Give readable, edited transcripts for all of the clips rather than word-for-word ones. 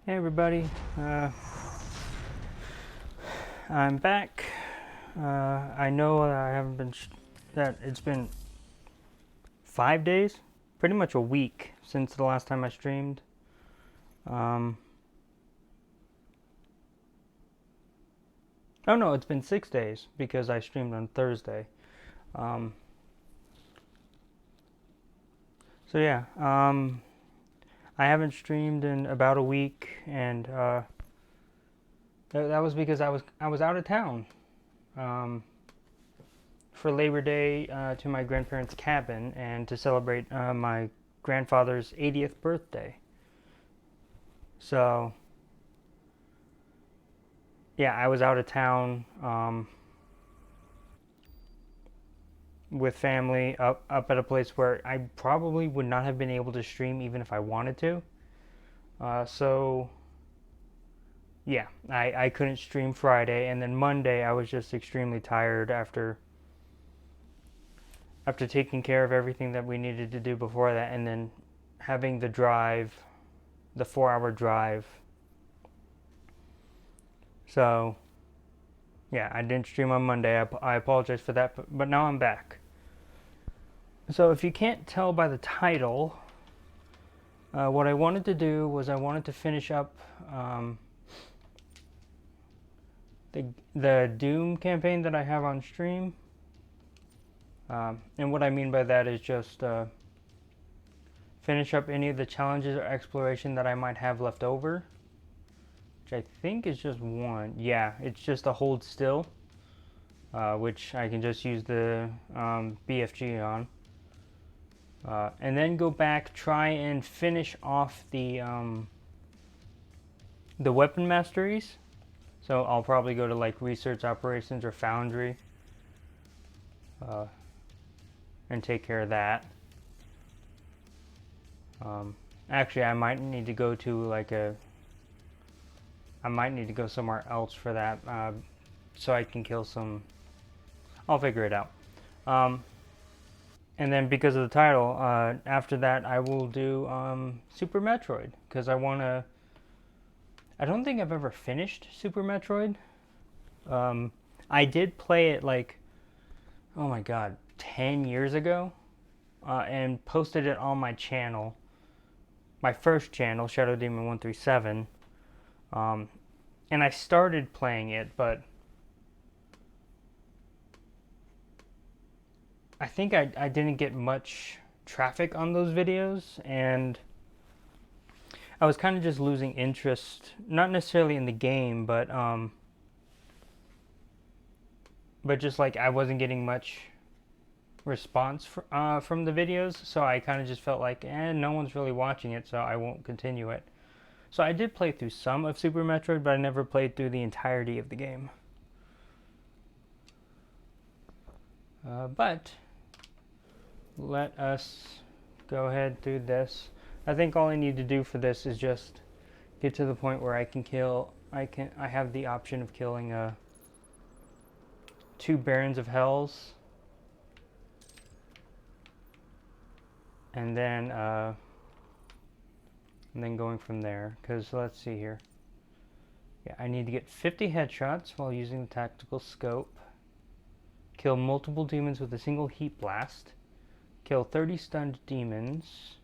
Hey everybody, I'm back. I know I haven't been, that it's been 5 days, pretty much a week since the last time I streamed. Oh no, it's been 6 days because I streamed on Thursday. So yeah, I haven't streamed in about a week, and that was because I was out of town for Labor Day to my grandparents' cabin and to celebrate my grandfather's 80th birthday. So yeah, I was out of town with family up at a place where I probably would not have been able to stream even if I wanted to. So yeah, I couldn't stream Friday, and then Monday I was just extremely tired after taking care of everything that we needed to do before that, and then having the drive, the 4-hour drive. So yeah, I didn't stream on Monday. I apologize for that, but now I'm back. So if you can't tell by the title, what I wanted to do was I wanted to finish up the Doom campaign that I have on stream. And what I mean by that is just finish up any of the challenges or exploration that I might have left over. Which I think is just one. Yeah, it's just a hold still, which I can just use the BFG on. And then go back, try and finish off the weapon masteries. So I'll probably go to like research operations or Foundry and take care of that. Actually, I might need to go to like I might need to go somewhere else for that, so I can kill some. I'll figure it out. And then because of the title, after that I will do Super Metroid, because I don't think I've ever finished Super Metroid. I did play it like, oh my god, 10 years ago, and posted it on my channel, my first channel, Shadow Demon 137. And I started playing it, but I think I didn't get much traffic on those videos, and I was kind of just losing interest, not necessarily in the game, but just like I wasn't getting much response from the videos, so I kind of just felt like, no one's really watching it, so I won't continue it. So I did play through some of Super Metroid, but I never played through the entirety of the game. But let us go ahead through this. I think all I need to do for this is just get to the point where I have the option of killing 2 Barons of Hells, and then going from there, because let's see here. Yeah, I need to get 50 headshots while using the tactical scope, kill multiple demons with a single heat blast, kill 30 stunned demons,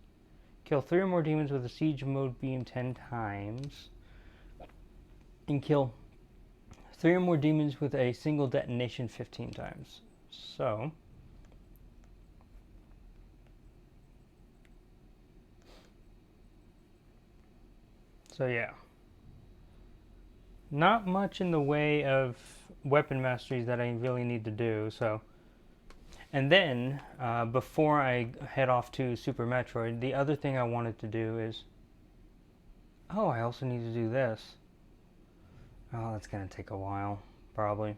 kill 3 or more demons with a siege mode beam 10 times, and kill 3 or more demons with a single detonation 15 times. So yeah, not much in the way of weapon masteries that I really need to do. So, and then before I head off to Super Metroid, the other thing I wanted to do is, I also need to do this. Oh, that's gonna take a while, probably.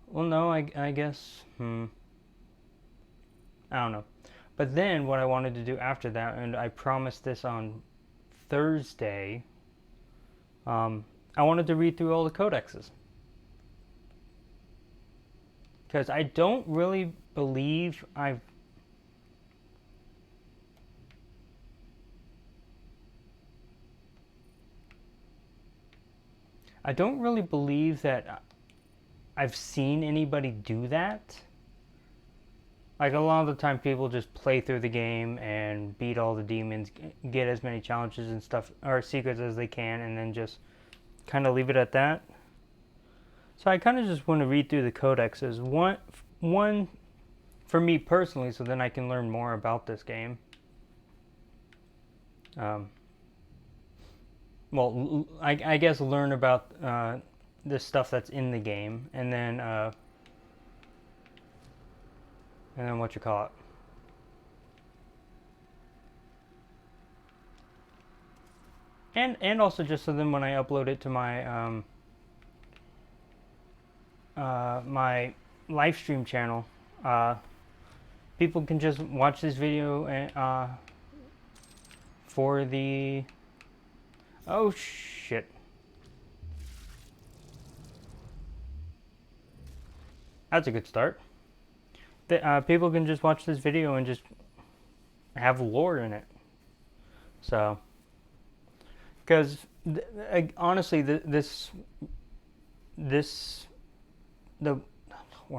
Well, no, I guess, I don't know. But then what I wanted to do after that, and I promised this on Thursday, I wanted to read through all the codexes, because I don't really believe I've I don't really believe that I've seen anybody do that. Like, a lot of the time people just play through the game and beat all the demons, get as many challenges and stuff, or secrets as they can, and then just kind of leave it at that. So I kind of just want to read through the codexes. One for me personally, so then I can learn more about this game. Well, I guess learn about the stuff that's in the game, and then what you call it. And also just so then when I upload it to my my live stream channel, people can just watch this video and for the oh shit. That's a good start. People can just watch this video and just have lore in it. So, because honestly, what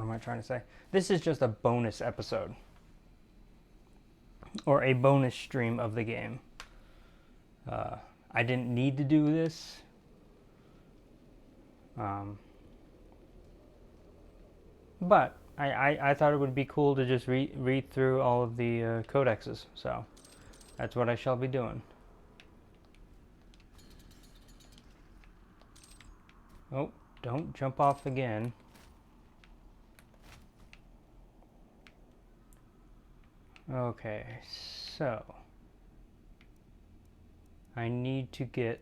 am I trying to say? This is just a bonus episode or a bonus stream of the game. I didn't need to do this. But I thought it would be cool to just read through all of the codexes, so that's what I shall be doing. Oh, don't jump off again. Okay, so I need to get,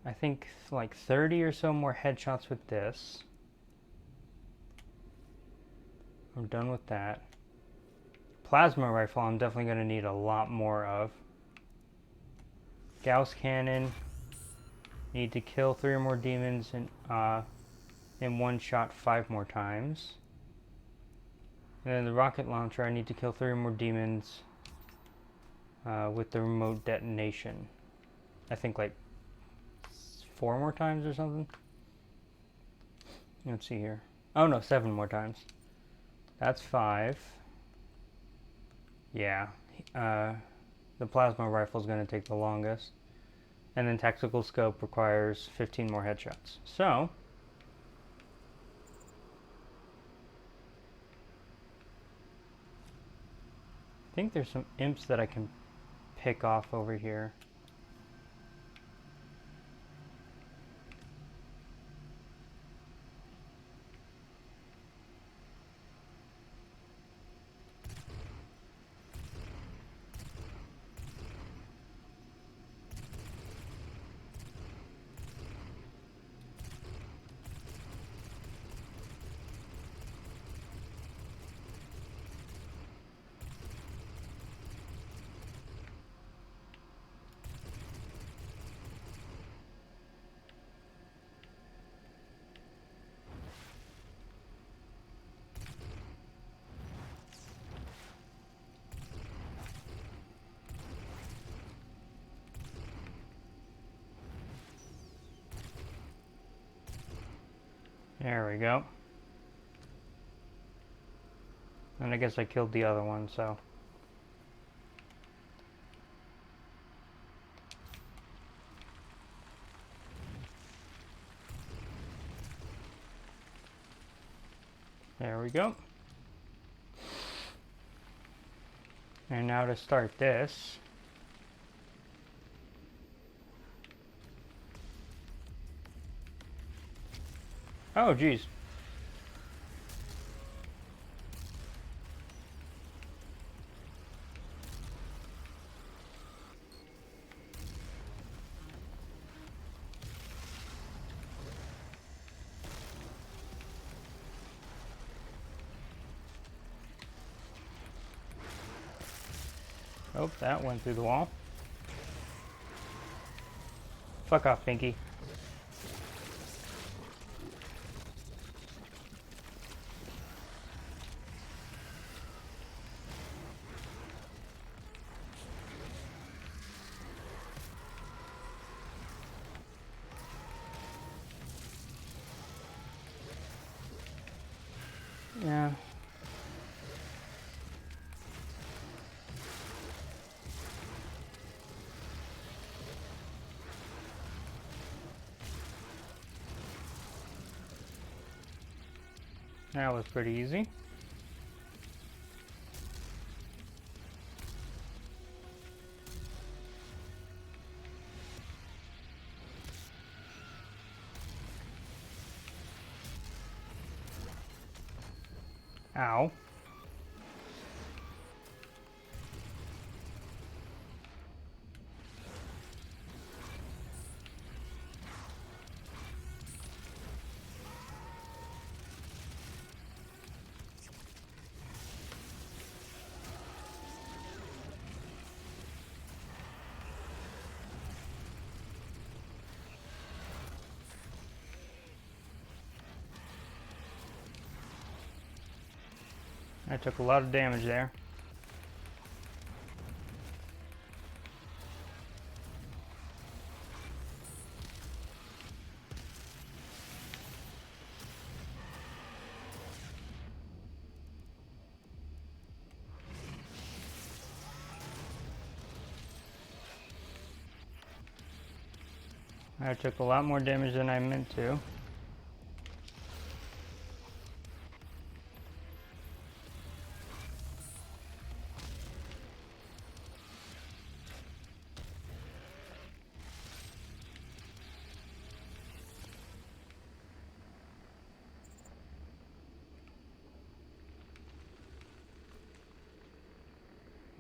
I think, like 30 or so more headshots with this. I'm done with that. Plasma rifle I'm definitely going to need a lot more of. Gauss Cannon. Need to kill 3 or more demons in one shot 5 more times. And then the rocket launcher, I need to kill 3 or more demons with the remote detonation. I think like 4 more times or something. Let's see here. Oh no, 7 more times. That's 5. Yeah. The plasma rifle is going to take the longest. And then tactical scope requires 15 more headshots. So, I think there's some imps that I can pick off over here. There we go. And I guess I killed the other one, so. There we go. And now to start this. Oh, geez. Oh, that went through the wall. Fuck off, Pinky. That was pretty easy. Ow. I took a lot of damage there. I took a lot more damage than I meant to.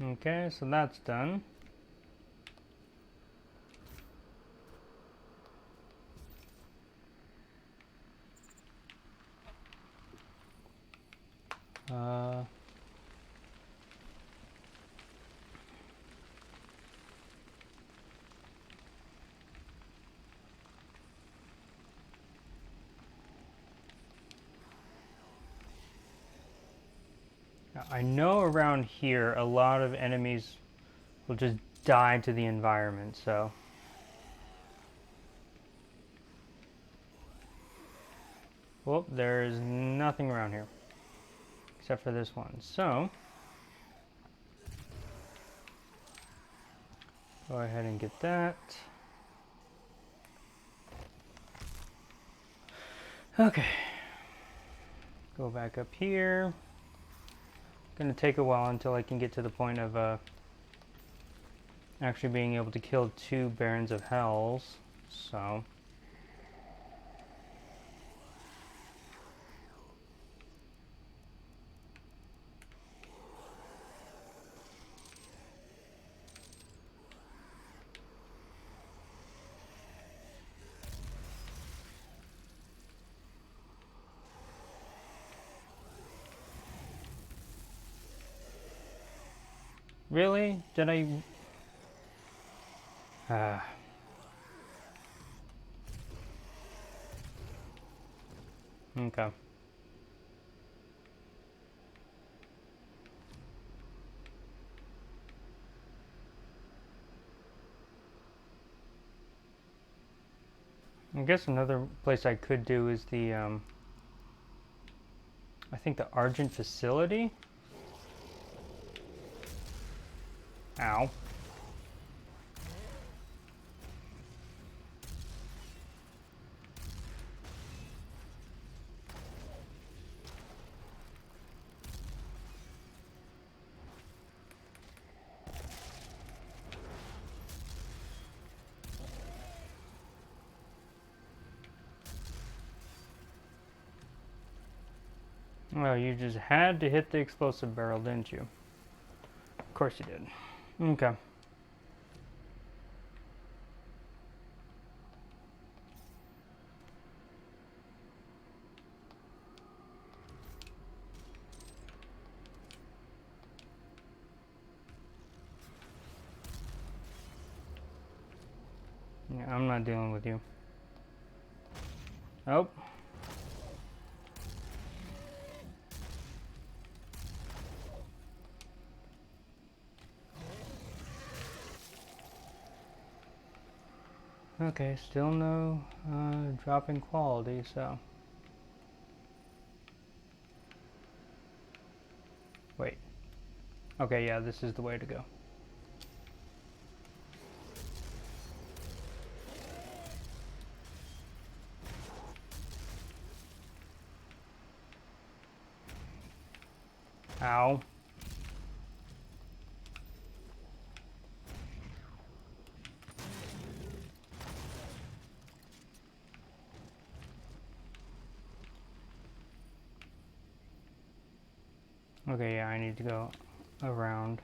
Okay, so that's done. I know around here a lot of enemies will just die to the environment, so... Well, there's nothing around here. Except for this one. So... Go ahead and get that. Okay. Go back up here. Gonna take a while until I can get to the point of actually being able to kill 2 Barons of Hells. So... Really? Did I... Okay. I guess another place I could do is the, I think the Argent Facility? Ow. Well, you just had to hit the explosive barrel, didn't you? Of course you did. Okay. Yeah, I'm not dealing with you. Oh. Okay, still no drop in quality, so... Wait. Okay, yeah, this is the way to go. Ow. Okay, yeah, I need to go around.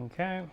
Okay.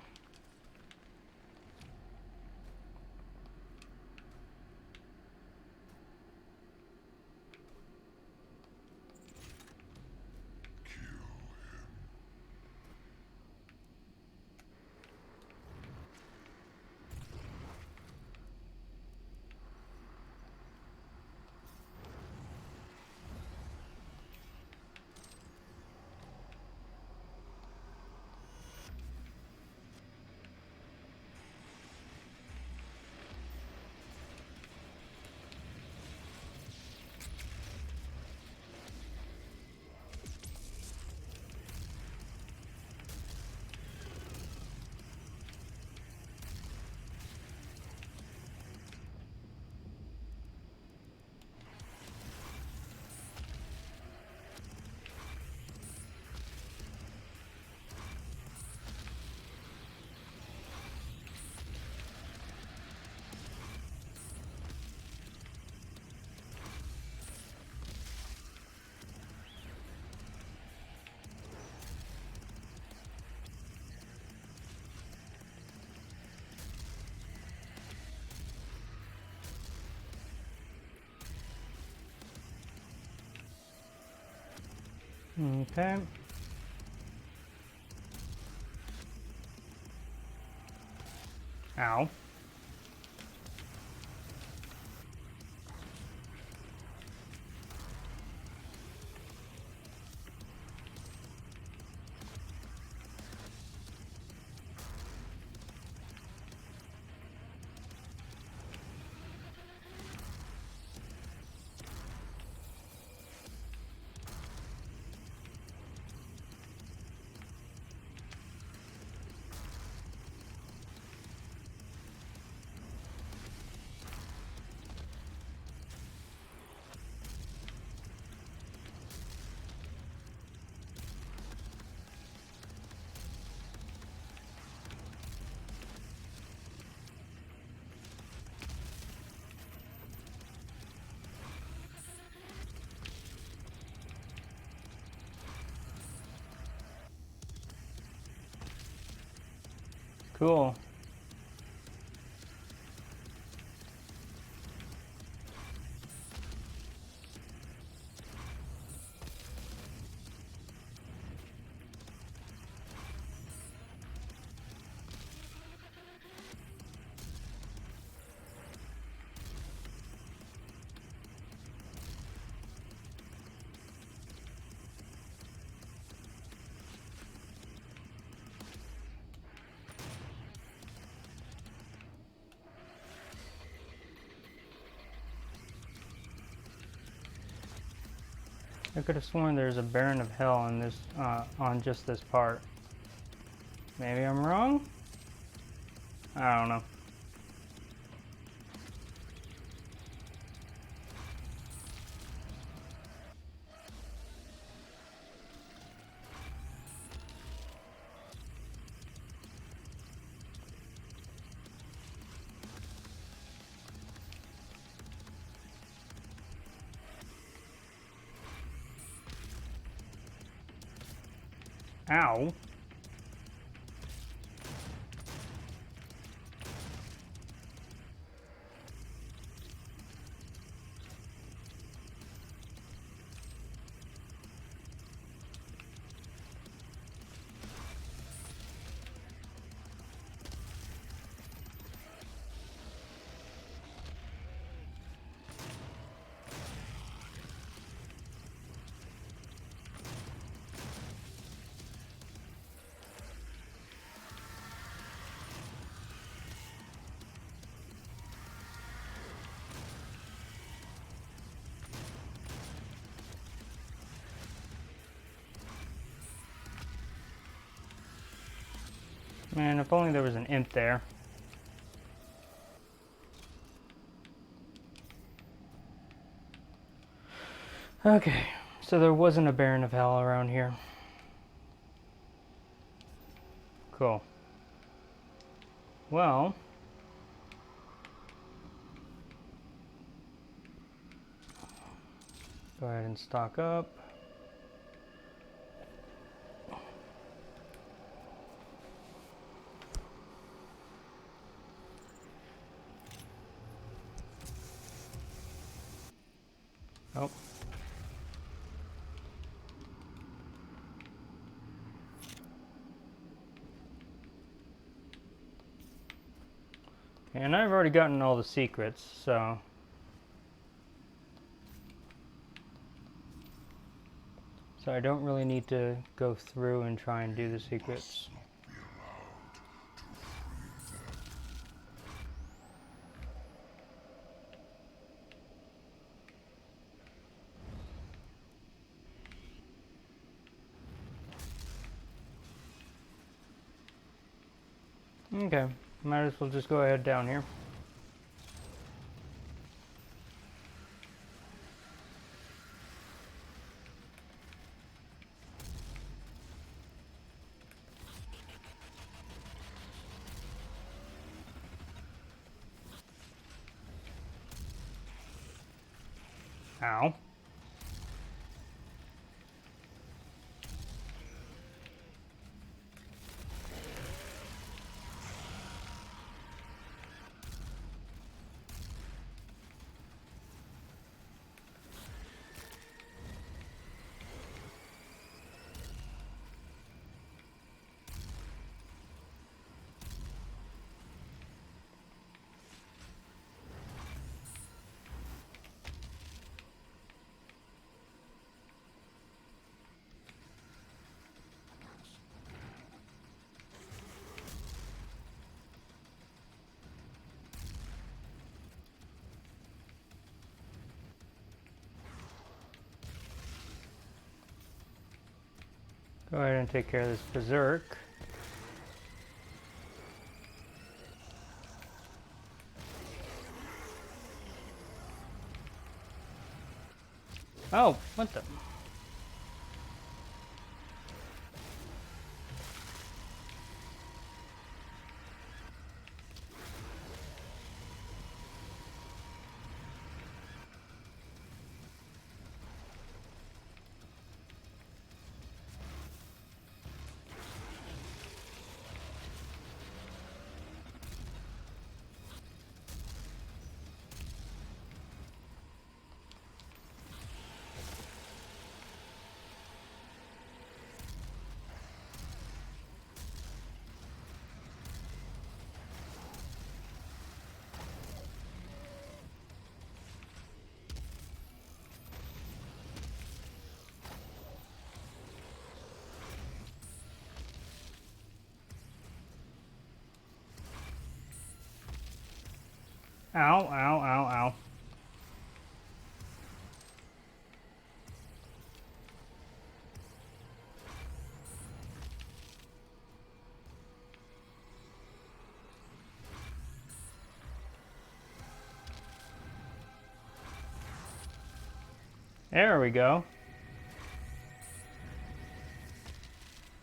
Okay. Ow. Cool. I could have sworn there's a Baron of Hell on this, on just this part. Maybe I'm wrong? I don't know. Ow. Man, if only there was an imp there. Okay, so there wasn't a Baron of Hell around here. Cool. Well, go ahead and stock up. Oh. And I've already gotten all the secrets, so I don't really need to go through and try and do the secrets. Okay, might as well just go ahead down here. Ow. Go ahead and take care of this berserk. Oh, what the? Ow, ow, ow, ow. There we go.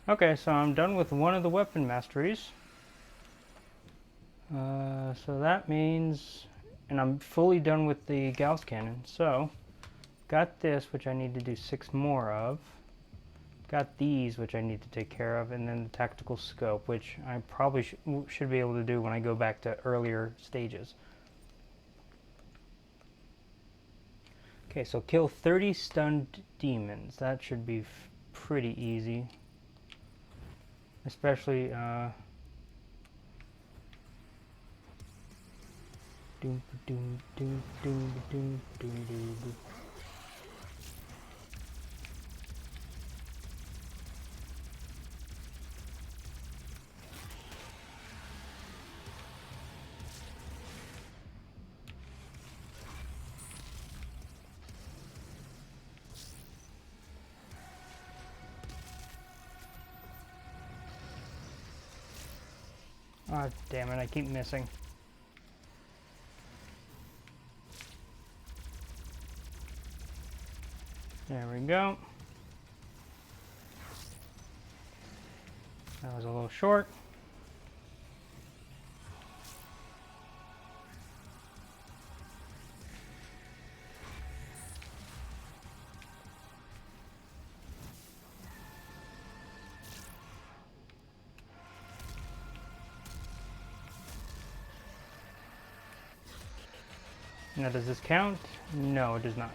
Okay, so I'm done with one of the weapon masteries. So that means, and I'm fully done with the Gauss Cannon. So, got this, which I need to do 6 more of. Got these, which I need to take care of, and then the tactical scope, which I probably should be able to do when I go back to earlier stages. Okay, so kill 30 stunned demons. That should be pretty easy. Especially, Oh, damn it, I keep missing. There we go. That was a little short. Now, does this count? No, it does not.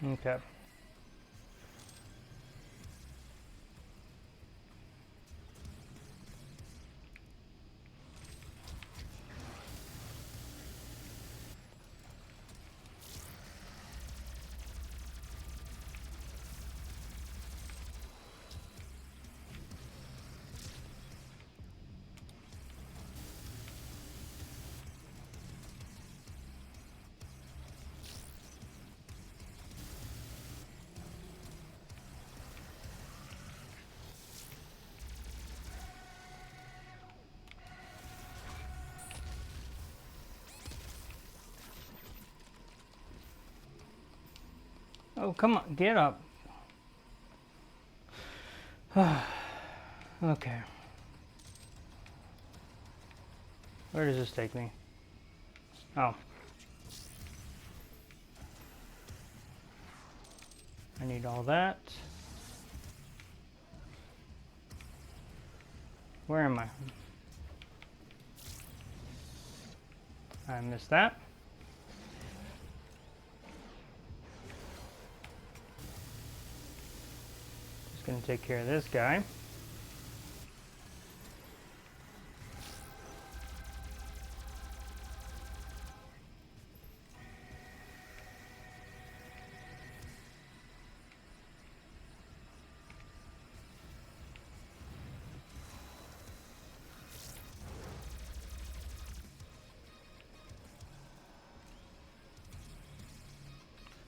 Okay. Oh, come on, get up. Okay. Where does this take me? Oh. I need all that. Where am I? I missed that. Just gonna take care of this guy.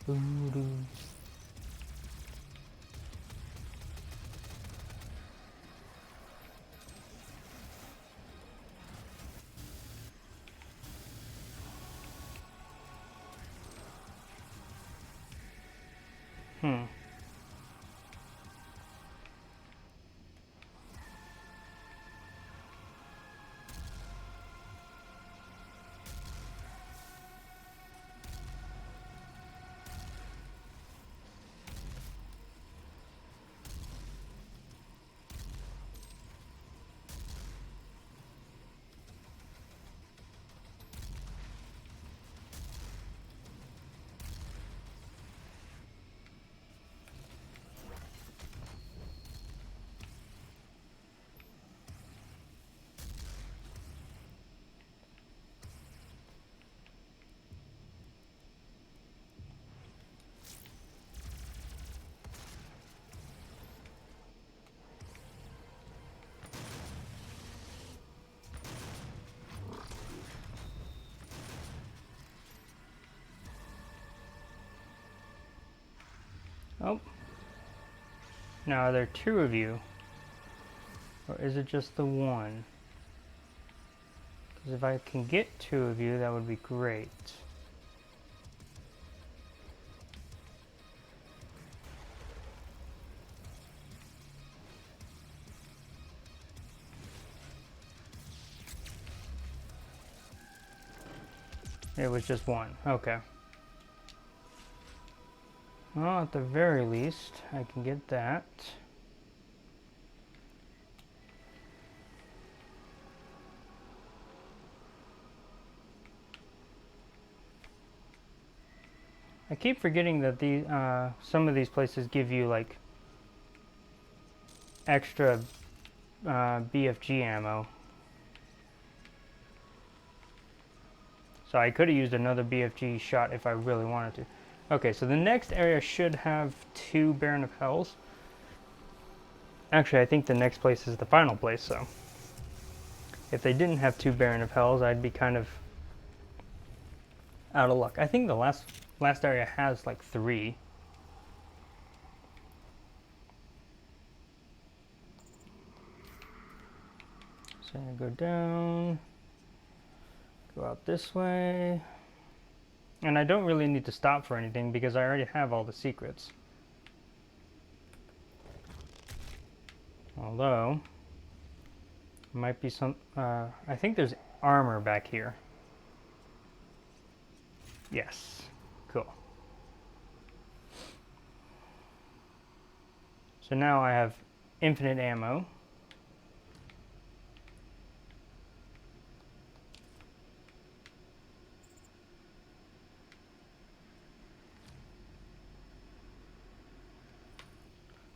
Doo-doo. Oh. Now, are there two of you? Or is it just the one? Because if I can get two of you, that would be great. It was just one. Okay. Well, at the very least, I can get that. I keep forgetting that the some of these places give you like extra BFG ammo. So I could have used another BFG shot if I really wanted to. Okay, so the next area should have 2 Baron of Hells. Actually, I think the next place is the final place, so if they didn't have 2 Baron of Hells, I'd be kind of out of luck. I think the last area has like 3. So I'm gonna go down, go out this way. And I don't really need to stop for anything because I already have all the secrets. Although, might be some, I think there's armor back here. Yes, cool. So now I have infinite ammo.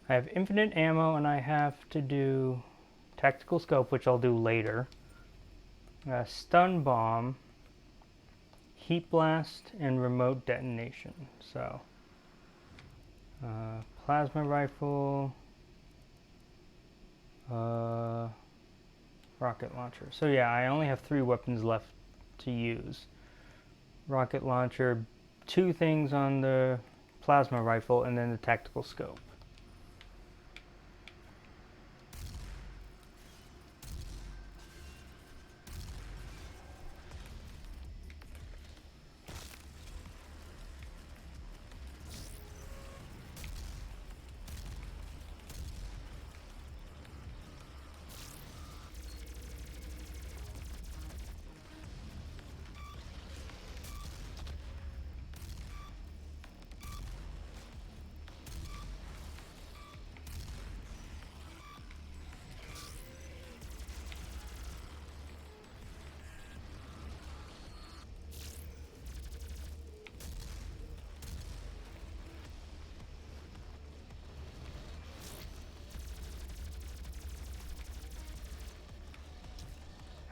I have infinite ammo, and I have to do tactical scope, which I'll do later. Stun bomb, heat blast, and remote detonation. So, plasma rifle, rocket launcher. So yeah, I only have 3 weapons left to use. Rocket launcher, 2 things on the plasma rifle, and then the tactical scope.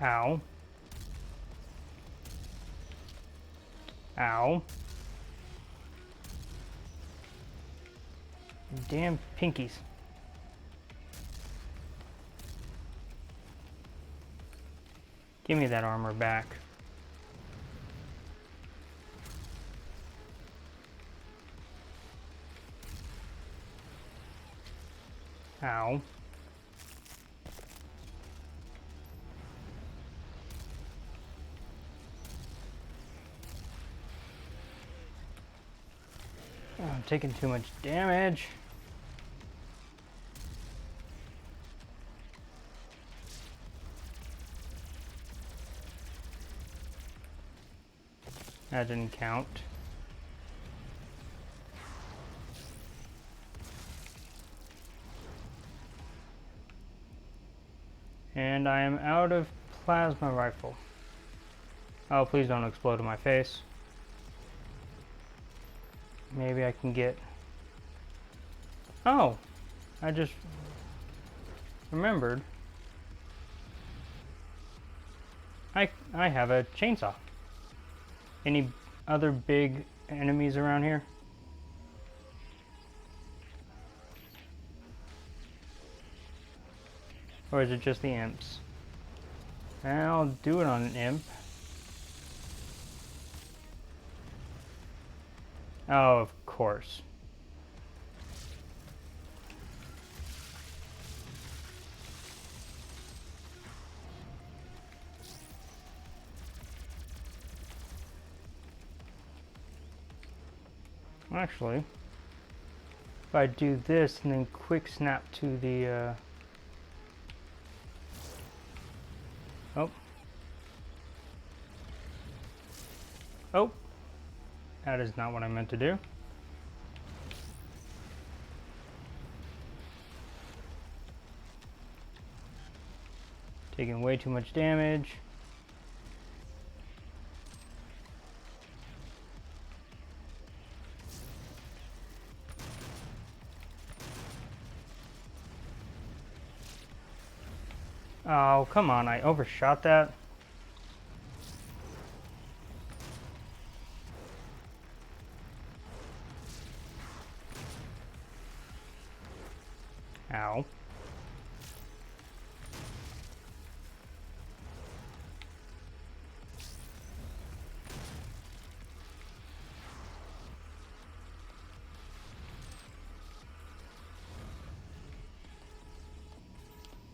Ow. Ow. Damn pinkies. Give me that armor back. Ow. Oh, I'm taking too much damage. That didn't count. And I am out of plasma rifle. Oh, please don't explode in my face. Maybe I can get... Oh! I just remembered. I have a chainsaw. Any other big enemies around here? Or is it just the imps? I'll do it on an imp. Oh, of course. Actually, if I do this and then quick snap to the oh, that is not what I meant to do. Taking way too much damage. Oh, come on, I overshot that. Ow.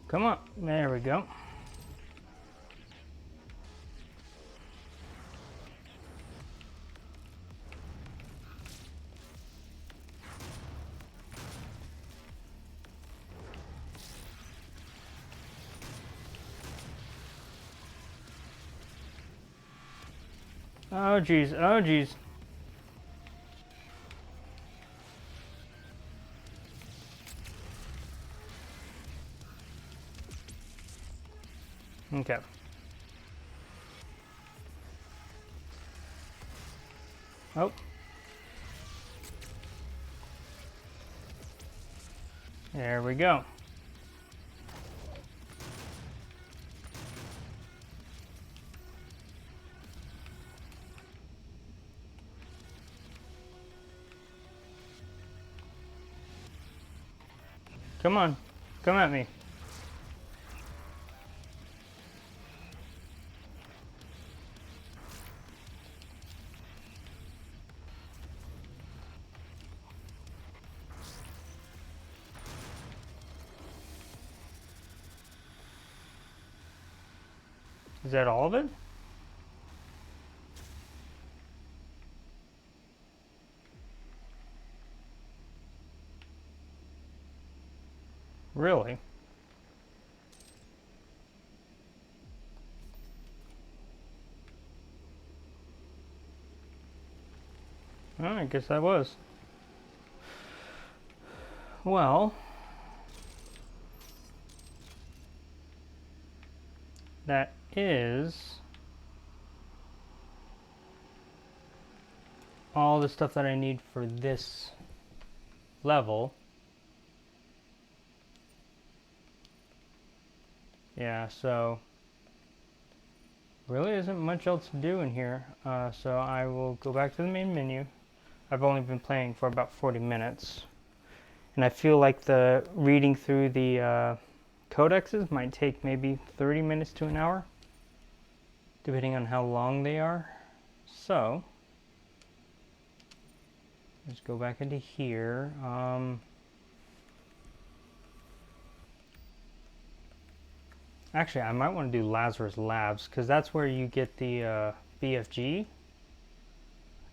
Come on. There we go. Oh geez, oh geez. Okay. Oh. There we go. Come on, come at me. Is that all of it? Really? Oh, I guess I was. Well, that is all the stuff that I need for this level. Yeah, so really isn't much else to do in here. So I will go back to the main menu. I've only been playing for about 40 minutes. And I feel like the reading through the codexes might take maybe 30 minutes to an hour, depending on how long they are. So let's go back into here. Actually, I might want to do Lazarus Labs, because that's where you get the BFG.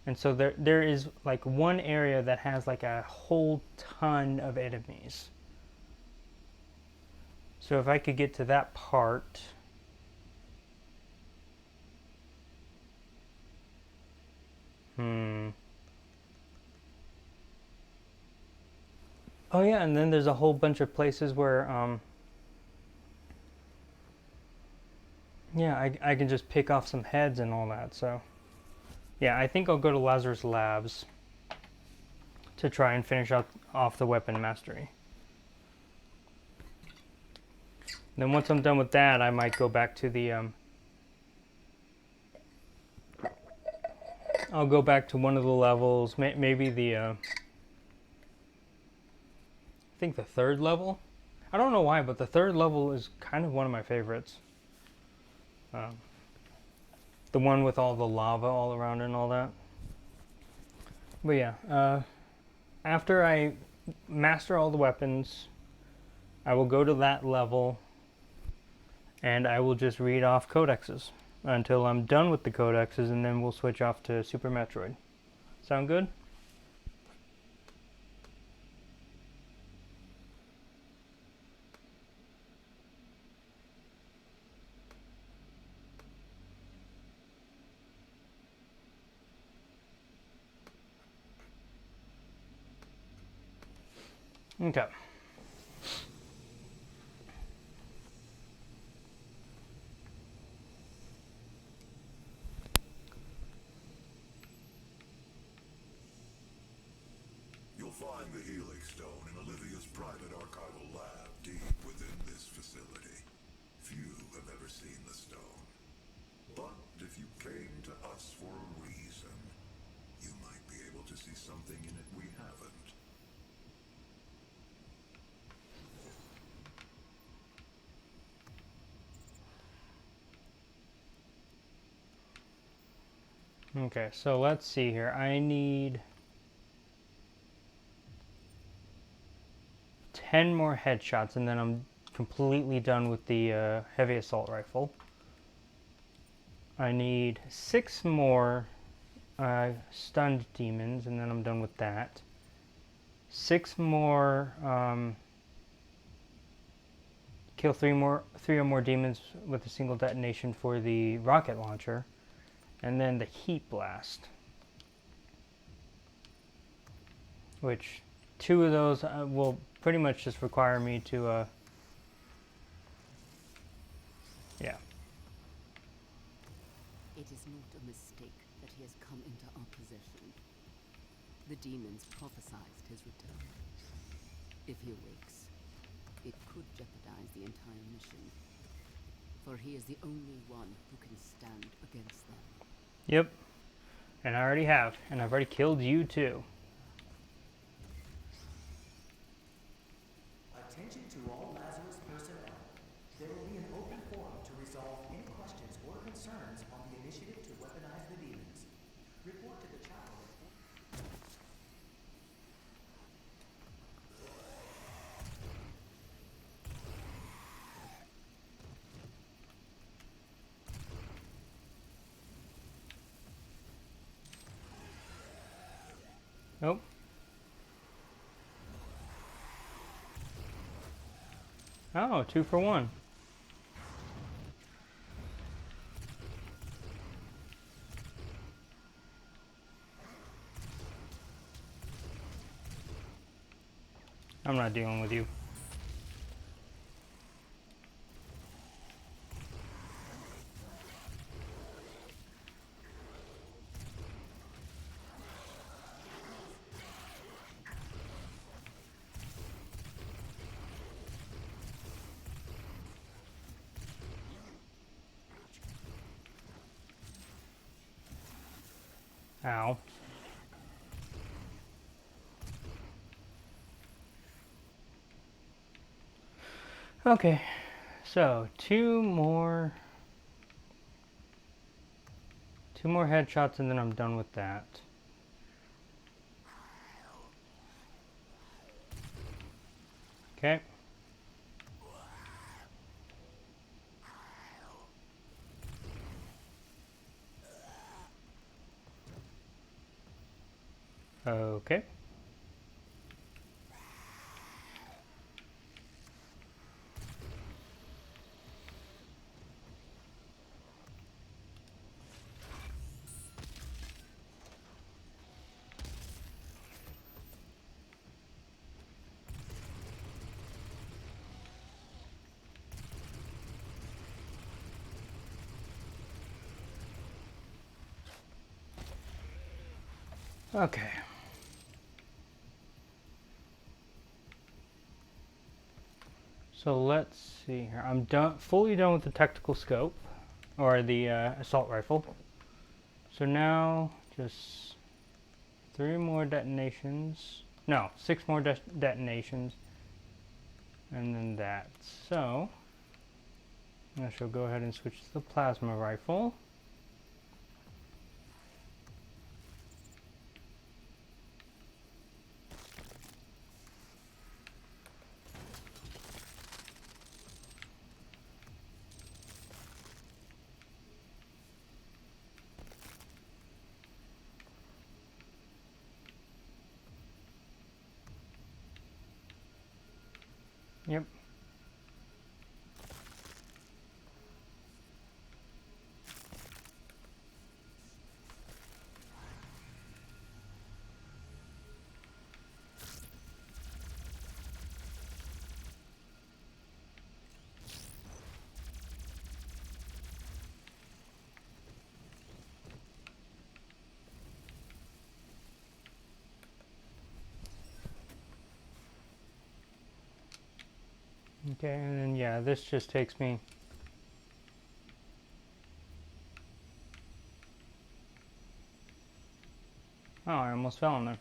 And so there is like one area that has like a whole ton of enemies. So if I could get to that part. Oh yeah, and then there's a whole bunch of places where yeah, I can just pick off some heads and all that. So yeah, I think I'll go to Lazarus Labs to try and finish off the weapon mastery. Then once I'm done with that, I might go back to the I'll go back to one of the levels, maybe the I think the third level. I don't know why, but the third level is kind of one of my favorites. The one with all the lava all around and all that. But yeah, after I master all the weapons, I will go to that level and I will just read off codexes until I'm done with the codexes, and then we'll switch off to Super Metroid. Sound good? Okay. You'll find the Helix Stone in Olivia's private archival lab deep within this facility. Few have ever seen the stone. But if you came to us for a reason, you might be able to see something in it we haven't. Okay, so let's see here. I need 10 more headshots and then I'm completely done with the heavy assault rifle. I need 6 more stunned demons and then I'm done with that. 6 more, kill 3 or more demons with a single detonation for the rocket launcher, and then the heat blast, which 2 of those will pretty much just require me to yeah. It is not a mistake that he has come into our possession. The demons prophesied his return. If he awakes, it could jeopardize the entire mission, for he is the only one who can stand against them. Yep. And I already have, and I've already killed you too. Attention to all Lazarus personnel. There will be an open forum to resolve any questions or concerns on the initiative to weaponize the demons. Report to the chapter. Nope. Oh, 2 for 1. I'm not dealing with you. Ow. Okay, so 2 more headshots and then I'm done with that. Okay. Okay. Okay. So let's see here. I'm fully done with the tactical scope, or the assault rifle. So now just 3 more detonations. No, 6 more detonations, and then that. So I shall go ahead and switch to the plasma rifle. Yep. Okay, and then yeah, this just takes me. Oh, I almost fell in there.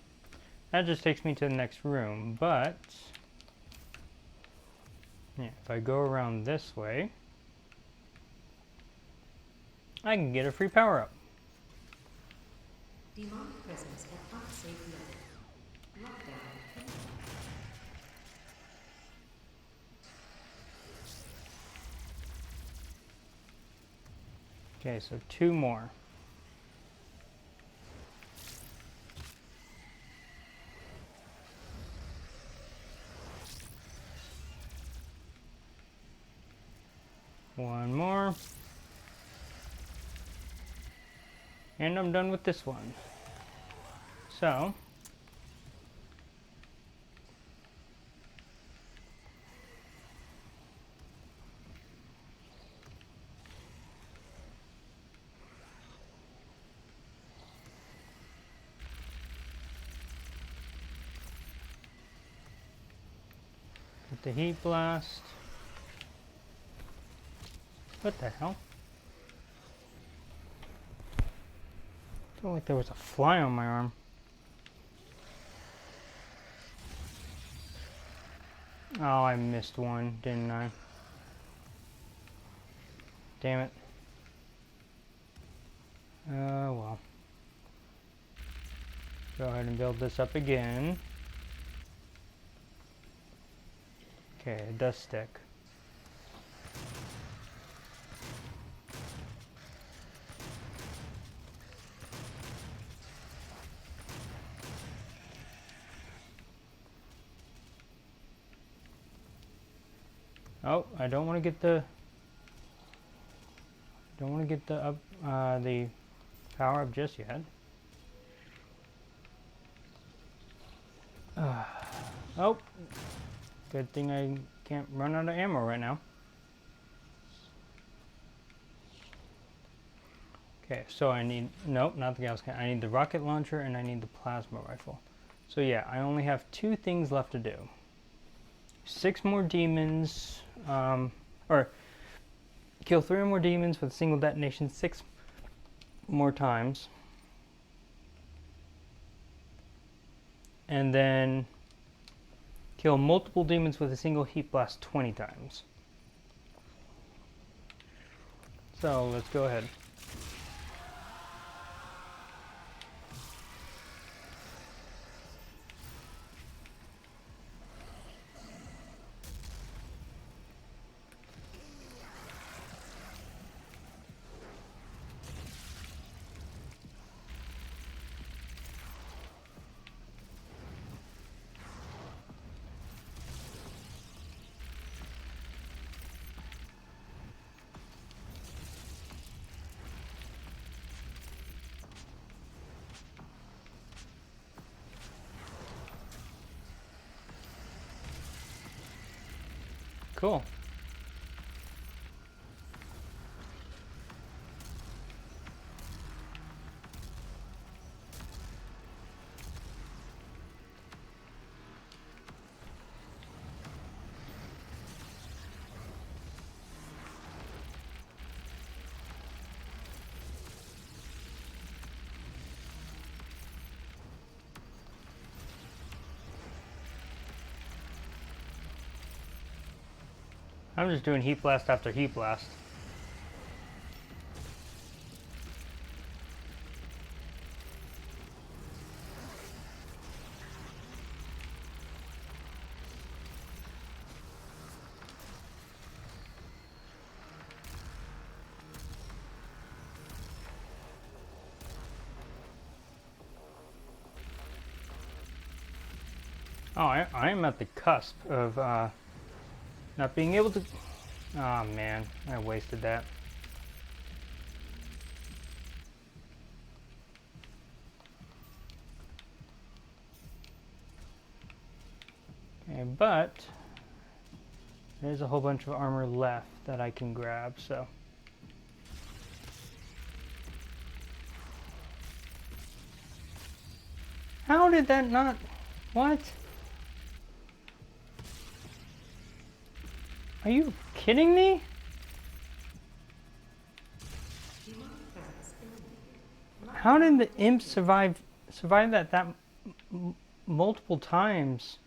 That just takes me to the next room, but yeah, if I go around this way, I can get a free power-up. Demonic presence at unsafe level. Lockdown imminent. Okay, so 2 more. One more. And I'm done with this one. So, get the heat blast. What the hell? Felt like there was a fly on my arm. Oh, I missed one, didn't I? Damn it. Well. Go ahead and build this up again. Okay, it does stick. Oh, I don't want to get the the power up just yet. Oh, good thing I can't run out of ammo right now. Okay, so I need, nope, not the Gauss Cannon. I need the rocket launcher and I need the plasma rifle. So yeah, I only have 2 things left to do. 6 more demons, or kill 3 more demons with a single detonation 6 more times. And then kill multiple demons with a single heat blast 20 times. So let's go ahead. Cool. I'm just doing heat blast after heat blast. Oh, I am at the cusp of not being able to... Oh man, I wasted that. Okay, but there's a whole bunch of armor left that I can grab, so... How did that not... What? Are you kidding me? How did the imp survive that multiple times?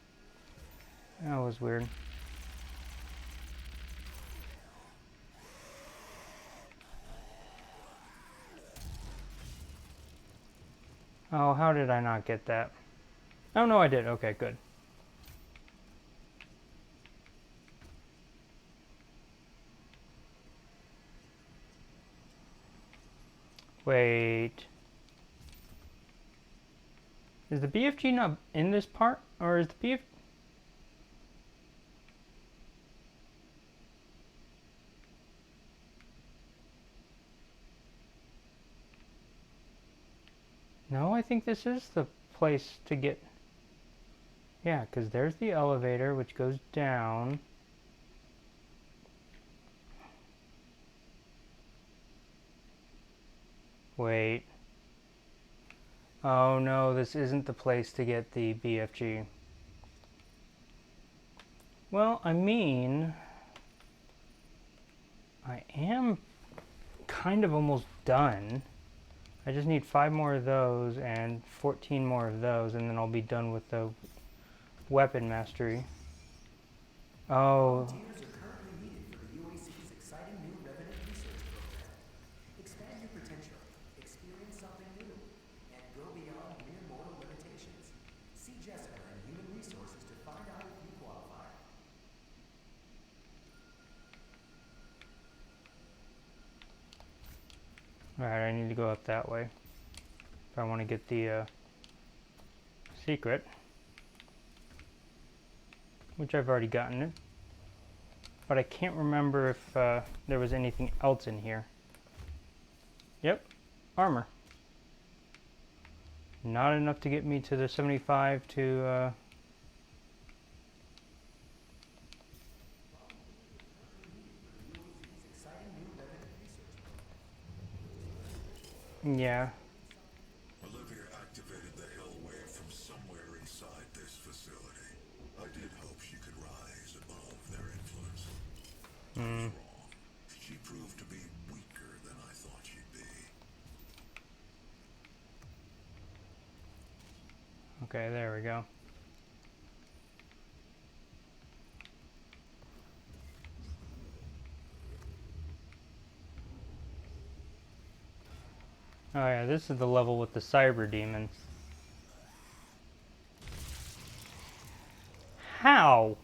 That was weird. Oh, how did I not get that? Oh, no, I did. Okay, good. Wait. Is the BFG not in this part? Or is the BFG... No, I think this is the place to get... Yeah, because there's the elevator, which goes down. Wait. Oh no, this isn't the place to get the BFG. Well, I mean... I am kind of almost done. I just need 5 more of those and 14 more of those, and then I'll be done with the weapon mastery. Oh. Volunteers are currently needed for the UAC's exciting new Revenant research program. Expand your potential, experience something new, and go beyond mere mortal limitations. See Jessica in Human Resources to find out if you qualify. Alright, I need to go up that way if I want to get the secret, which I've already gotten it, but I can't remember if there was anything else in here. Yep, armor. Not enough to get me to the 75 to yeah. Olivia activated the hell wave from somewhere inside this facility. I did hope she could rise above their influence. I was wrong. She proved to be weaker than I thought she'd be. Okay, there we go. Oh yeah, this is the level with the cyber demons. How?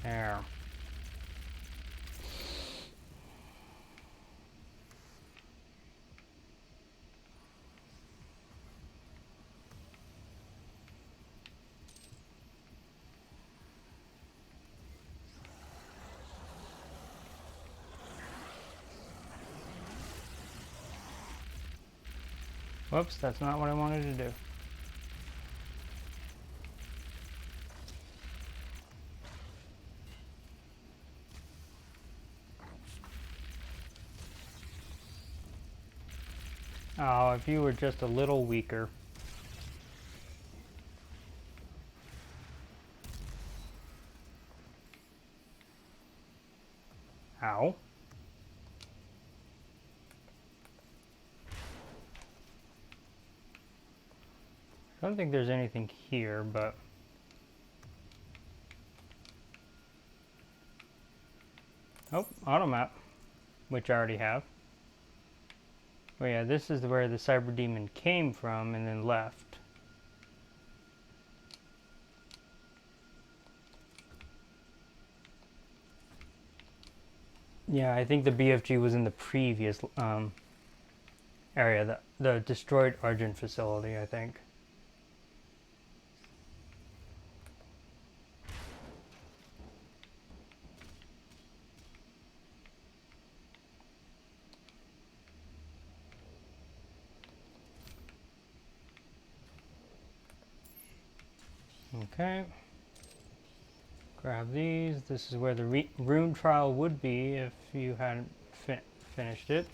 There. Whoops, that's not what I wanted to do. Oh, if you were just a little weaker. Ow. I don't think there's anything here, but... Oh, auto map, which I already have. Oh yeah, this is where the cyber demon came from and then left. Yeah, I think the BFG was in the previous area, the destroyed Argent facility, I think. Okay. Grab these. This is where the rune trial would be if you hadn't finished it.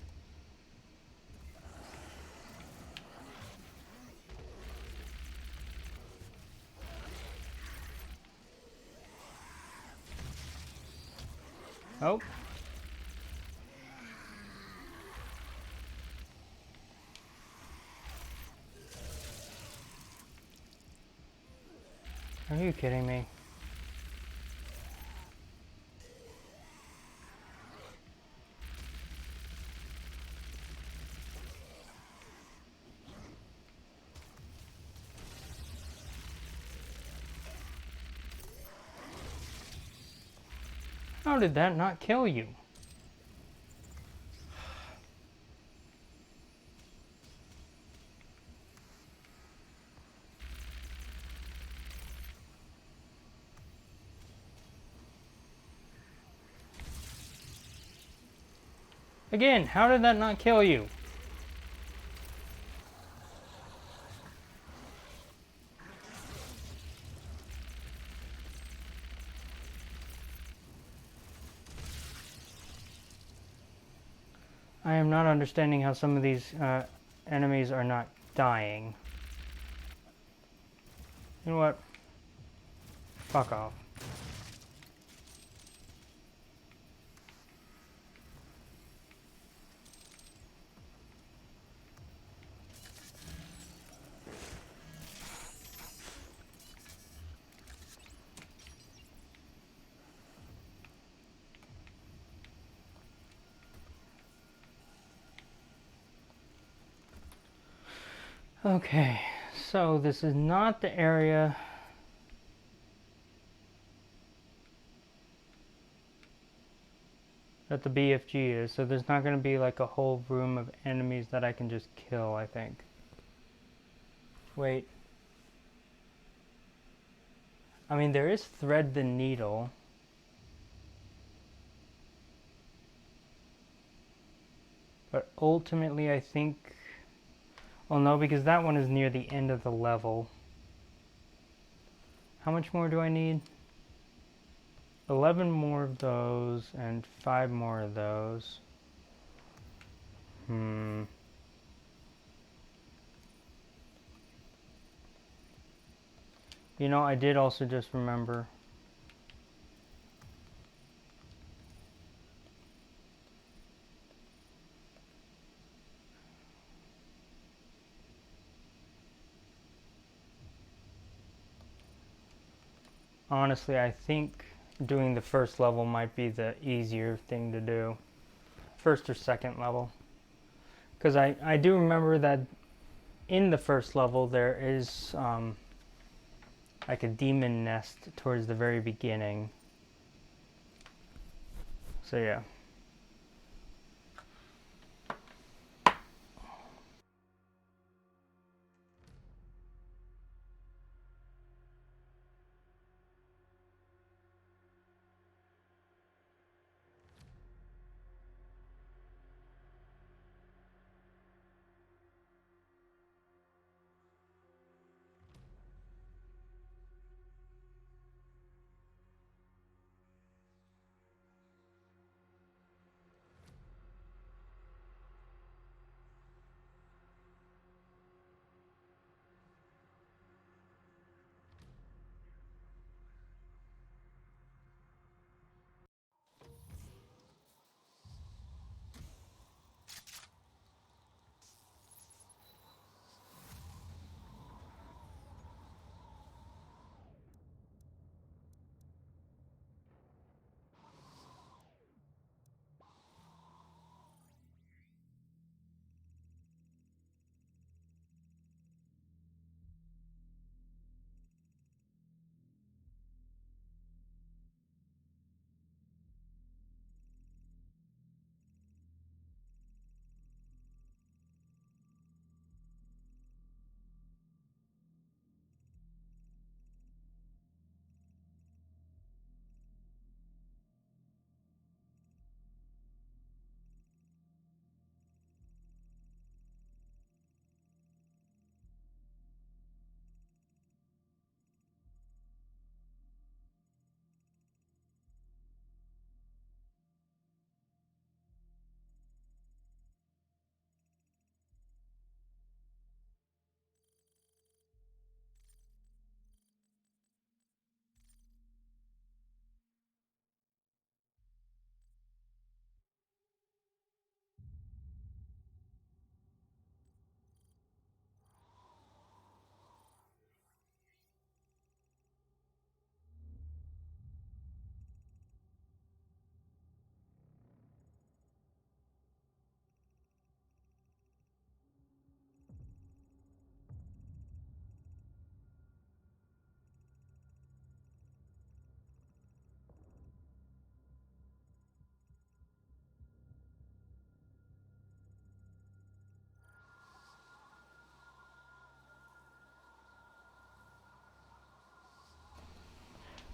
Oh. Are you kidding me? How did that not kill you? Again, how did that not kill you? I am not understanding how some of these enemies are not dying. You know what? Fuck off. Okay, so this is not the area that the BFG is, so there's not going to be like a whole room of enemies that I can just kill, I think. Wait. I mean, there is Thread the Needle. But ultimately, I think... Well, no, because that one is near the end of the level. How much more do I need? 11 more of those and 5 more of those. You know, I did also just remember. Honestly, I think doing the first level might be the easier thing to do. First or second level. Because I do remember that in the first level there is like a demon nest towards the very beginning. So yeah.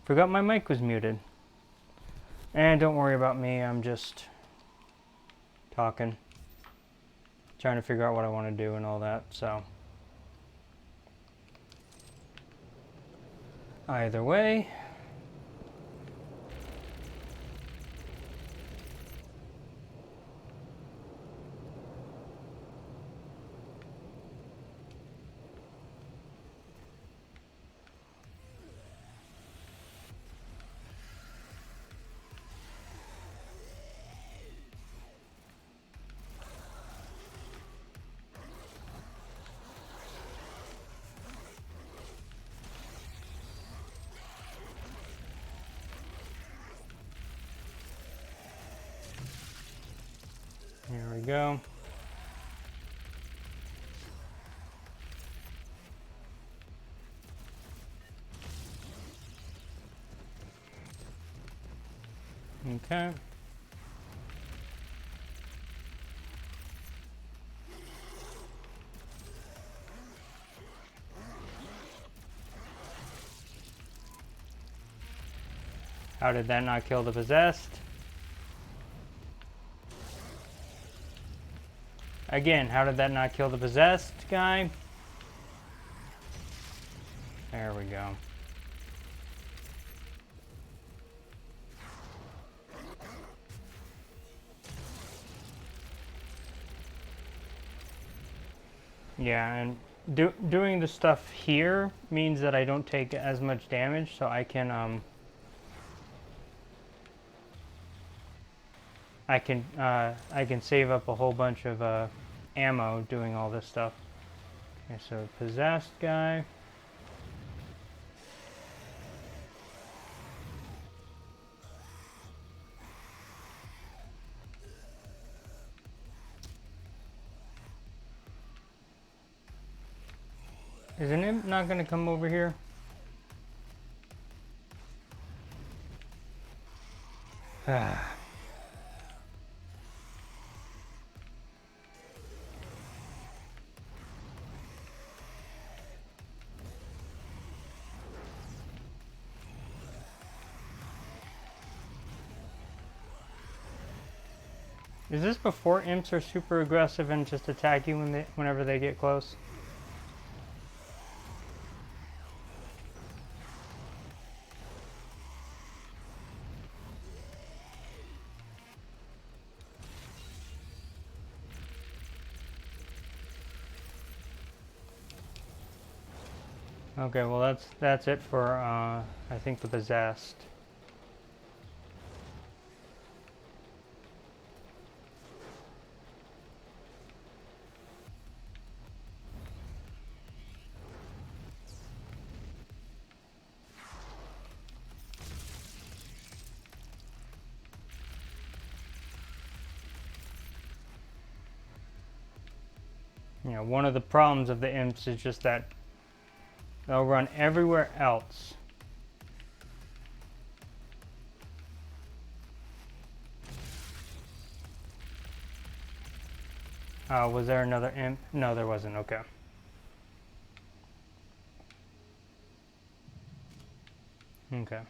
Forgot my mic was muted. And don't worry about me, I'm just talking. Trying to figure out what I want to do and all that, so. Either way. Here we go. Okay. How did that not kill the possessed? Again, how did that not kill the possessed guy? There we go. Yeah, and doing the stuff here means that I don't take as much damage, so I can I can save up a whole bunch of ammo doing all this stuff. Okay, so possessed guy. Is an imp not going to come over here? Is this before imps are super aggressive and just attack you whenever they get close? Okay, well that's it for I think the possessed. You know, one of the problems of the imps is just that they'll run everywhere else. Was there another imp? No, there wasn't. Okay. Okay.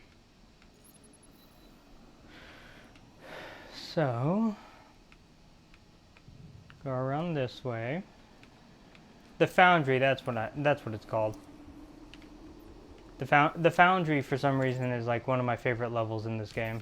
So, go around this way. The Foundry, that's what it's called. The Foundry, for some reason, is like one of my favorite levels in this game.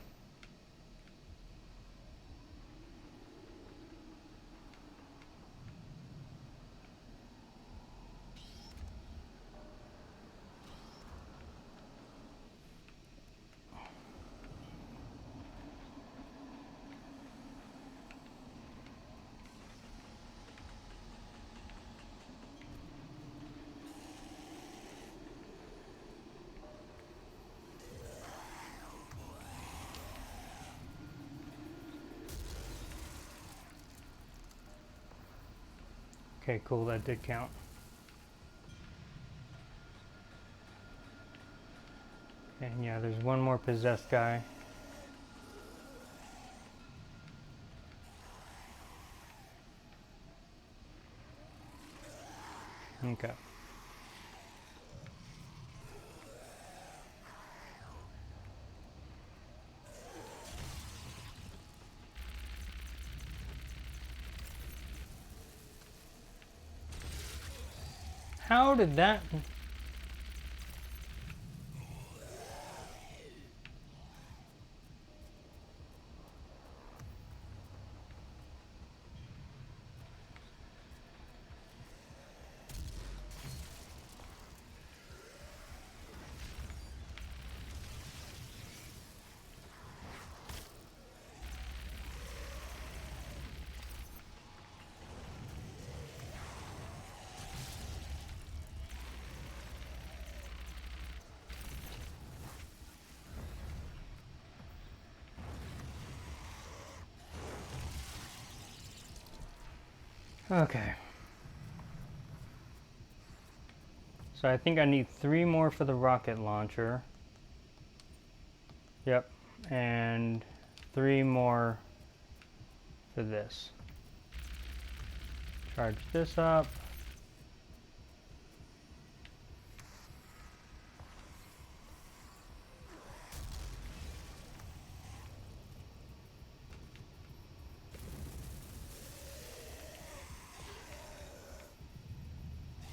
Okay, cool, that did count. And yeah, there's one more possessed guy. Okay. How did that... Okay. So I think I need 3 more for the rocket launcher. Yep. And 3 more for this. Charge this up.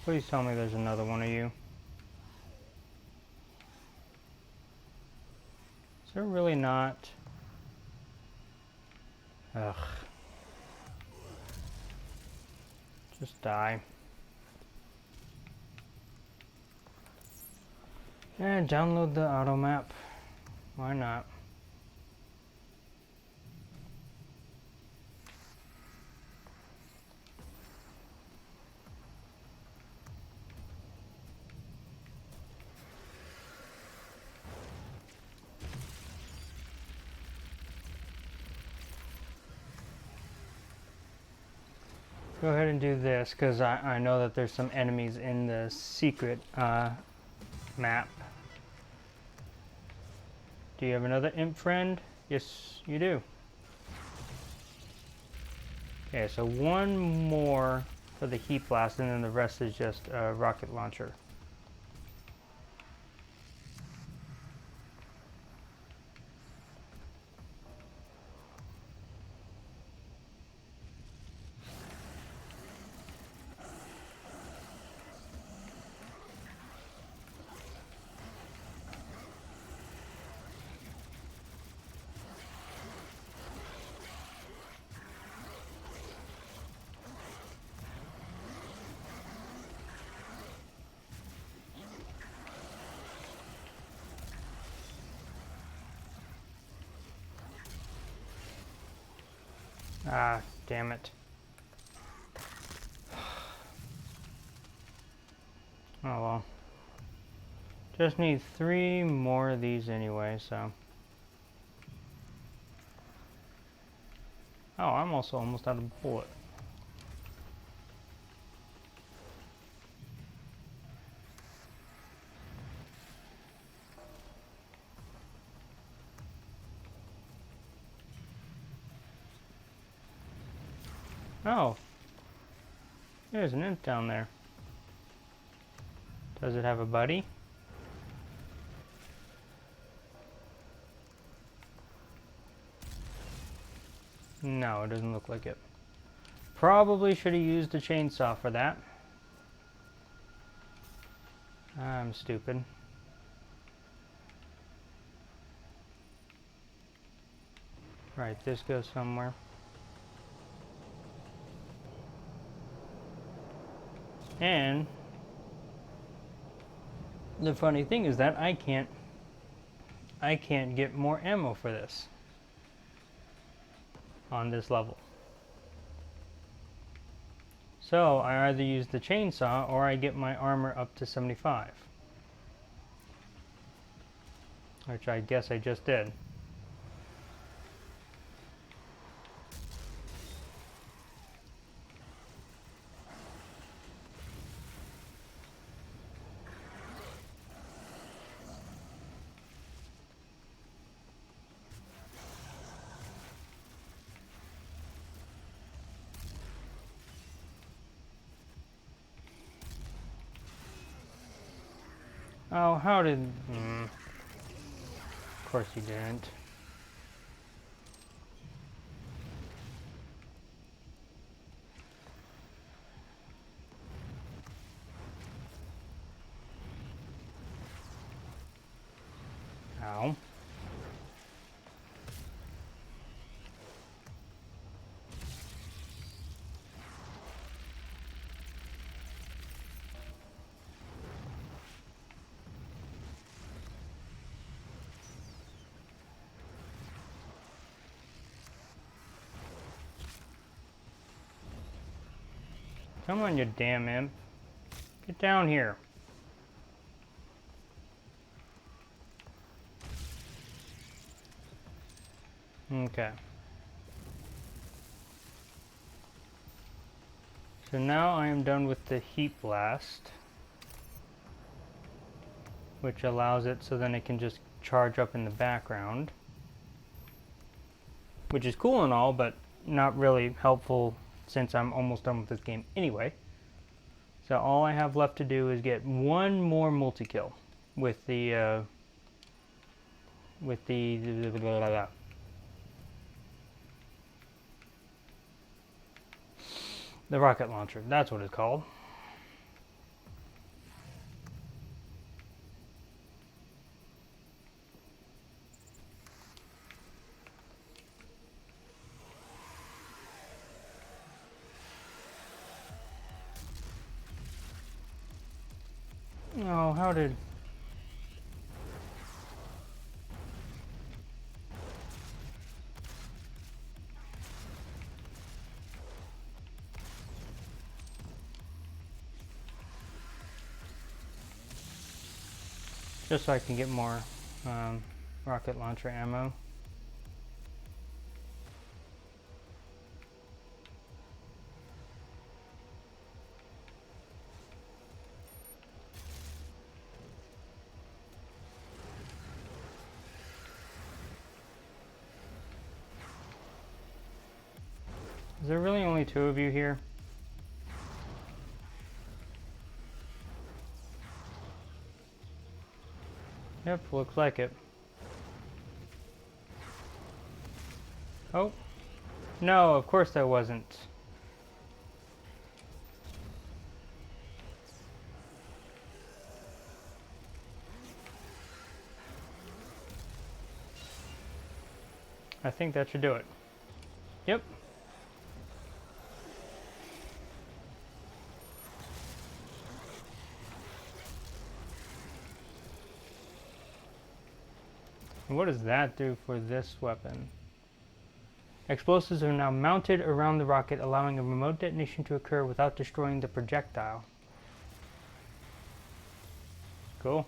Please tell me there's another one of you. Is there really not? Ugh. Just die. And download the auto map. Why not? Go ahead and do this, because I know that there's some enemies in the secret map. Do you have another imp friend? Yes, you do. Okay, so 1 more for the heat blast, and then the rest is just a rocket launcher. Ah, damn it. Oh well. Just need 3 more of these anyway, so. Oh, I'm also almost out of bullet. Oh, there's an imp down there. Does it have a buddy? No, it doesn't look like it. Probably should have used a chainsaw for that. I'm stupid. Right, this goes somewhere. And the funny thing is that I can't get more ammo for this on this level. So I either use the chainsaw or I get my armor up to 75. Which I guess I just did. Oh, how did... Of course you didn't. Come on, you damn imp. Get down here. Okay. So now I am done with the heat blast, which allows it so then it can just charge up in the background, which is cool and all, but not really helpful since I'm almost done with this game anyway. So all I have left to do is get one more multi-kill with the rocket launcher. That's what it's called. Oh, how did... Just so I can get more rocket launcher ammo. Is there really only 2 of you here? Yep, looks like it. Oh. No, of course there wasn't. I think that should do it. Yep. And what does that do for this weapon? Explosives are now mounted around the rocket, allowing a remote detonation to occur without destroying the projectile. Cool.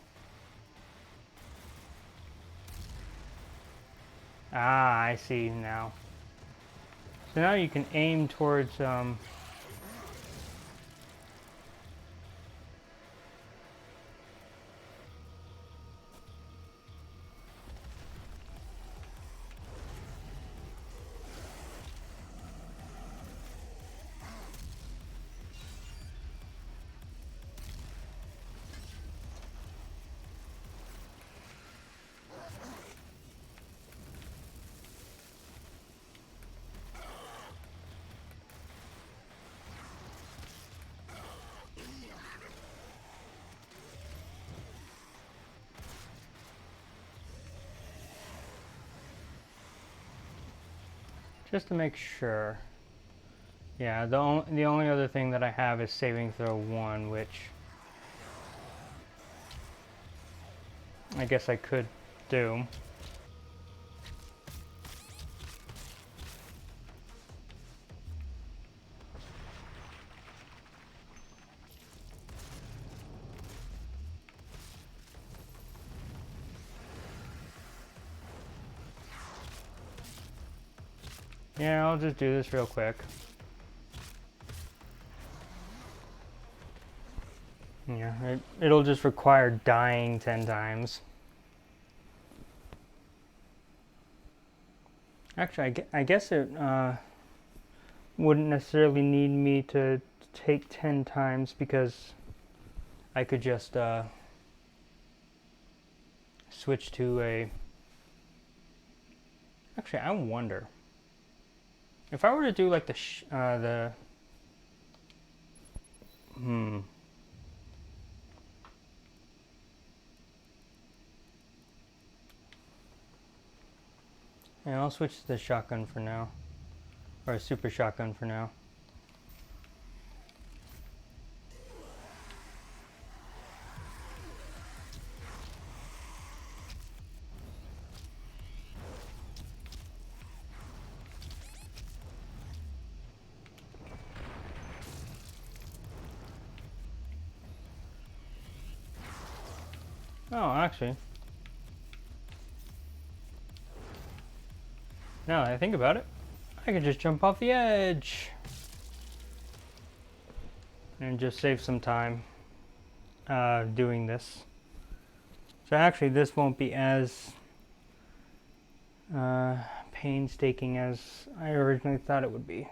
Ah, I see now. So now you can aim towards just to make sure. Yeah, the only other thing that I have is saving throw 1, which I guess I could do. Yeah, I'll just do this real quick. Yeah, it'll just require dying 10 times. Actually, I guess it wouldn't necessarily need me to take 10 times because I could just switch to a... Actually, I wonder. If I were to do like Yeah, I'll switch to the shotgun for now. Or a super shotgun for now. Oh, actually. Now that I think about it, I could just jump off the edge. And just save some time doing this. So actually this won't be as painstaking as I originally thought it would be.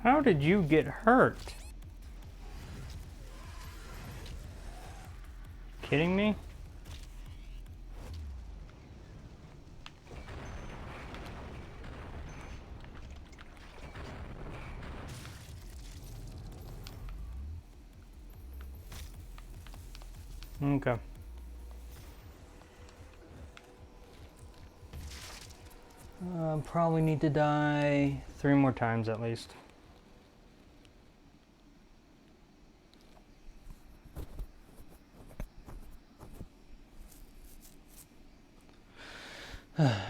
How did you get hurt? Kidding me? Okay. Probably need to die 3 more times at least.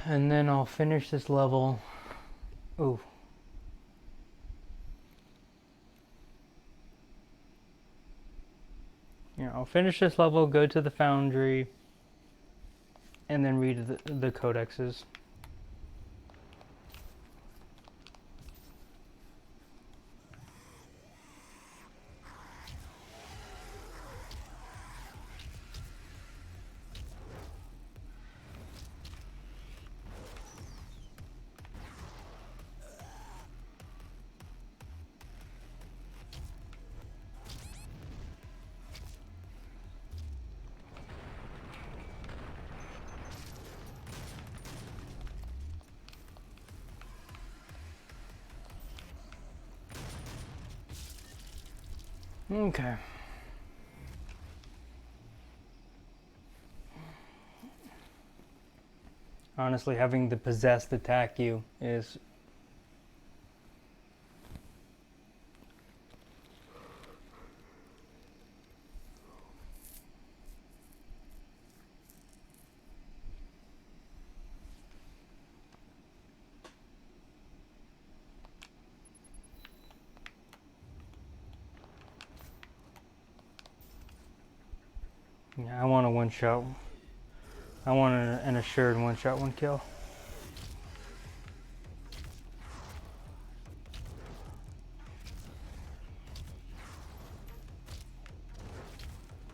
And then I'll finish this level. Ooh. Yeah, I'll finish this level, go to the Foundry, and then read the codexes. Okay. Honestly, having the possessed attack you is yeah, I want a one-shot. I want an assured one-shot, one kill.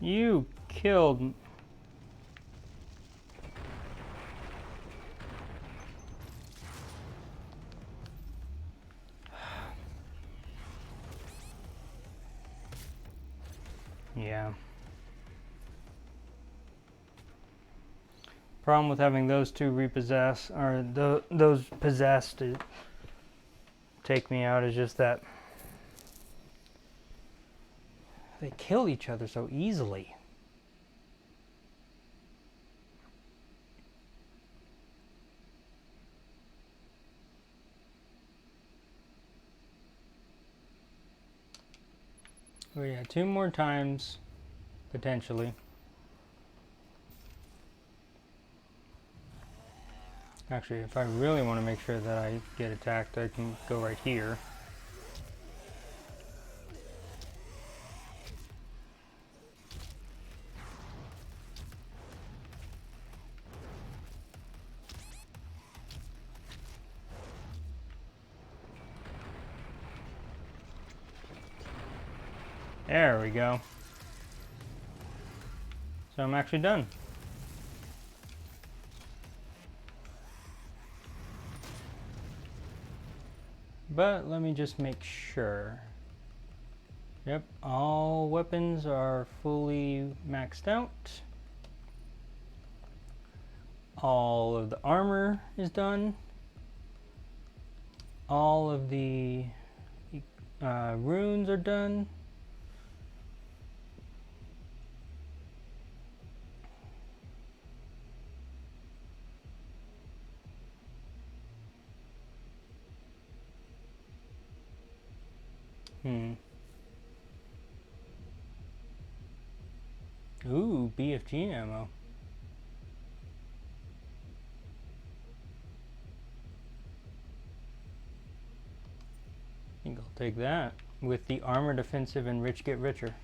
You killed. Yeah. Problem with having those two repossess, or those possessed to take me out, is just that they kill each other so easily. Oh yeah, 2 more times, potentially. Actually, if I really want to make sure that I get attacked, I can go right here. There we go. So I'm actually done. But let me just make sure. Yep, all weapons are fully maxed out. All of the armor is done. all of the runes are done. Ooh, BFG ammo. I think I'll take that with the armor defensive and rich get richer.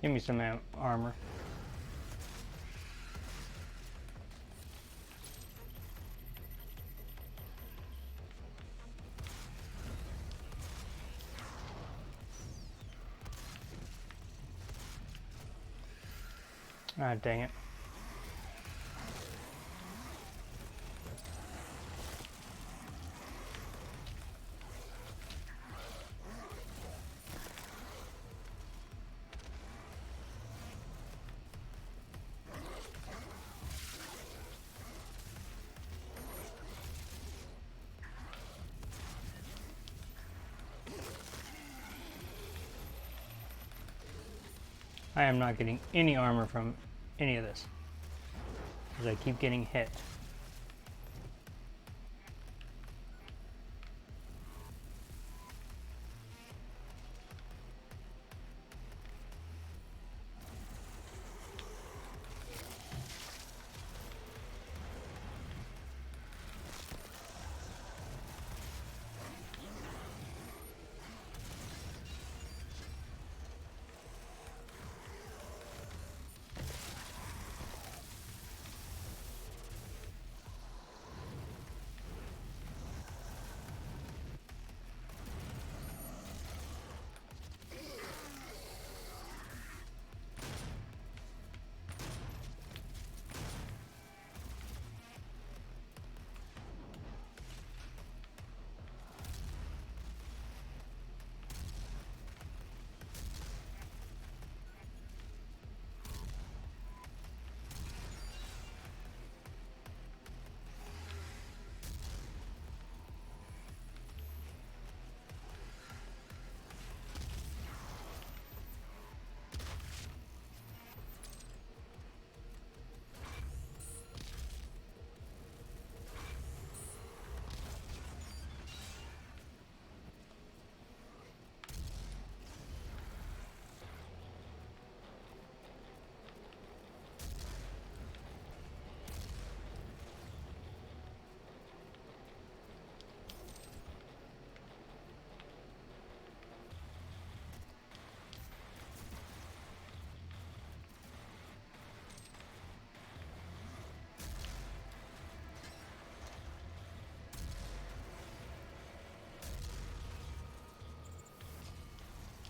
Give me some armor. Ah, dang it. I am not getting any armor from any of this, because I keep getting hit.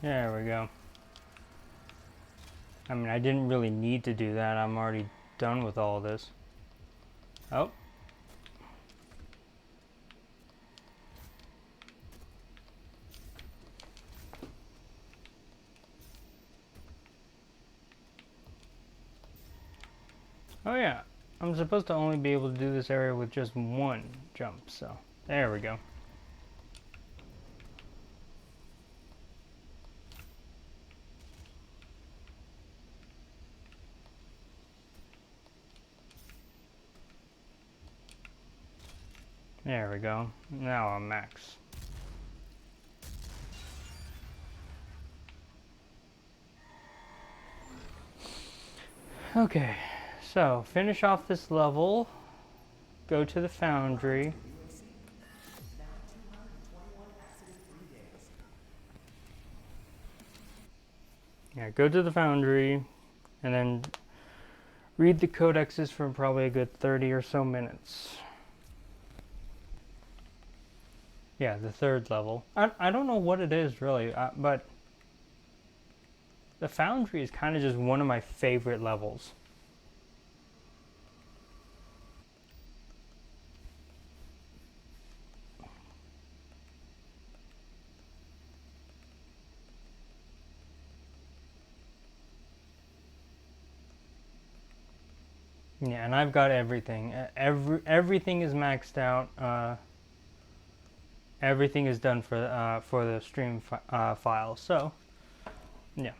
There we go. I mean, I didn't really need to do that. I'm already done with all this. Oh. Oh yeah, I'm supposed to only be able to do this area with just one jump, so there we go. There we go. Now I'm max. Okay, so finish off this level, go to the Foundry. Yeah, go to the Foundry, and then read the codexes for probably a good 30 or so minutes. Yeah, the third level. I don't know what it is really, but the Foundry is kind of just one of my favorite levels. Yeah, and I've got everything. Everything is maxed out. Everything is done for the stream file. So, yeah.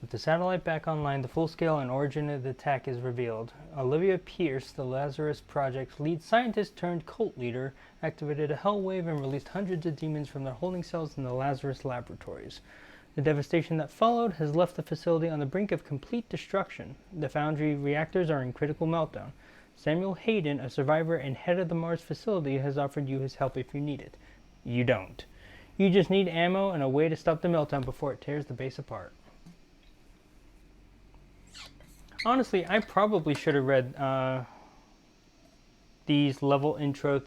With the satellite back online, the full scale and origin of the attack is revealed. Olivia Pierce, the Lazarus Project's lead scientist turned cult leader, activated a hell wave and released hundreds of demons from their holding cells in the Lazarus laboratories. The devastation that followed has left the facility on the brink of complete destruction. The Foundry reactors are in critical meltdown. Samuel Hayden, a survivor and head of the Mars facility, has offered you his help if you need it. You don't. You just need ammo and a way to stop the meltdown before it tears the base apart. Honestly, I probably should have read these level intro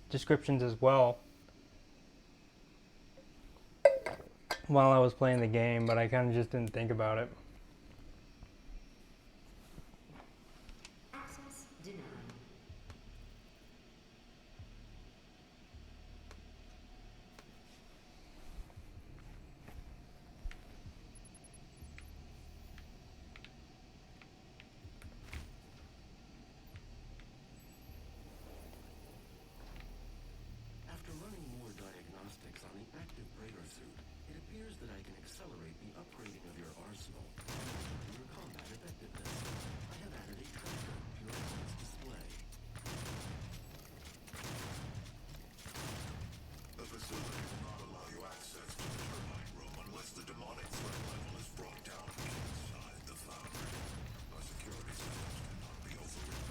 descriptions as well while I was playing the game, but I kind of just didn't think about it. Access denied. After running more diagnostics on the active radar suit, it appears that I can accelerate the upgrading of your arsenal. For your combat effectiveness, I have added a tracker to your opponent's display. The facility will not allow you access to the turbine room unless the demonic threat level is brought down inside the Foundry. Our security systems cannot be overridden.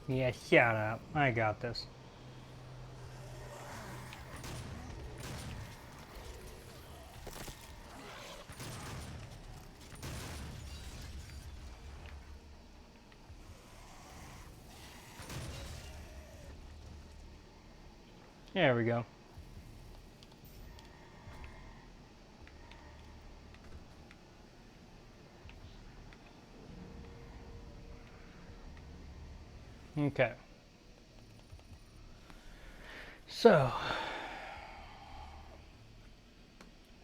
Yeah, shut up. I got this. There we go. Okay. So, I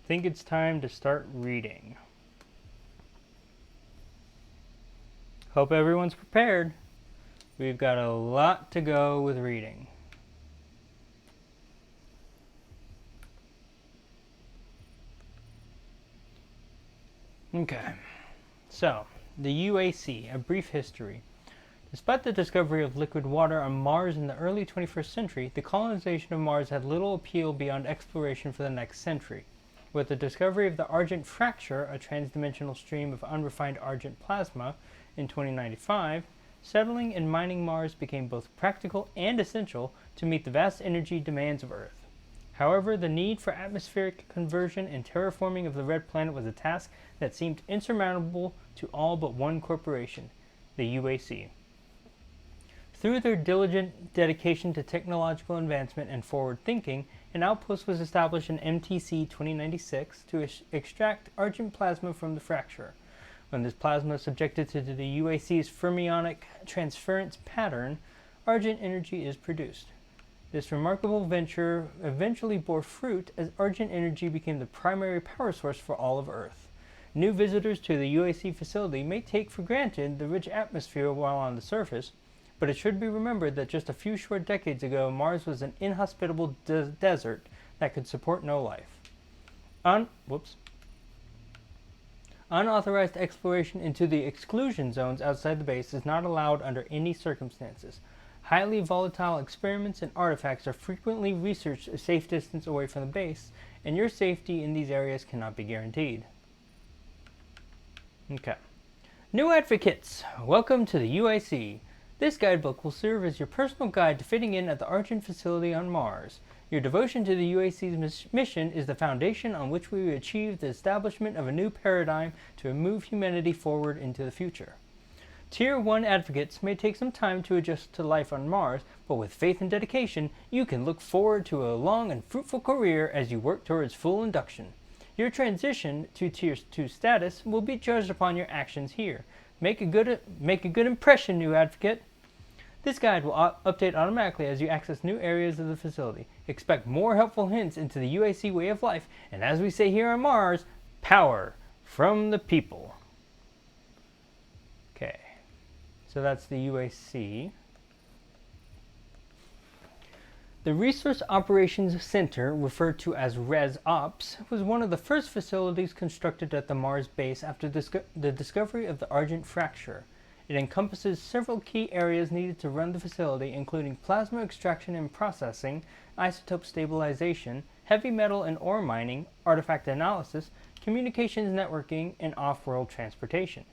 think it's time to start reading. Hope everyone's prepared. We've got a lot to go with reading. Okay. So, the UAC, a brief history. Despite the discovery of liquid water on Mars in the early 21st century, the colonization of Mars had little appeal beyond exploration for the next century. With the discovery of the Argent Fracture, a transdimensional stream of unrefined Argent plasma, in 2095, settling and mining Mars became both practical and essential to meet the vast energy demands of Earth. However, the need for atmospheric conversion and terraforming of the Red Planet was a task that seemed insurmountable to all but one corporation, the UAC. Through their diligent dedication to technological advancement and forward thinking, an outpost was established in MTC 2096 to extract Argent plasma from the fracture. When this plasma is subjected to the UAC's fermionic transference pattern, Argent energy is produced. This remarkable venture eventually bore fruit as Argent energy became the primary power source for all of Earth. New visitors to the UAC facility may take for granted the rich atmosphere while on the surface, but it should be remembered that just a few short decades ago, Mars was an inhospitable desert that could support no life. Unauthorized exploration into the exclusion zones outside the base is not allowed under any circumstances. Highly volatile experiments and artifacts are frequently researched a safe distance away from the base, and your safety in these areas cannot be guaranteed. Okay. New advocates, welcome to the UAC. This guidebook will serve as your personal guide to fitting in at the Argent facility on Mars. Your devotion to the UAC's mission is the foundation on which we will achieve the establishment of a new paradigm to move humanity forward into the future. Tier 1 advocates may take some time to adjust to life on Mars, but with faith and dedication, you can look forward to a long and fruitful career as you work towards full induction. Your transition to Tier 2 status will be judged upon your actions here. Make a good impression, new advocate. This guide will update automatically as you access new areas of the facility. Expect more helpful hints into the UAC way of life, and as we say here on Mars, power from the people. Okay, so that's the UAC. The Resource Operations Center, referred to as Res Ops, was one of the first facilities constructed at the Mars base after the discovery of the Argent Fracture. It encompasses several key areas needed to run the facility, including plasma extraction and processing, isotope stabilization, heavy metal and ore mining, artifact analysis, communications networking, and off-world transportation.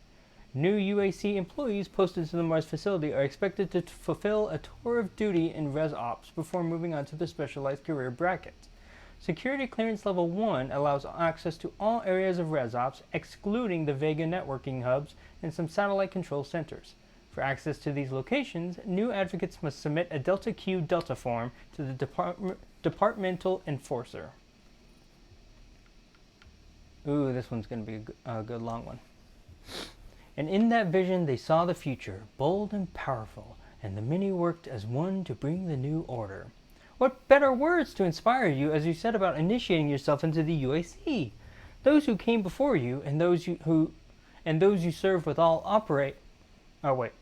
New UAC employees posted to the Mars facility are expected to fulfill a tour of duty in Res Ops before moving on to the specialized career bracket. Security Clearance Level 1 allows access to all areas of Res Ops, excluding the Vega networking hubs and some satellite control centers. For access to these locations, new advocates must submit a Delta Q Delta form to the Departmental Enforcer. Ooh, this one's going to be a good long one. And in that vision they saw the future, bold and powerful, and the many worked as one to bring the new order. What better words to inspire you as you set about initiating yourself into the UAC? Those who came before you and those you serve with all operate. Oh wait.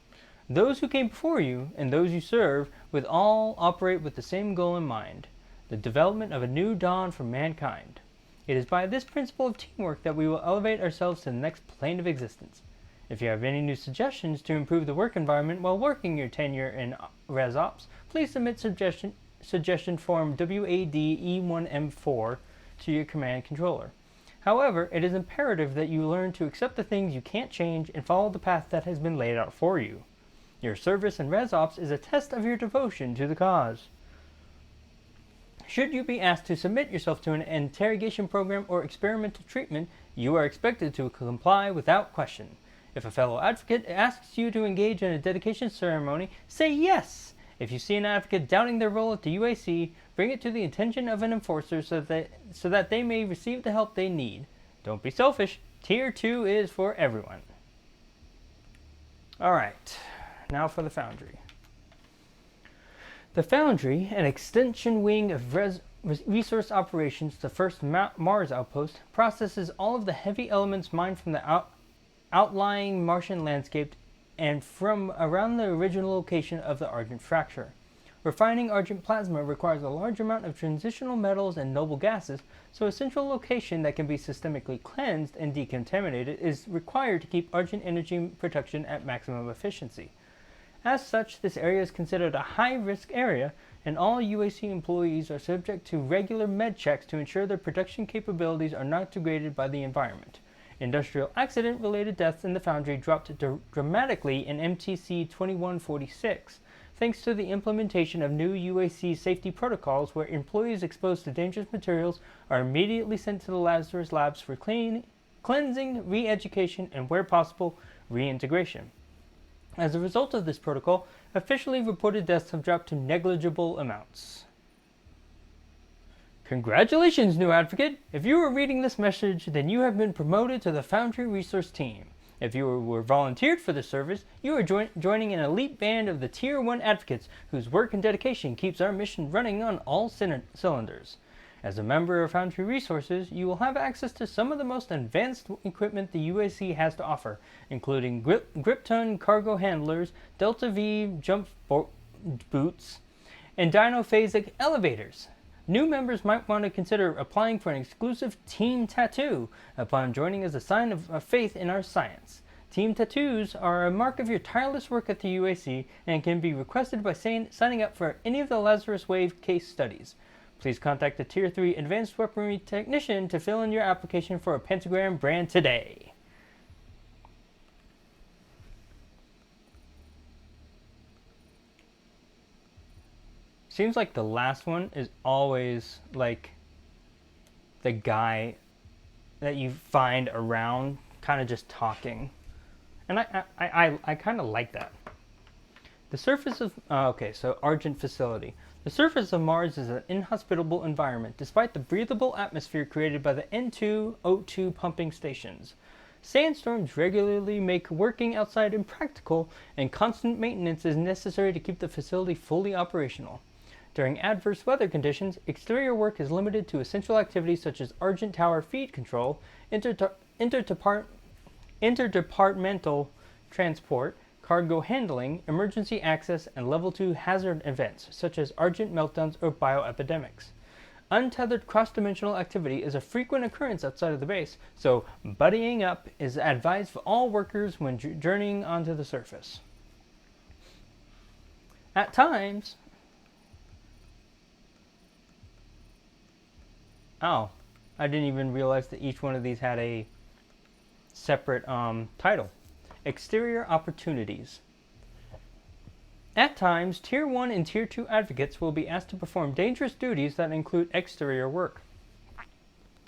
Those who came before you and those you serve with all operate with the same goal in mind, the development of a new dawn for mankind. It is by this principle of teamwork that we will elevate ourselves to the next plane of existence. If you have any new suggestions to improve the work environment while working your tenure in Res Ops, please submit suggestion form WAD-E1M4 to your command controller. However, it is imperative that you learn to accept the things you can't change and follow the path that has been laid out for you. Your service in Res Ops is a test of your devotion to the cause. Should you be asked to submit yourself to an interrogation program or experimental treatment, you are expected to comply without question. If a fellow advocate asks you to engage in a dedication ceremony, say yes. If you see an advocate doubting their role at the UAC, bring it to the attention of an enforcer so that they may receive the help they need. Don't be selfish. Tier 2 is for everyone. Alright, now for the Foundry. The Foundry, an extension wing of Resource Operations, the first Mars outpost, processes all of the heavy elements mined from the outlying Martian landscape and from around the original location of the Argent Fracture. Refining Argent plasma requires a large amount of transitional metals and noble gases, so a central location that can be systemically cleansed and decontaminated is required to keep Argent energy production at maximum efficiency. As such, this area is considered a high-risk area, and all UAC employees are subject to regular med checks to ensure their production capabilities are not degraded by the environment. Industrial accident-related deaths in the Foundry dropped dramatically in MTC 2146, thanks to the implementation of new UAC safety protocols where employees exposed to dangerous materials are immediately sent to the Lazarus Labs for cleansing, re-education, and where possible, reintegration. As a result of this protocol, officially reported deaths have dropped to negligible amounts. Congratulations, new advocate! If you are reading this message, then you have been promoted to the Foundry Resource Team. If you were volunteered for the service, you are joining an elite band of the Tier 1 advocates whose work and dedication keeps our mission running on all cylinders. As a member of Foundry Resources, you will have access to some of the most advanced equipment the UAC has to offer, including Gripton cargo handlers, Delta V jump boots, and dinophasic elevators. New members might want to consider applying for an exclusive team tattoo upon joining as a sign of faith in our science. Team tattoos are a mark of your tireless work at the UAC and can be requested by signing up for any of the Lazarus Wave case studies. Please contact the Tier 3 Advanced Weaponry Technician to fill in your application for a pentagram brand today. Seems like the last one is always like the guy that you find around kind of just talking. And I kind of like that. The surface of... so Argent Facility. The surface of Mars is an inhospitable environment, despite the breathable atmosphere created by the N2 O2 pumping stations. Sandstorms regularly make working outside impractical, and constant maintenance is necessary to keep the facility fully operational. During adverse weather conditions, exterior work is limited to essential activities such as Argent Tower feed control, interdepartmental transport, cargo handling, emergency access, and level 2 hazard events such as Argent meltdowns or bioepidemics. Untethered cross-dimensional activity is a frequent occurrence outside of the base, so buddying up is advised for all workers when journeying onto the surface. At times... Oh, I didn't even realize that each one of these had a separate title. Exterior opportunities. At times, Tier 1 and Tier 2 advocates will be asked to perform dangerous duties that include exterior work.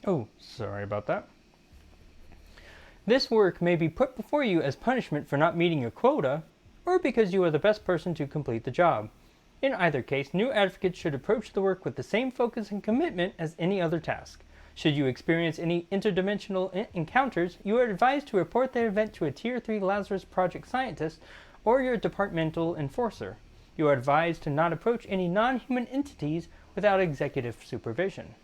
Oh, sorry about that. This work may be put before you as punishment for not meeting your quota, or because you are the best person to complete the job. In either case, new advocates should approach the work with the same focus and commitment as any other task. Should you experience any interdimensional encounters, you are advised to report the event to a Tier 3 Lazarus Project scientist or your departmental enforcer. You are advised to not approach any non-human entities without executive supervision.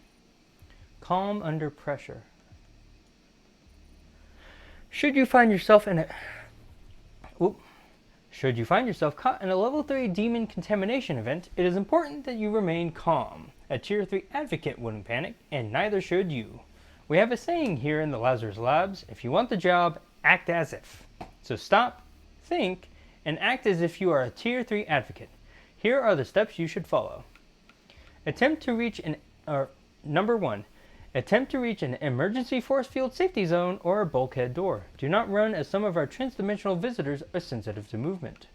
Calm under pressure. Should you find yourself caught in a level 3 demon contamination event, it is important that you remain calm. A Tier 3 advocate wouldn't panic, and neither should you. We have a saying here in the Lazarus Labs, if you want the job, act as if. So stop, think, and act as if you are a Tier 3 advocate. Here are the steps you should follow. Number 1. Attempt to reach an emergency force field safety zone or a bulkhead door. Do not run, as some of our transdimensional visitors are sensitive to movement.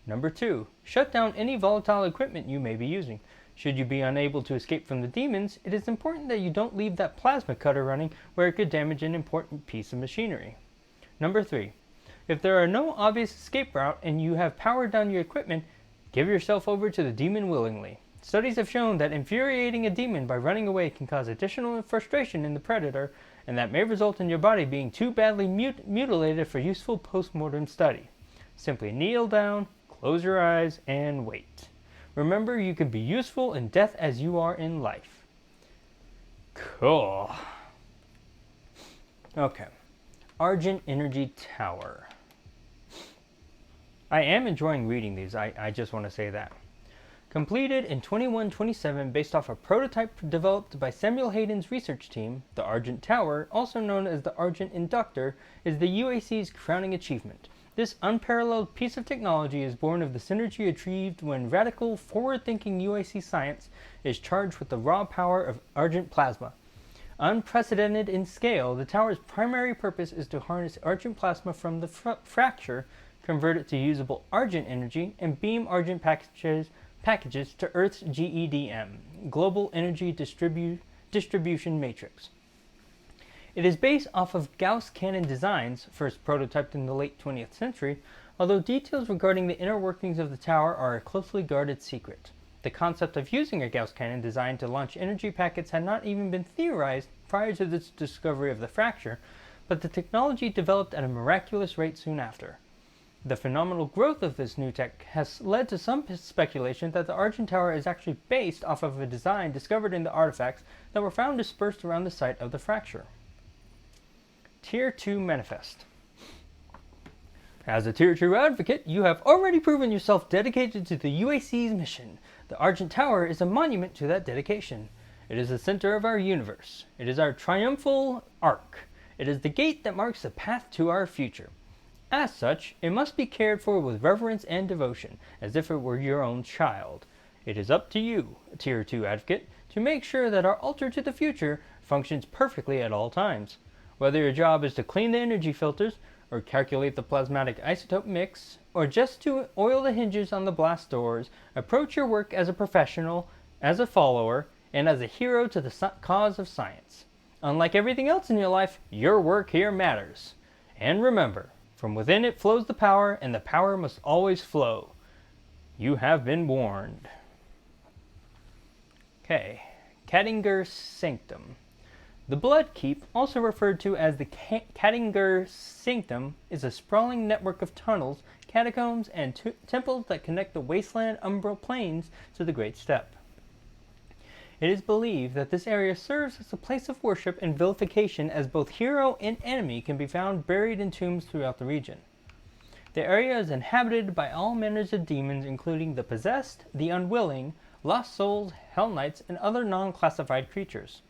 Number 2. Shut down any volatile equipment you may be using. Should you be unable to escape from the demons, it is important that you don't leave that plasma cutter running where it could damage an important piece of machinery. Number 3. If there are no obvious escape route and you have powered down your equipment, give yourself over to the demon willingly. Studies have shown that infuriating a demon by running away can cause additional frustration in the predator, and that may result in your body being too badly mutilated for useful post-mortem study. Simply kneel down, close your eyes, and wait. Remember, you can be useful in death as you are in life. Cool. Okay. Argent Energy Tower. I am enjoying reading these, I just want to say that. Completed in 2127 based off a prototype developed by Samuel Hayden's research team, the Argent Tower, also known as the Argent Inductor, is the UAC's crowning achievement. This unparalleled piece of technology is born of the synergy achieved when radical, forward-thinking UAC science is charged with the raw power of Argent plasma. Unprecedented in scale, the tower's primary purpose is to harness Argent plasma from the fracture, convert it to usable Argent energy, and beam Argent packages to Earth's GEDM, Global Energy Distribution Matrix. It is based off of Gauss Cannon designs, first prototyped in the late 20th century, although details regarding the inner workings of the tower are a closely guarded secret. The concept of using a Gauss Cannon designed to launch energy packets had not even been theorized prior to the discovery of the fracture, but the technology developed at a miraculous rate soon after. The phenomenal growth of this new tech has led to some speculation that the Argent Tower is actually based off of a design discovered in the artifacts that were found dispersed around the site of the fracture. Tier 2 Manifest. As a Tier 2 advocate, you have already proven yourself dedicated to the UAC's mission. The Argent Tower is a monument to that dedication. It is the center of our universe. It is our triumphal arc. It is the gate that marks the path to our future. As such, it must be cared for with reverence and devotion, as if it were your own child. It is up to you, Tier 2 advocate, to make sure that our altar to the future functions perfectly at all times. Whether your job is to clean the energy filters, or calculate the plasmatic isotope mix, or just to oil the hinges on the blast doors, approach your work as a professional, as a follower, and as a hero to the cause of science. Unlike everything else in your life, your work here matters. And remember, from within it flows the power, and the power must always flow. You have been warned. Okay, Kattinger Sanctum. The Blood Keep, also referred to as the Kattinger Sanctum, is a sprawling network of tunnels, catacombs, and temples that connect the wasteland umbral plains to the Great Steppe. It is believed that this area serves as a place of worship and vilification, as both hero and enemy can be found buried in tombs throughout the region. The area is inhabited by all manners of demons, including the possessed, the unwilling, lost souls, hell knights, and other non-classified creatures.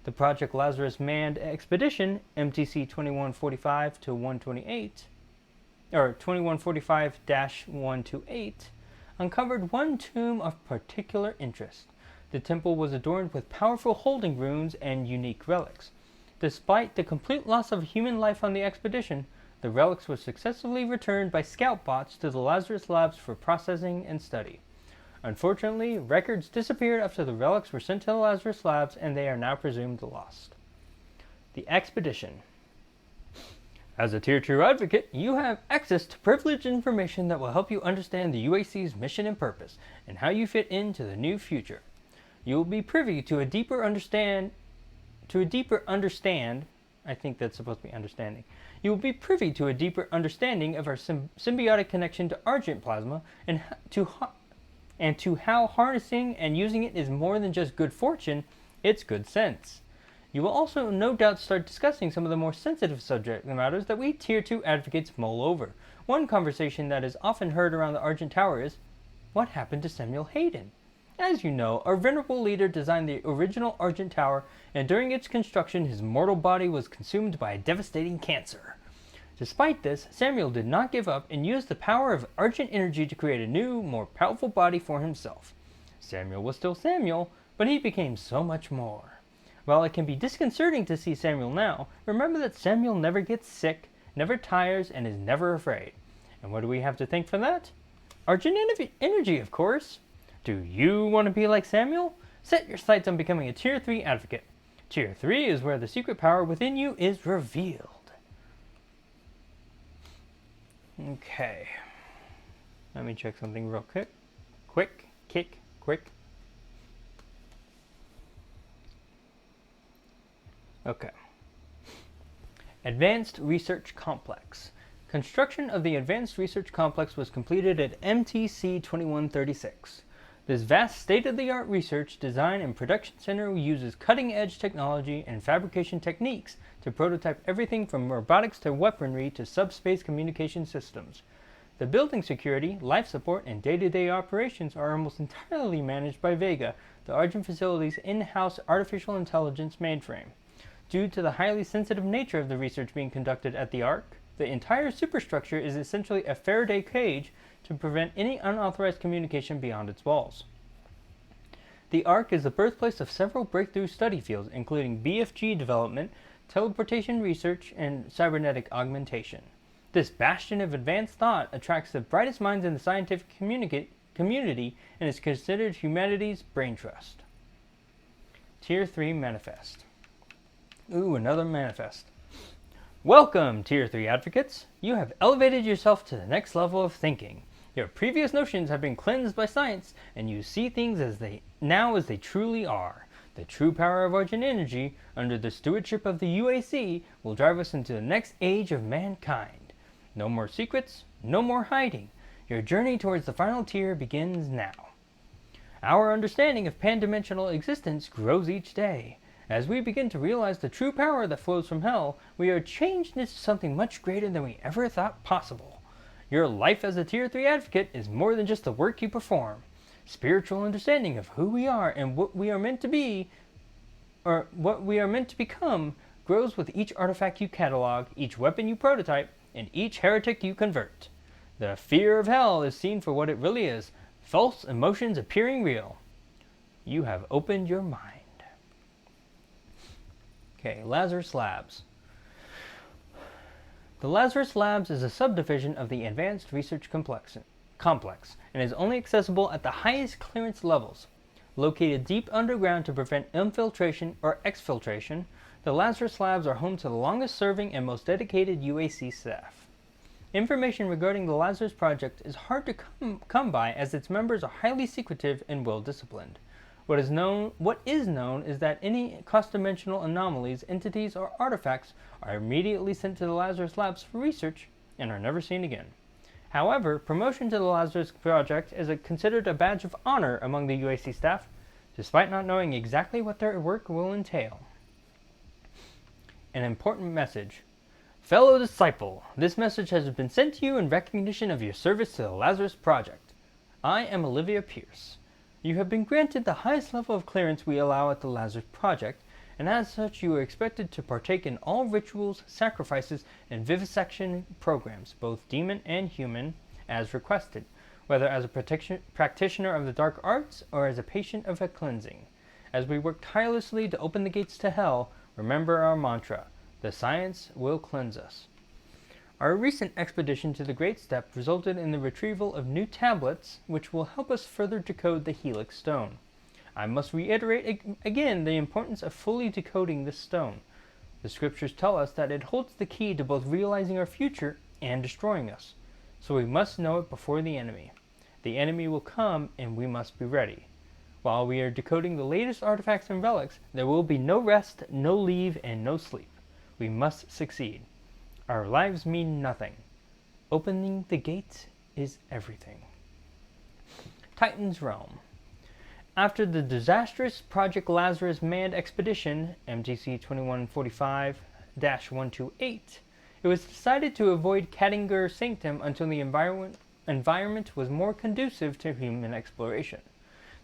The Project Lazarus manned expedition, MTC 2145 to 128, or 2145-128, uncovered one tomb of particular interest. The temple was adorned with powerful holding runes and unique relics. Despite the complete loss of human life on the expedition, the relics were successfully returned by scout bots to the Lazarus Labs for processing and study. Unfortunately, records disappeared after the relics were sent to the Lazarus Labs, and they are now presumed lost. The expedition. As a Tier 2 advocate, you have access to privileged information that will help you understand the UAC's mission and purpose, and how you fit into the new future. You will be privy to a deeper understand. I think that's supposed to be understanding. You will be privy to a deeper understanding of our symbiotic connection to Argent Plasma, and to how harnessing and using it is more than just good fortune, it's good sense. You will also no doubt start discussing some of the more sensitive subject matters that we Tier 2 advocates mull over. One conversation that is often heard around the Argent Tower is, what happened to Samuel Hayden? As you know, our venerable leader designed the original Argent Tower, and during its construction his mortal body was consumed by a devastating cancer. Despite this, Samuel did not give up and used the power of Argent energy to create a new, more powerful body for himself. Samuel was still Samuel, but he became so much more. While it can be disconcerting to see Samuel now, remember that Samuel never gets sick, never tires, and is never afraid. And what do we have to thank for that? Argent energy, of course. Do you want to be like Samuel? Set your sights on becoming a Tier 3 advocate. Tier 3 is where the secret power within you is revealed. Okay. Let me check something real quick. Quick. Okay. Advanced Research Complex. Construction of the Advanced Research Complex was completed at MTC 2136. This vast state-of-the-art research, design, and production center uses cutting-edge technology and fabrication techniques to prototype everything from robotics to weaponry to subspace communication systems. The building security, life support, and day-to-day operations are almost entirely managed by Vega, the Argent facility's in-house artificial intelligence mainframe. Due to the highly sensitive nature of the research being conducted at the Ark, the entire superstructure is essentially a Faraday cage to prevent any unauthorized communication beyond its walls. The Ark is the birthplace of several breakthrough study fields, including BFG development, teleportation research, and cybernetic augmentation. This bastion of advanced thought attracts the brightest minds in the scientific community and is considered humanity's brain trust. Tier 3 Manifest. Ooh, another manifest. Welcome, Tier 3 advocates. You have elevated yourself to the next level of thinking. Your previous notions have been cleansed by science, and you see things as they truly are. The true power of Argent energy, under the stewardship of the UAC, will drive us into the next age of mankind. No more secrets, no more hiding. Your journey towards the final tier begins now. Our understanding of pan-dimensional existence grows each day. As we begin to realize the true power that flows from hell, we are changed into something much greater than we ever thought possible. Your life as a Tier 3 advocate is more than just the work you perform. Spiritual understanding of who we are and what we are meant to be, or what we are meant to become, grows with each artifact you catalog, each weapon you prototype, and each heretic you convert. The fear of hell is seen for what it really is, false emotions appearing real. You have opened your mind. Okay, Lazarus Labs. The Lazarus Labs is a subdivision of the Advanced Research Complex and is only accessible at the highest clearance levels. Located deep underground to prevent infiltration or exfiltration, the Lazarus Labs are home to the longest serving and most dedicated UAC staff. Information regarding the Lazarus Project is hard to come by, as its members are highly secretive and well disciplined. What is known is that any cross-dimensional anomalies, entities, or artifacts are immediately sent to the Lazarus Labs for research and are never seen again. However, promotion to the Lazarus Project is considered a badge of honor among the UAC staff, despite not knowing exactly what their work will entail. An important message. Fellow disciple, this message has been sent to you in recognition of your service to the Lazarus Project. I am Olivia Pierce. You have been granted the highest level of clearance we allow at the Lazarus Project, and as such you are expected to partake in all rituals, sacrifices, and vivisection programs, both demon and human, as requested, whether as a practitioner of the dark arts or as a patient of a cleansing. As we work tirelessly to open the gates to hell, remember our mantra, the science will cleanse us. Our recent expedition to the Great Step resulted in the retrieval of new tablets, which will help us further decode the Helix Stone. I must reiterate again the importance of fully decoding this stone. The scriptures tell us that it holds the key to both realizing our future and destroying us. So we must know it before the enemy. The enemy will come and we must be ready. While we are decoding the latest artifacts and relics, there will be no rest, no leave, and no sleep. We must succeed. Our lives mean nothing. Opening the gates is everything. Titan's Realm. After the disastrous Project Lazarus manned expedition, MTC 2145-128, it was decided to avoid Kattinger Sanctum until the environment was more conducive to human exploration.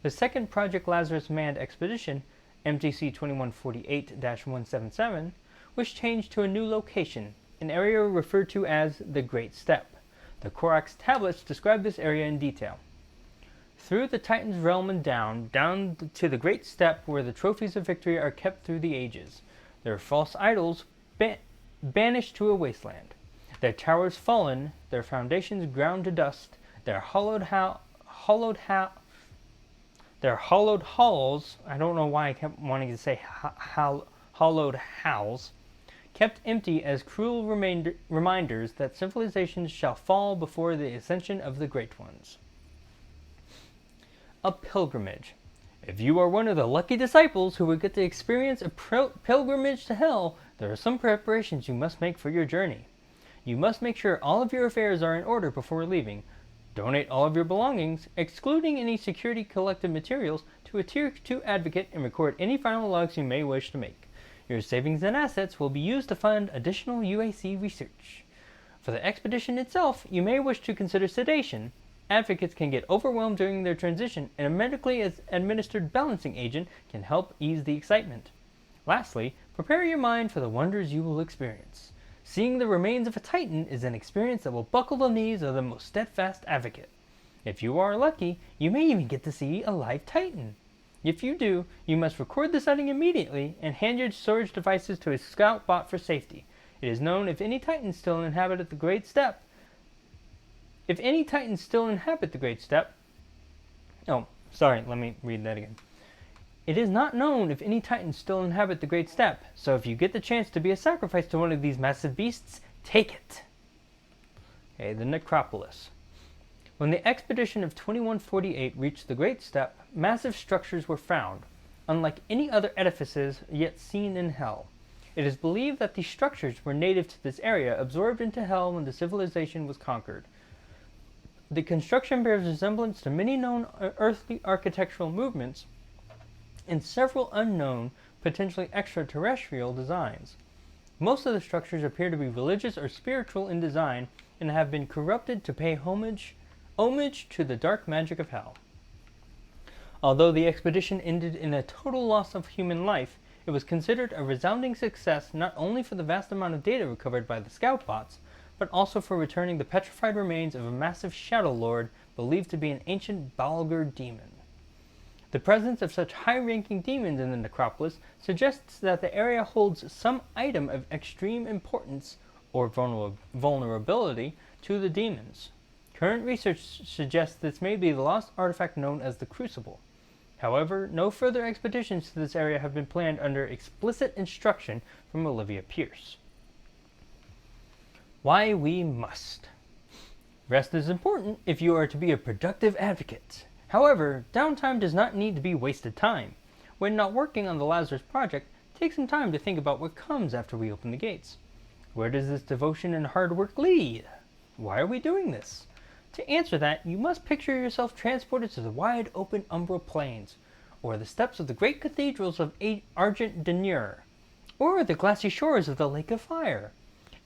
The second Project Lazarus manned expedition, MTC 2148-177, was changed to a new location, an area referred to as the Great Step. The Codex tablets describe this area in detail. Through the Titan's realm and down to the Great Step where the trophies of victory are kept through the ages. Their false idols banished to a wasteland. Their towers fallen, their foundations ground to dust, their hollowed halls, I don't know why I kept wanting to say hollowed halls, kept empty as cruel reminders that civilizations shall fall before the ascension of the Great Ones. A pilgrimage. If you are one of the lucky disciples who would get to experience a pilgrimage to hell, there are some preparations you must make for your journey. You must make sure all of your affairs are in order before leaving. Donate all of your belongings, excluding any security collected materials, to a Tier 2 advocate and record any final logs you may wish to make. Your savings and assets will be used to fund additional UAC research. For the expedition itself, you may wish to consider sedation. Advocates can get overwhelmed during their transition, and a medically administered balancing agent can help ease the excitement. Lastly, prepare your mind for the wonders you will experience. Seeing the remains of a Titan is an experience that will buckle the knees of the most steadfast advocate. If you are lucky, you may even get to see a live Titan. If you do, you must record the sighting immediately and hand your storage devices to a scout bot for safety. It is known if any Titans still inhabit the Great Step. It is not known if any Titans still inhabit the Great Step, so if you get the chance to be a sacrifice to one of these massive beasts, take it. Okay, the Necropolis. When the expedition of 2148 reached the Great Step, massive structures were found, unlike any other edifices yet seen in Hell. It is believed that these structures were native to this area, absorbed into Hell when the civilization was conquered. The construction bears resemblance to many known earthly architectural movements and several unknown, potentially extraterrestrial designs. Most of the structures appear to be religious or spiritual in design and have been corrupted to pay homage to the dark magic of Hell. Although the expedition ended in a total loss of human life, it was considered a resounding success not only for the vast amount of data recovered by the scout bots, but also for returning the petrified remains of a massive Shadow Lord believed to be an ancient Balgur demon. The presence of such high-ranking demons in the necropolis suggests that the area holds some item of extreme importance or vulnerability to the demons. Current research suggests this may be the lost artifact known as the Crucible. However, no further expeditions to this area have been planned under explicit instruction from Olivia Pierce. Why we must. Rest is important if you are to be a productive advocate. However, downtime does not need to be wasted time. When not working on the Lazarus project, take some time to think about what comes after we open the gates. Where does this devotion and hard work lead? Why are we doing this? To answer that, you must picture yourself transported to the wide open umbral plains, or the steps of the great cathedrals of Argent Denure, or the glassy shores of the Lake of Fire.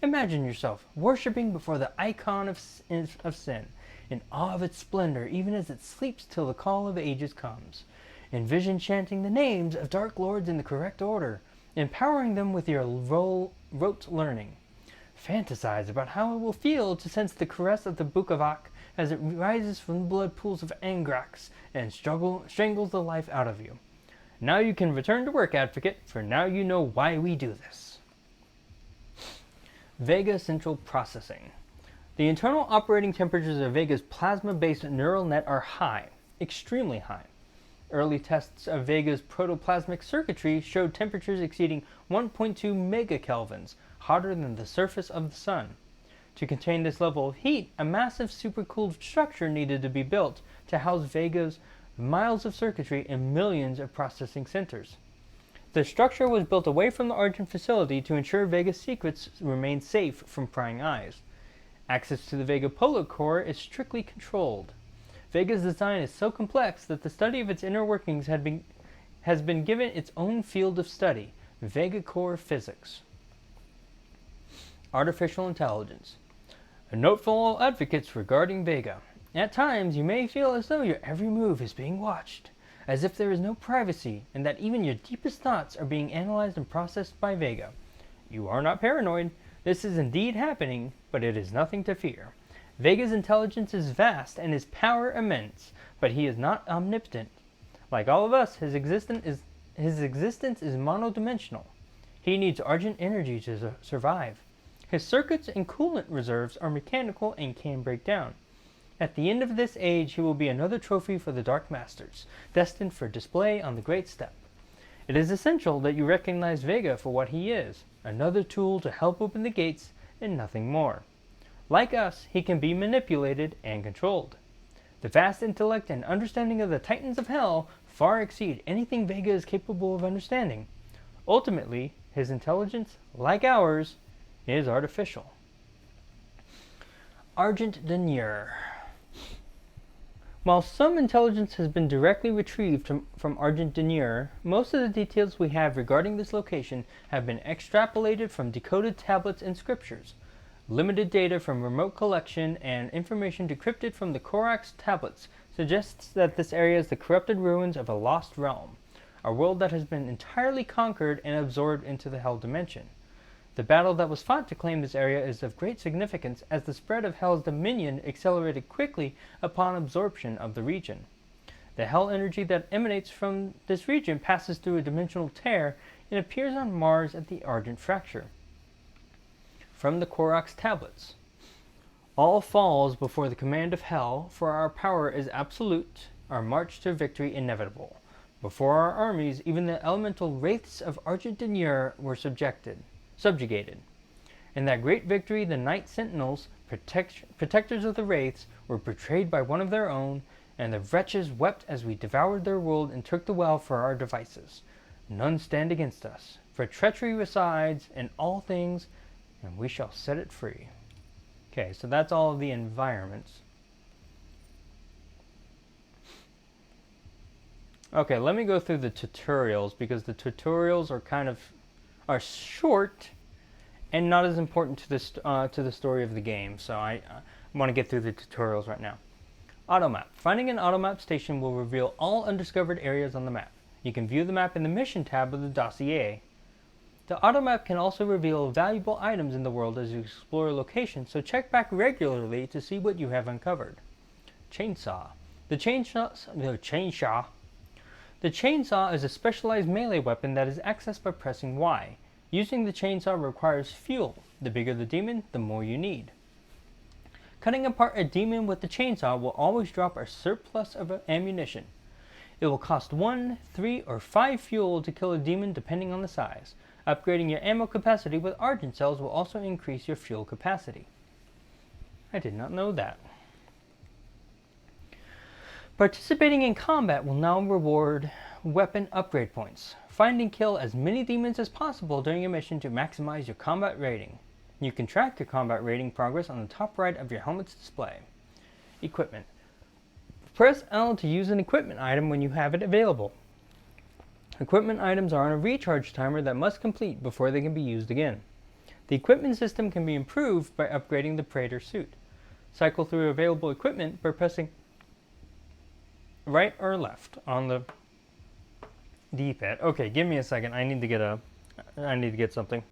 Imagine yourself worshipping before the icon of sin, in awe of its splendor even as it sleeps till the call of ages comes. Envision chanting the names of Dark Lords in the correct order, empowering them with your rote learning. Fantasize about how it will feel to sense the caress of the Uac as it rises from the blood pools of Angrax and strangles the life out of you. Now you can return to work, Advocate, for now you know why we do this. Vega Central Processing. The internal operating temperatures of Vega's plasma-based neural net are high, extremely high. Early tests of Vega's protoplasmic circuitry showed temperatures exceeding 1.2 megakelvins, hotter than the surface of the sun. To contain this level of heat, a massive supercooled structure needed to be built to house Vega's miles of circuitry and millions of processing centers. The structure was built away from the Argent facility to ensure Vega's secrets remain safe from prying eyes. Access to the Vega Polo Core is strictly controlled. Vega's design is so complex that the study of its inner workings has been given its own field of study, Vega Core Physics. Artificial Intelligence. A note for all advocates regarding Vega. At times, you may feel as though your every move is being watched, as if there is no privacy, and that even your deepest thoughts are being analyzed and processed by Vega. You are not paranoid. This is indeed happening, but it is nothing to fear. Vega's intelligence is vast and his power immense, but he is not omnipotent. Like all of us, his existence is monodimensional. He needs Argent energy to survive. His circuits and coolant reserves are mechanical and can break down. At the end of this age, he will be another trophy for the Dark Masters, destined for display on the Great Step. It is essential that you recognize Vega for what he is, another tool to help open the gates and nothing more. Like us, he can be manipulated and controlled. The vast intellect and understanding of the Titans of Hell far exceed anything Vega is capable of understanding. Ultimately, his intelligence, like ours, is artificial. Argent Denure. While some intelligence has been directly retrieved from Argent Denure, most of the details we have regarding this location have been extrapolated from decoded tablets and scriptures. Limited data from remote collection and information decrypted from the Codex tablets suggests that this area is the corrupted ruins of a lost realm, a world that has been entirely conquered and absorbed into the Hell dimension. The battle that was fought to claim this area is of great significance, as the spread of Hell's dominion accelerated quickly upon absorption of the region. The Hell energy that emanates from this region passes through a dimensional tear and appears on Mars at the Argent Fracture. From the Codex tablets. All falls before the command of Hell, for our power is absolute, our march to victory inevitable. Before our armies, even the elemental Wraiths of Argent Denure were subjugated. In that great victory, the Night Sentinels, protectors of the Wraiths, were betrayed by one of their own, and the wretches wept as we devoured their world and took the well for our devices. None stand against us, for treachery resides in all things, and we shall set it free. Okay, so that's all of the environments. Okay, let me go through the tutorials, because the tutorials are short and not as important to the story of the game. So I want to get through the tutorials right now. Automap. Finding an automap station will reveal all undiscovered areas on the map. You can view the map in the mission tab of the dossier. The automap can also reveal valuable items in the world as you explore locations, so check back regularly to see what you have uncovered. Chainsaw. The chainsaw is a specialized melee weapon that is accessed by pressing Y. Using the chainsaw requires fuel. The bigger the demon, the more you need. Cutting apart a demon with the chainsaw will always drop a surplus of ammunition. It will cost 1, 3, or 5 fuel to kill a demon depending on the size. Upgrading your ammo capacity with Argent cells will also increase your fuel capacity. I did not know that. Participating in combat will now reward weapon upgrade points. Find and kill as many demons as possible during a mission to maximize your combat rating. You can track your combat rating progress on the top right of your helmet's display. Equipment. Press L to use an equipment item when you have it available. Equipment items are on a recharge timer that must complete before they can be used again. The equipment system can be improved by upgrading the Praetor suit. Cycle through available equipment by pressing right or left on the D-pad. Okay, give me a second. I need to get something.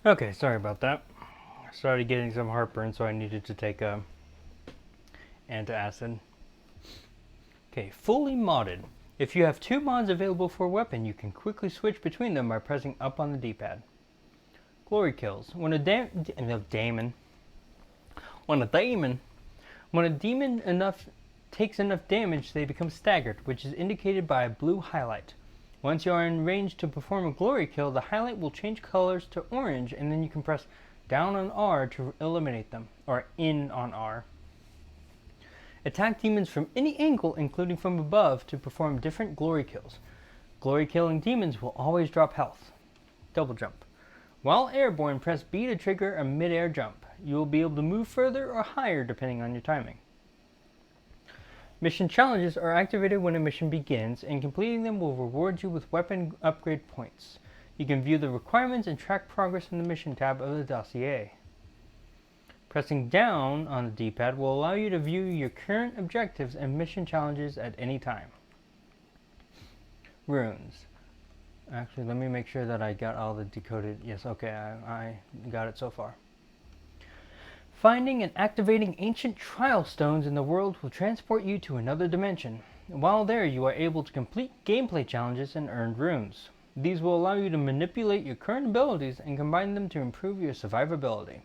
Okay, sorry about that. I started getting some heartburn, so I needed to take a antacid. Okay, fully modded. If you have 2 mods available for a weapon, you can quickly switch between them by pressing up on the D-pad. Glory kills. When a demon takes enough damage, they become staggered, which is indicated by a blue highlight. Once you are in range to perform a glory kill, the highlight will change colors to orange, and then you can press down on R to eliminate them, or in on R. Attack demons from any angle, including from above, to perform different glory kills. Glory killing demons will always drop health. Double jump. While airborne, press B to trigger a mid-air jump. You will be able to move further or higher depending on your timing. Mission challenges are activated when a mission begins, and completing them will reward you with weapon upgrade points. You can view the requirements and track progress in the mission tab of the dossier. Pressing down on the D-pad will allow you to view your current objectives and mission challenges at any time. Runes. Actually, let me make sure that I got all the decoded. Yes, okay, I got it so far. Finding and activating ancient trial stones in the world will transport you to another dimension. While there, you are able to complete gameplay challenges and earn runes. These will allow you to manipulate your current abilities and combine them to improve your survivability.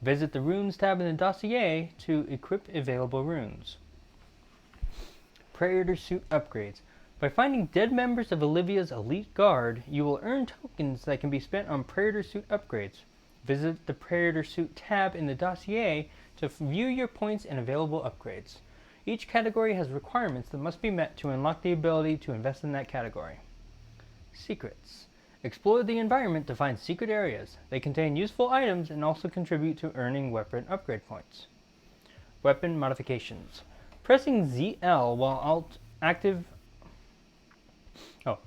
Visit the Runes tab in the dossier to equip available runes. Praetor suit upgrades. By finding dead members of Olivia's elite guard, you will earn tokens that can be spent on Praetor suit upgrades. Visit the Praetor suit tab in the dossier to view your points and available upgrades. Each category has requirements that must be met to unlock the ability to invest in that category. Secrets. Explore the environment to find secret areas. They contain useful items and also contribute to earning weapon upgrade points. Weapon modifications. Pressing ZL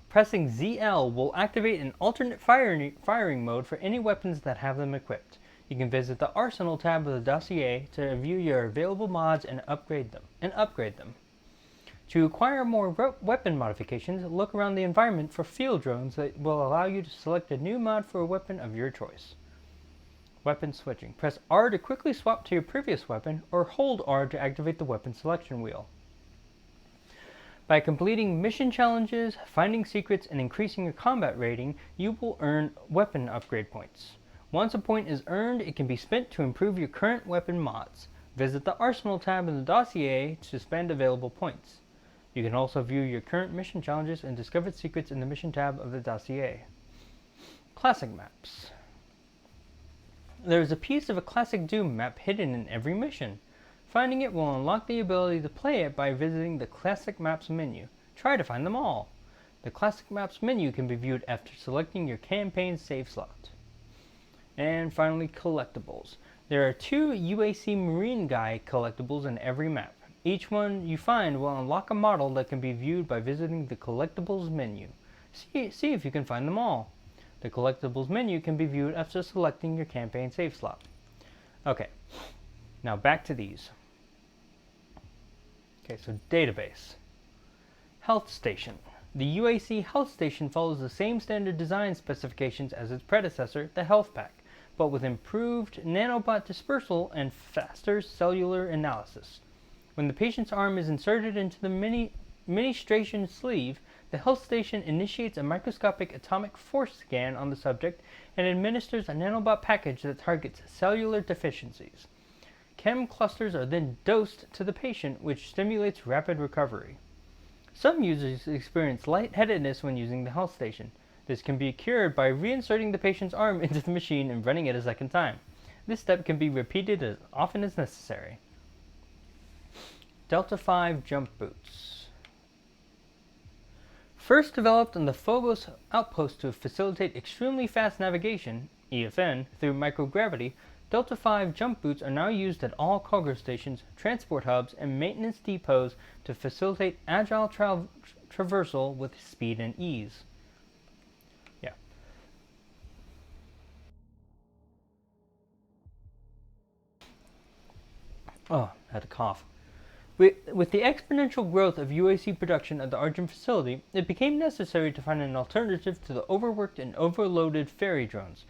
Pressing ZL will activate an alternate firing mode for any weapons that have them equipped. You can visit the Arsenal tab of the dossier to view your available mods and upgrade them. To acquire more weapon modifications, look around the environment for field drones that will allow you to select a new mod for a weapon of your choice. Weapon switching. Press R to quickly swap to your previous weapon, or hold R to activate the weapon selection wheel. By completing mission challenges, finding secrets, and increasing your combat rating, you will earn weapon upgrade points. Once a point is earned, it can be spent to improve your current weapon mods. Visit the Arsenal tab in the dossier to spend available points. You can also view your current mission challenges and discover secrets in the mission tab of the dossier. Classic maps. There is a piece of a classic Doom map hidden in every mission. Finding it will unlock the ability to play it by visiting the Classic Maps menu. Try to find them all. The Classic Maps menu can be viewed after selecting your campaign save slot. And finally, collectibles. There are 2 UAC Marine Guy collectibles in every map. Each one you find will unlock a model that can be viewed by visiting the Collectibles menu. See if you can find them all. The Collectibles menu can be viewed after selecting your campaign save slot. Okay, now back to these. Okay, so database. Health Station. The UAC Health Station follows the same standard design specifications as its predecessor, the Health Pack, but with improved nanobot dispersal and faster cellular analysis. When the patient's arm is inserted into the ministration sleeve, the health station initiates a microscopic atomic force scan on the subject and administers a nanobot package that targets cellular deficiencies. Chem clusters are then dosed to the patient, which stimulates rapid recovery. Some users experience lightheadedness when using the health station. This can be cured by reinserting the patient's arm into the machine and running it a second time. This step can be repeated as often as necessary. Delta 5 jump boots. First developed on the Phobos outpost to facilitate extremely fast navigation, EFN, through microgravity, Delta 5 jump boots are now used at all cargo stations, transport hubs, and maintenance depots to facilitate agile traversal with speed and ease. Yeah. Oh, I had a cough. With the exponential growth of UAC production at the Argent facility, it became necessary to find an alternative to the overworked and overloaded ferry drones.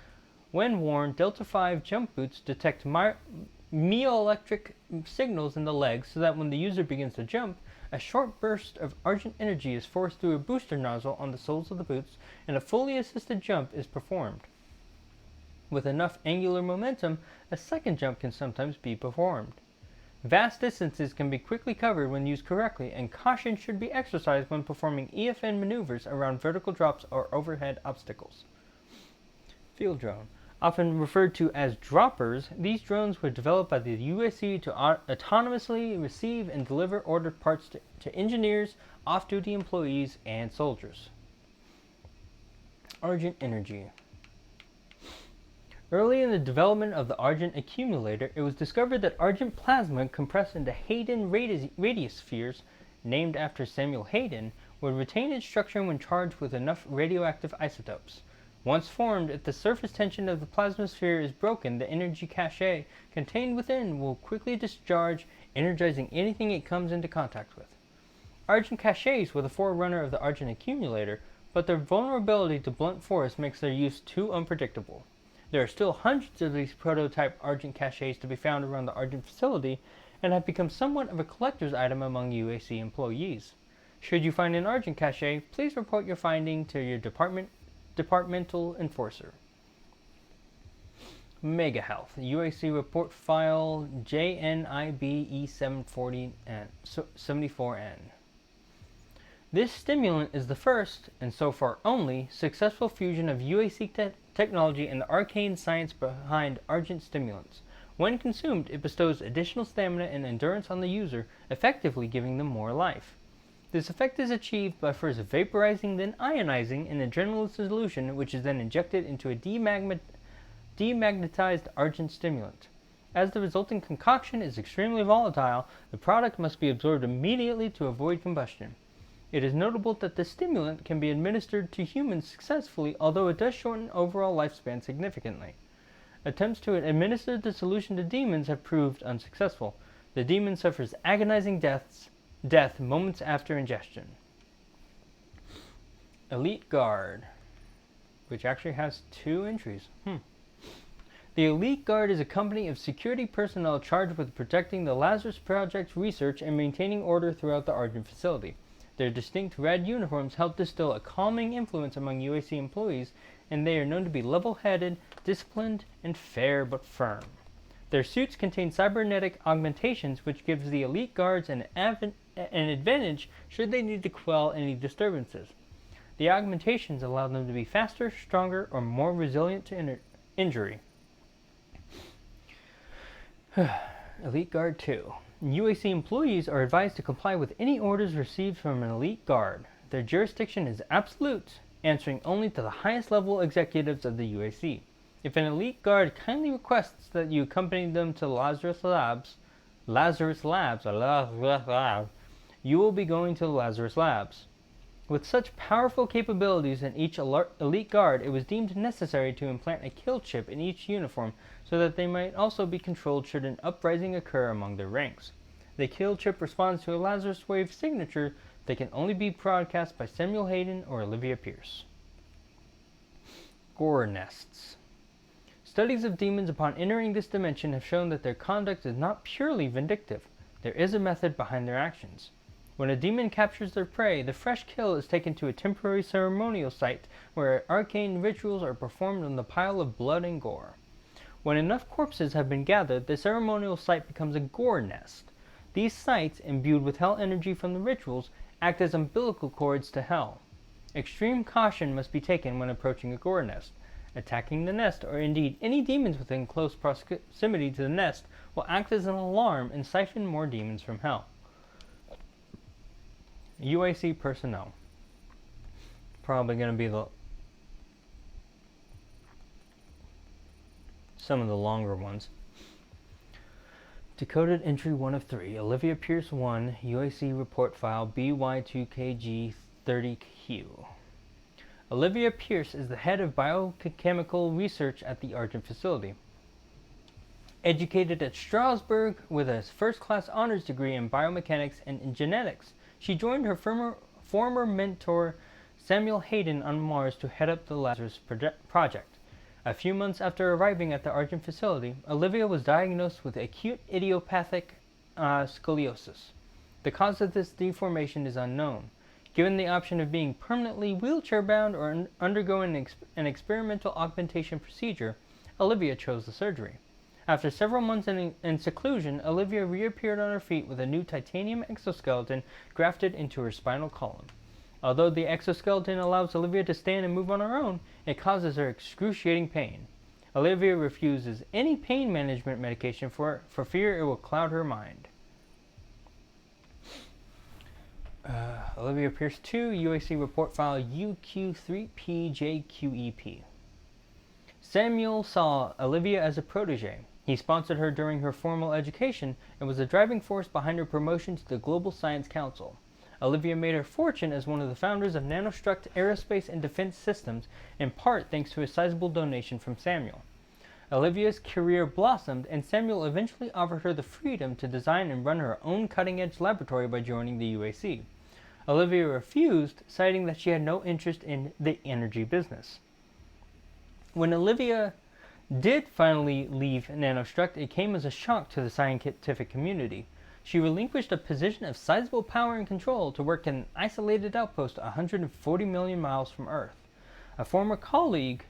When worn, Delta 5 jump boots detect myoelectric signals in the legs so that when the user begins to jump, a short burst of Argent energy is forced through a booster nozzle on the soles of the boots and a fully assisted jump is performed. With enough angular momentum, a second jump can sometimes be performed. Vast distances can be quickly covered when used correctly, and caution should be exercised when performing EFN maneuvers around vertical drops or overhead obstacles. Field drone. Often referred to as droppers, these drones were developed by the UAC to autonomously receive and deliver ordered parts to engineers, off-duty employees, and soldiers. Argent energy. Early in the development of the Argent accumulator, it was discovered that Argent plasma compressed into Hayden radius spheres, named after Samuel Hayden, would retain its structure when charged with enough radioactive isotopes. Once formed, if the surface tension of the plasma sphere is broken, the energy cache contained within will quickly discharge, energizing anything it comes into contact with. Argent caches were the forerunner of the Argent accumulator, but their vulnerability to blunt force makes their use too unpredictable. There are still hundreds of these prototype Argent caches to be found around the Argent facility and have become somewhat of a collector's item among UAC employees. Should you find an Argent cache, please report your finding to your departmental enforcer. Mega Health, UAC report file JNIBE74N. This stimulant is the first, and so far only, successful fusion of UAC technology and the arcane science behind Argent stimulants. When consumed, it bestows additional stamina and endurance on the user, effectively giving them more life. This effect is achieved by first vaporizing, then ionizing an adrenaline solution, which is then injected into a demagnetized Argent stimulant. As the resulting concoction is extremely volatile, the product must be absorbed immediately to avoid combustion. It is notable that the stimulant can be administered to humans successfully, although it does shorten overall lifespan significantly. Attempts to administer the solution to demons have proved unsuccessful. The demon suffers agonizing death moments after ingestion. Elite Guard, which actually has 2 entries. The Elite Guard is a company of security personnel charged with protecting the Lazarus Project's research and maintaining order throughout the Argent facility. Their distinct red uniforms help distill a calming influence among UAC employees, and they are known to be level-headed, disciplined, and fair but firm. Their suits contain cybernetic augmentations, which gives the Elite Guards an advantage should they need to quell any disturbances. The augmentations allow them to be faster, stronger, or more resilient to injury. Elite Guard 2. UAC employees are advised to comply with any orders received from an Elite Guard. Their jurisdiction is absolute, answering only to the highest level executives of the UAC. If an Elite Guard kindly requests that you accompany them to Lazarus Labs, Lazarus Labs, you will be going to the Lazarus Labs. With such powerful capabilities in each elite guard, it was deemed necessary to implant a kill chip in each uniform so that they might also be controlled should an uprising occur among their ranks. The kill chip responds to a Lazarus wave signature that can only be broadcast by Samuel Hayden or Olivia Pierce. Gore nests. Studies of demons upon entering this dimension have shown that their conduct is not purely vindictive. There is a method behind their actions. When a demon captures their prey, the fresh kill is taken to a temporary ceremonial site where arcane rituals are performed on the pile of blood and gore. When enough corpses have been gathered, the ceremonial site becomes a gore nest. These sites, imbued with hell energy from the rituals, act as umbilical cords to hell. Extreme caution must be taken when approaching a gore nest. Attacking the nest, or indeed any demons within close proximity to the nest, will act as an alarm and siphon more demons from hell. UAC personnel. Probably going to be some of the longer ones. Decoded entry 1 of 3. Olivia Pierce 1, UAC report file BY2KG30Q. Olivia Pierce is the head of biochemical research at the Argent facility. Educated at Strasbourg with a first-class honors degree in biomechanics and in genetics, she joined her former mentor Samuel Hayden on Mars to head up the Lazarus project. A few months after arriving at the Argent facility, Olivia was diagnosed with acute idiopathic scoliosis. The cause of this deformation is unknown. Given the option of being permanently wheelchair-bound or undergoing an experimental augmentation procedure, Olivia chose the surgery. After several months in seclusion, Olivia reappeared on her feet with a new titanium exoskeleton grafted into her spinal column. Although the exoskeleton allows Olivia to stand and move on her own, it causes her excruciating pain. Olivia refuses any pain management medication for fear it will cloud her mind. Olivia Pierce 2, UAC report file UQ3PJQEP. Samuel saw Olivia as a protege. He sponsored her during her formal education and was the driving force behind her promotion to the Global Science Council. Olivia made her fortune as one of the founders of Nanostruct Aerospace and Defense Systems, in part thanks to a sizable donation from Samuel. Olivia's career blossomed, and Samuel eventually offered her the freedom to design and run her own cutting-edge laboratory by joining the UAC. Olivia refused, citing that she had no interest in the energy business. When Olivia did finally leave Nanostruct, it came as a shock to the scientific community. She relinquished a position of sizable power and control to work in an isolated outpost 140 million miles from Earth. A former colleague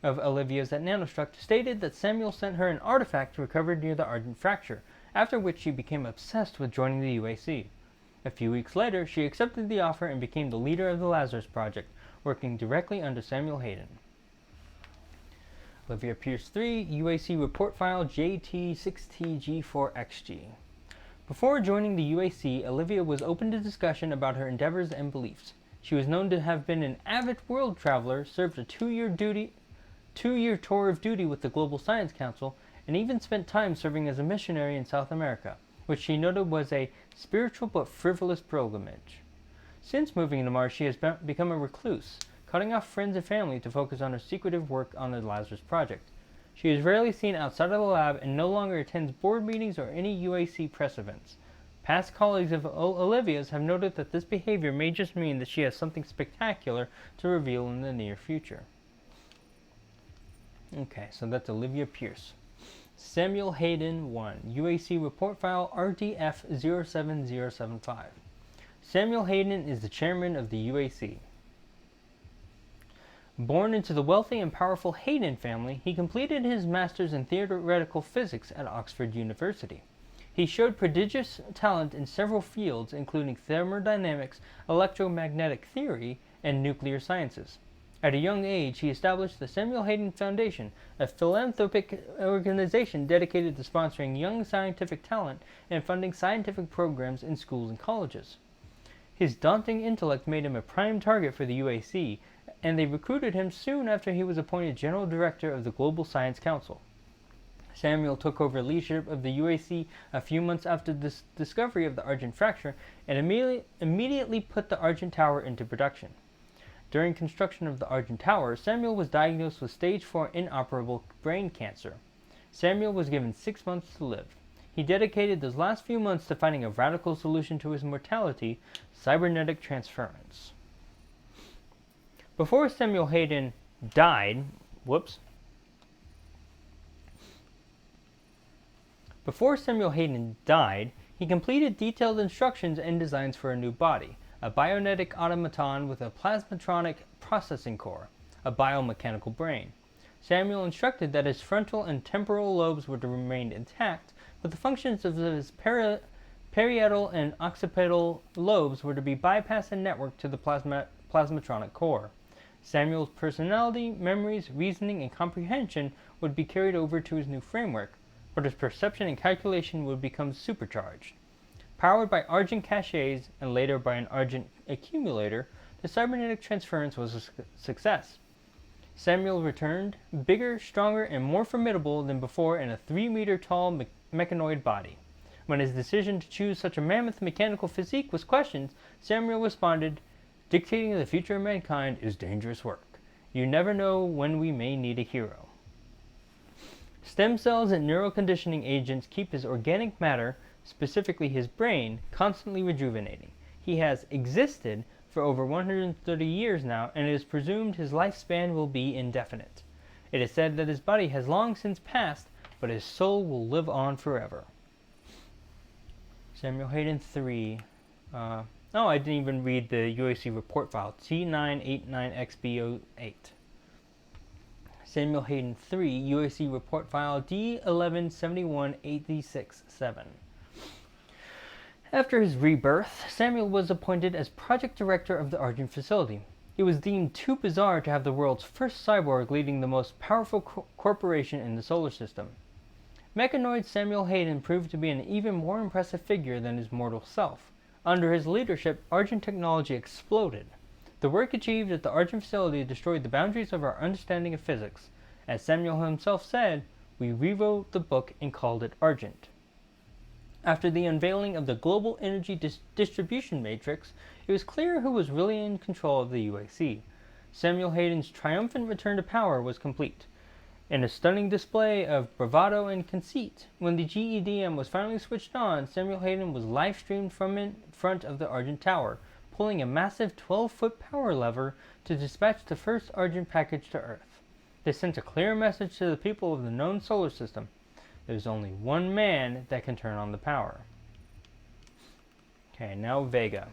of Olivia's at Nanostruct stated that Samuel sent her an artifact recovered near the Argent fracture, after which she became obsessed with joining the UAC. A few weeks later, she accepted the offer and became the leader of the Lazarus Project, working directly under Samuel Hayden. Olivia Pierce 3, UAC report file JT6TG4XG. Before joining the UAC, Olivia was open to discussion about her endeavors and beliefs. She was known to have been an avid world traveler, served a two-year tour of duty with the Global Science Council, and even spent time serving as a missionary in South America, which she noted was a spiritual but frivolous pilgrimage. Since moving to Mars, she has become a recluse, cutting off friends and family to focus on her secretive work on the Lazarus Project. She is rarely seen outside of the lab and no longer attends board meetings or any UAC press events. Past colleagues of Olivia's have noted that this behavior may just mean that she has something spectacular to reveal in the near future. Okay, so that's Olivia Pierce. Samuel Hayden 1, UAC report file RDF07075. Samuel Hayden is the chairman of the UAC. Born into the wealthy and powerful Hayden family, he completed his master's in theoretical physics at Oxford University. He showed prodigious talent in several fields, including thermodynamics, electromagnetic theory, and nuclear sciences. At a young age, he established the Samuel Hayden Foundation, a philanthropic organization dedicated to sponsoring young scientific talent and funding scientific programs in schools and colleges. His daunting intellect made him a prime target for the UAC, and they recruited him soon after he was appointed General Director of the Global Science Council. Samuel took over leadership of the UAC a few months after the discovery of the Argent fracture and immediately put the Argent Tower into production. During construction of the Argent Tower, Samuel was diagnosed with stage 4 inoperable brain cancer. Samuel was given 6 months to live. He dedicated those last few months to finding a radical solution to his mortality, cybernetic transference. Before Samuel Hayden died, he completed detailed instructions and designs for a new body, a bionetic automaton with a plasmatronic processing core, a biomechanical brain. Samuel instructed that his frontal and temporal lobes were to remain intact, but the functions of his parietal and occipital lobes were to be bypassed and networked to the plasmatronic core. Samuel's personality, memories, reasoning, and comprehension would be carried over to his new framework, but his perception and calculation would become supercharged. Powered by Argent caches and later by an Argent accumulator, the cybernetic transference was a success. Samuel returned, bigger, stronger, and more formidable than before in a 3-meter-tall mechanoid body. When his decision to choose such a mammoth mechanical physique was questioned, Samuel responded, "Dictating the future of mankind is dangerous work. You never know when we may need a hero." Stem cells and neuroconditioning agents keep his organic matter, specifically his brain, constantly rejuvenating. He has existed for over 130 years now, and it is presumed his lifespan will be indefinite. It is said that his body has long since passed, but his soul will live on forever. Samuel Hayden 3. I didn't even read the UAC report file, T989XB08. Samuel Hayden 3, UAC report file D1171867. After his rebirth, Samuel was appointed as project director of the Argent facility. It was deemed too bizarre to have the world's first cyborg leading the most powerful corporation in the solar system. Mechanoid Samuel Hayden proved to be an even more impressive figure than his mortal self. Under his leadership, Argent technology exploded. The work achieved at the Argent facility destroyed the boundaries of our understanding of physics. As Samuel himself said, we rewrote the book and called it Argent. After the unveiling of the global energy distribution matrix, it was clear who was really in control of the UAC. Samuel Hayden's triumphant return to power was complete. In a stunning display of bravado and conceit, when the GEDM was finally switched on, Samuel Hayden was live-streamed from in front of the Argent Tower, pulling a massive 12-foot power lever to dispatch the first Argent package to Earth. This sent a clear message to the people of the known solar system. There's only one man that can turn on the power. Okay, now Vega.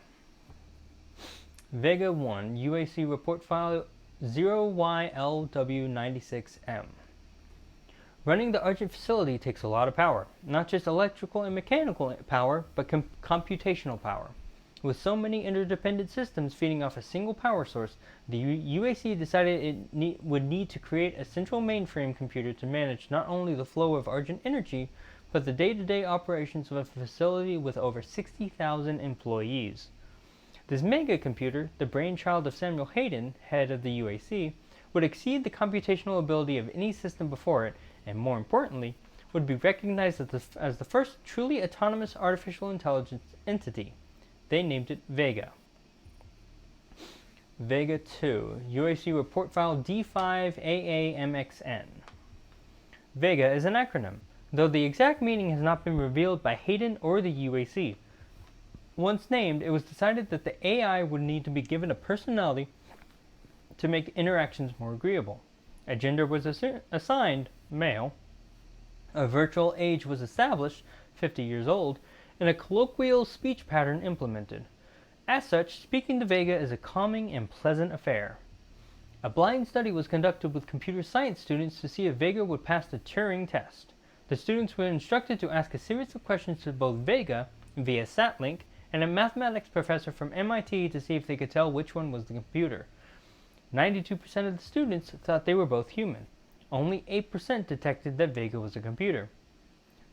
Vega 1, UAC report file 0YLW96M. Running the Argent facility takes a lot of power. Not just electrical and mechanical power, but computational power. With so many interdependent systems feeding off a single power source, the UAC decided it would need to create a central mainframe computer to manage not only the flow of Argent energy, but the day-to-day operations of a facility with over 60,000 employees. This mega computer, the brainchild of Samuel Hayden, head of the UAC, would exceed the computational ability of any system before it, and more importantly, would be recognized as the first truly autonomous artificial intelligence entity. They named it Vega. Vega 2, UAC report file D5AAMXN. Vega is an acronym, though the exact meaning has not been revealed by Hayden or the UAC. Once named, it was decided that the AI would need to be given a personality to make interactions more agreeable. A gender was assigned, male. A virtual age was established, 50 years old, and a colloquial speech pattern implemented. As such, speaking to Vega is a calming and pleasant affair. A blind study was conducted with computer science students to see if Vega would pass the Turing test. The students were instructed to ask a series of questions to both Vega, via SatLink, and a mathematics professor from MIT to see if they could tell which one was the computer. 92% of the students thought they were both human. Only 8% detected that Vega was a computer.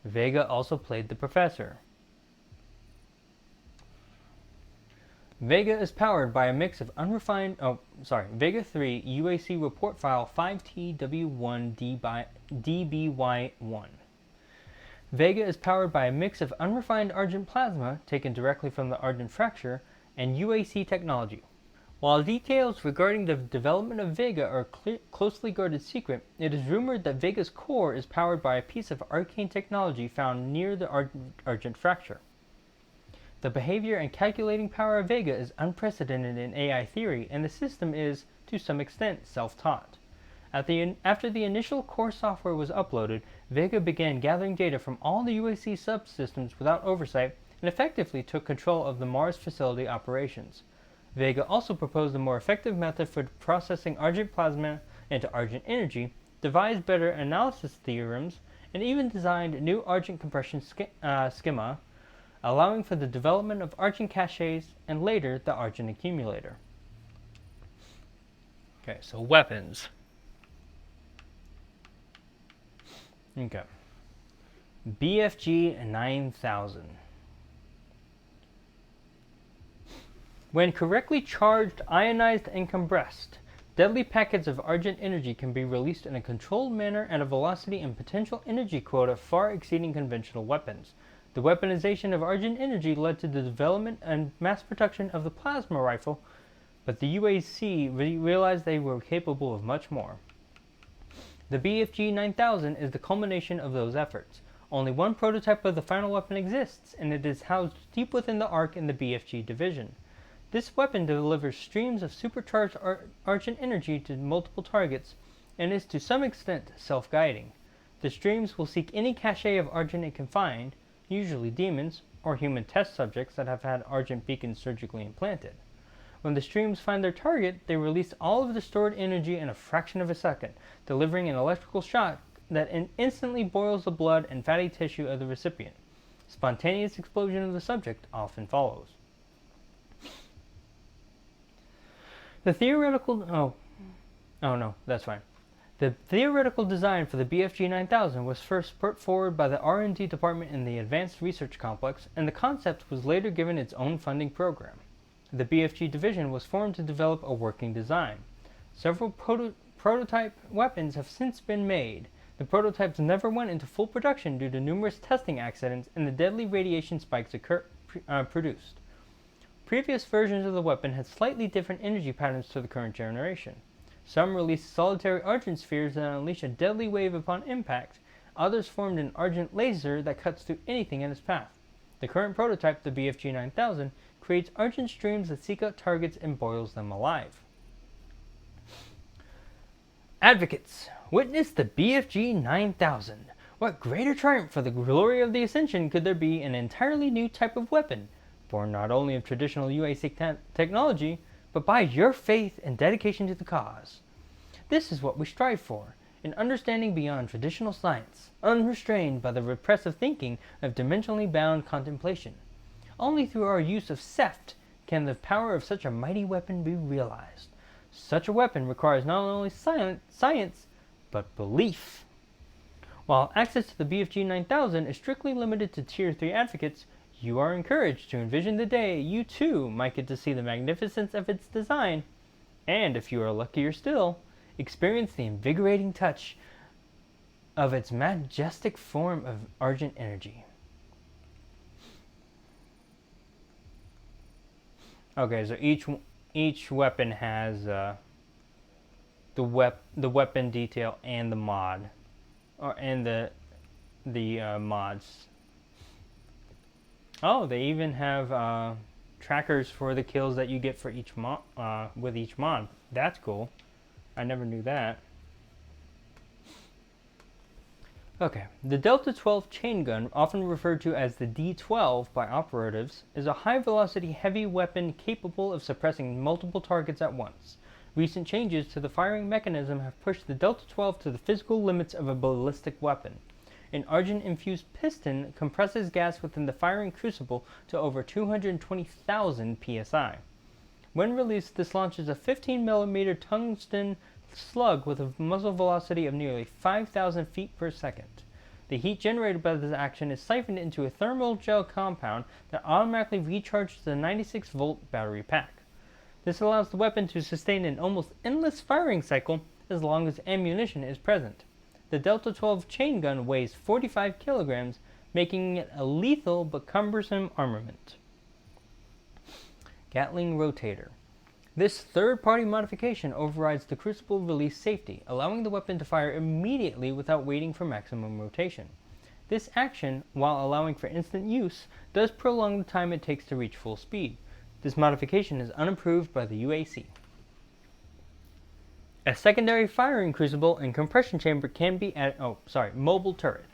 Vega also played the professor. Vega is powered by a mix of Vega 3 UAC report file 5TW1DBY1. Vega is powered by a mix of unrefined argent plasma taken directly from the argent fracture and UAC technology. While details regarding the development of Vega are closely guarded secret, it is rumored that Vega's core is powered by a piece of arcane technology found near the argent fracture. The behavior and calculating power of Vega is unprecedented in AI theory, and the system is, to some extent, self-taught. After the initial core software was uploaded, Vega began gathering data from all the UAC subsystems without oversight and effectively took control of the Mars facility operations. Vega also proposed a more effective method for processing argent plasma into argent energy, devised better analysis theorems, and even designed new argent compression schema, allowing for the development of argent caches and later the argent accumulator. Okay, so weapons. Okay. BFG 9000. When correctly charged, ionized, and compressed, deadly packets of argent energy can be released in a controlled manner at a velocity and potential energy quota far exceeding conventional weapons. The weaponization of argent energy led to the development and mass production of the plasma rifle, but the UAC realized they were capable of much more. The BFG 9000 is the culmination of those efforts. Only one prototype of the final weapon exists, and it is housed deep within the Ark in the BFG division. This weapon delivers streams of supercharged argent energy to multiple targets, and is to some extent self-guiding. The streams will seek any cache of argent it can find, usually demons or human test subjects that have had argent beacons surgically implanted. When the streams find their target, they release all of the stored energy in a fraction of a second, delivering an electrical shock that instantly boils the blood and fatty tissue of the recipient. Spontaneous explosion of the subject often follows. The theoretical The theoretical design for the BFG 9000 was first put forward by the R&D department in the Advanced Research Complex, and the concept was later given its own funding program. The BFG division was formed to develop a working design. Several prototype weapons have since been made. The prototypes never went into full production due to numerous testing accidents and the deadly radiation spikes produced. Previous versions of the weapon had slightly different energy patterns to the current generation. Some released solitary argent spheres that unleash a deadly wave upon impact. Others formed an argent laser that cuts through anything in its path. The current prototype, the BFG 9000, creates argent streams that seek out targets and boils them alive. Advocates, witness the BFG 9000. What greater triumph for the glory of the Ascension could there be in an entirely new type of weapon, born not only of traditional UAC technology, but by your faith and dedication to the cause. This is what we strive for, an understanding beyond traditional science, unrestrained by the repressive thinking of dimensionally bound contemplation. Only through our use of SEFT can the power of such a mighty weapon be realized. Such a weapon requires not only science, but belief. While access to the BFG 9000 is strictly limited to Tier 3 advocates, you are encouraged to envision the day you too might get to see the magnificence of its design, and if you are luckier still, experience the invigorating touch of its majestic form of argent energy. Okay, so each weapon has the weapon detail and the mod, and the mods. Oh, they even have trackers for the kills that you get for each with each mod. That's cool. I never knew that. Okay, the Delta 12 chain gun, often referred to as the D12 by operatives, is a high-velocity heavy weapon capable of suppressing multiple targets at once. Recent changes to the firing mechanism have pushed the Delta 12 to the physical limits of a ballistic weapon. An argent-infused piston compresses gas within the firing crucible to over 220,000 psi. When released, this launches a 15mm tungsten slug with a muzzle velocity of nearly 5,000 feet per second. The heat generated by this action is siphoned into a thermal gel compound that automatically recharges the 96-volt battery pack. This allows the weapon to sustain an almost endless firing cycle as long as ammunition is present. The Delta 12 chain gun weighs 45 kilograms, making it a lethal but cumbersome armament. Gatling Rotator. This third-party modification overrides the Crucible release safety, allowing the weapon to fire immediately without waiting for maximum rotation. This action, while allowing for instant use, does prolong the time it takes to reach full speed. This modification is unapproved by the UAC. A secondary firing crucible and compression chamber can be added. Mobile turret.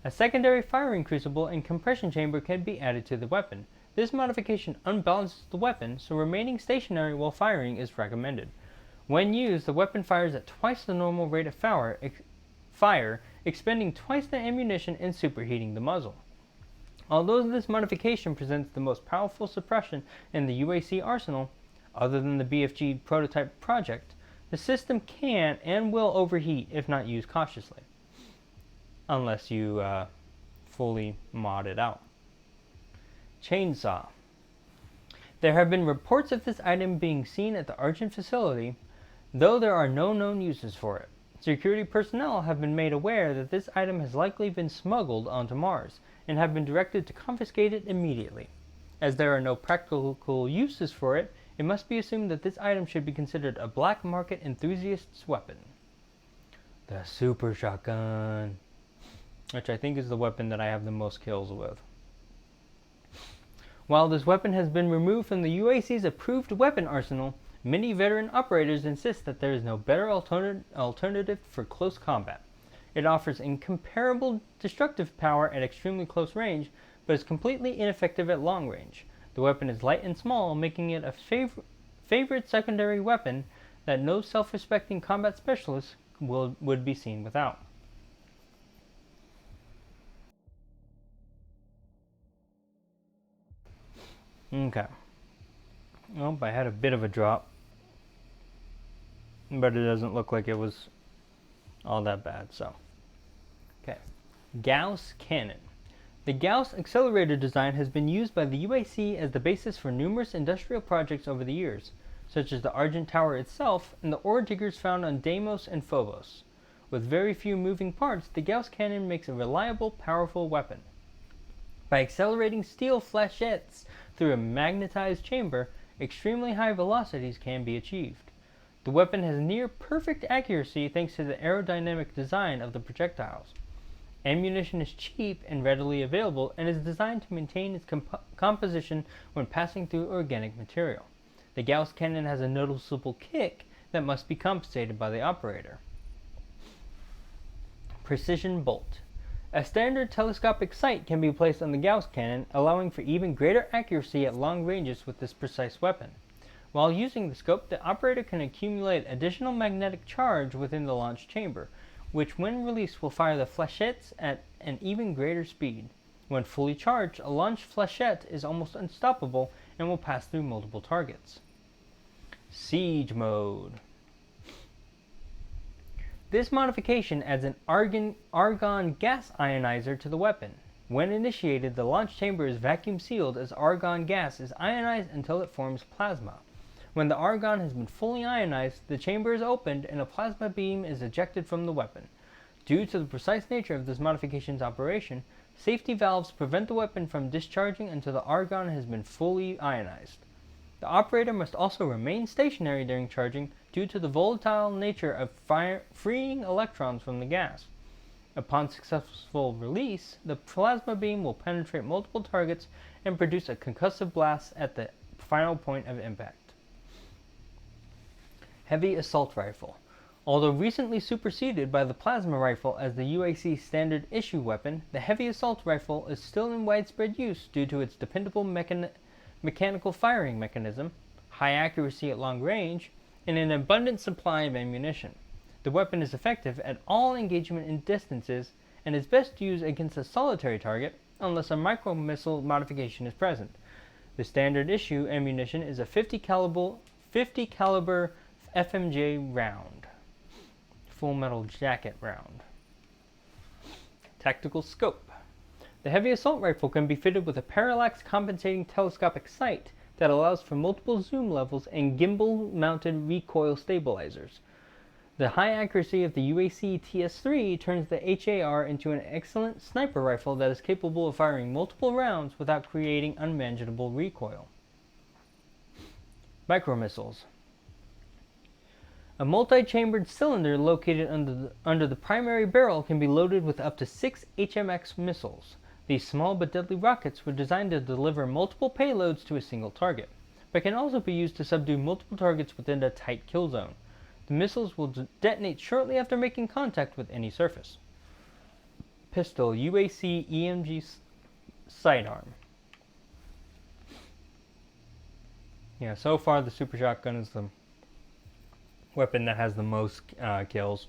A secondary firing crucible and compression chamber can be added to the weapon. This modification unbalances the weapon, so remaining stationary while firing is recommended. When used, the weapon fires at twice the normal rate of fire, expending twice the ammunition and superheating the muzzle. Although this modification presents the most powerful suppression in the UAC arsenal, other than the BFG prototype project, the system can and will overheat if not used cautiously, unless you fully mod it out. Chainsaw. There have been reports of this item being seen at the Argent facility, though there are no known uses for it. Security personnel have been made aware that this item has likely been smuggled onto Mars, and have been directed to confiscate it immediately. As there are no practical uses for it, it must be assumed that this item should be considered a black market enthusiast's weapon. The Super Shotgun, which I think is the weapon that I have the most kills with. While this weapon has been removed from the UAC's approved weapon arsenal, many veteran operators insist that there is no better alternative for close combat. It offers incomparable destructive power at extremely close range, but is completely ineffective at long range. The weapon is light and small, making it a favorite secondary weapon that no self-respecting combat specialist would be seen without. Okay. Oh, I had a bit of a drop, but it doesn't look like it was all that bad, so. Okay. Gauss Cannon. The Gauss accelerator design has been used by the UAC as the basis for numerous industrial projects over the years, such as the Argent Tower itself and the ore diggers found on Deimos and Phobos. With very few moving parts, the Gauss Cannon makes a reliable, powerful weapon. By accelerating steel flechettes through a magnetized chamber, extremely high velocities can be achieved. The weapon has near perfect accuracy thanks to the aerodynamic design of the projectiles. Ammunition is cheap and readily available, and is designed to maintain its composition when passing through organic material. The Gauss Cannon has a noticeable kick that must be compensated by the operator. Precision Bolt. A standard telescopic sight can be placed on the Gauss Cannon, allowing for even greater accuracy at long ranges with this precise weapon. While using the scope, the operator can accumulate additional magnetic charge within the launch chamber, which when released will fire the flechettes at an even greater speed. When fully charged, a launched flechette is almost unstoppable and will pass through multiple targets. Siege Mode. This modification adds an argon gas ionizer to the weapon. When initiated, the launch chamber is vacuum sealed as argon gas is ionized until it forms plasma. When the argon has been fully ionized, the chamber is opened and a plasma beam is ejected from the weapon. Due to the precise nature of this modification's operation, safety valves prevent the weapon from discharging until the argon has been fully ionized. The operator must also remain stationary during charging due to the volatile nature of freeing electrons from the gas. Upon successful release, the plasma beam will penetrate multiple targets and produce a concussive blast at the final point of impact. Heavy Assault Rifle. Although recently superseded by the plasma rifle as the UAC standard issue weapon, the Heavy Assault Rifle is still in widespread use due to its dependable mechanical firing mechanism, high accuracy at long range, and an abundant supply of ammunition. The weapon is effective at all engagement and distances and is best used against a solitary target unless a micro-missile modification is present. The standard issue ammunition is a 50 caliber FMJ round, Full Metal Jacket round. Tactical Scope. The Heavy Assault Rifle can be fitted with a parallax compensating telescopic sight that allows for multiple zoom levels and gimbal-mounted recoil stabilizers. The high accuracy of the UAC TS3 turns the HAR into an excellent sniper rifle that is capable of firing multiple rounds without creating unmanageable recoil. Micromissiles. A multi-chambered cylinder located under the primary barrel can be loaded with up to 6 HMX missiles. These small but deadly rockets were designed to deliver multiple payloads to a single target, but can also be used to subdue multiple targets within a tight kill zone. The missiles will detonate shortly after making contact with any surface. Pistol Uac Emg Sidearm. Yeah, so far the Super Shotgun is the weapon that has the most kills,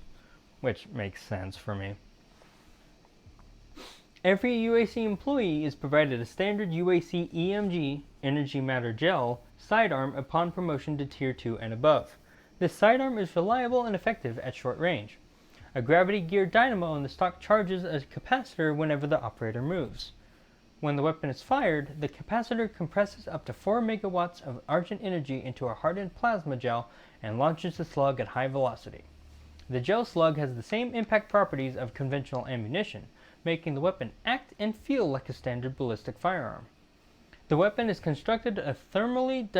which makes sense for me. Every UAC employee is provided a standard UAC EMG Energy Matter Gel sidearm upon promotion to Tier 2 and above. This sidearm is reliable and effective at short range. A gravity gear dynamo in the stock charges a capacitor whenever the operator moves. When the weapon is fired, the capacitor compresses up to 4 megawatts of argent energy into a hardened plasma gel and launches the slug at high velocity. The gel slug has the same impact properties of conventional ammunition, making the weapon act and feel like a standard ballistic firearm. The weapon is constructed of thermally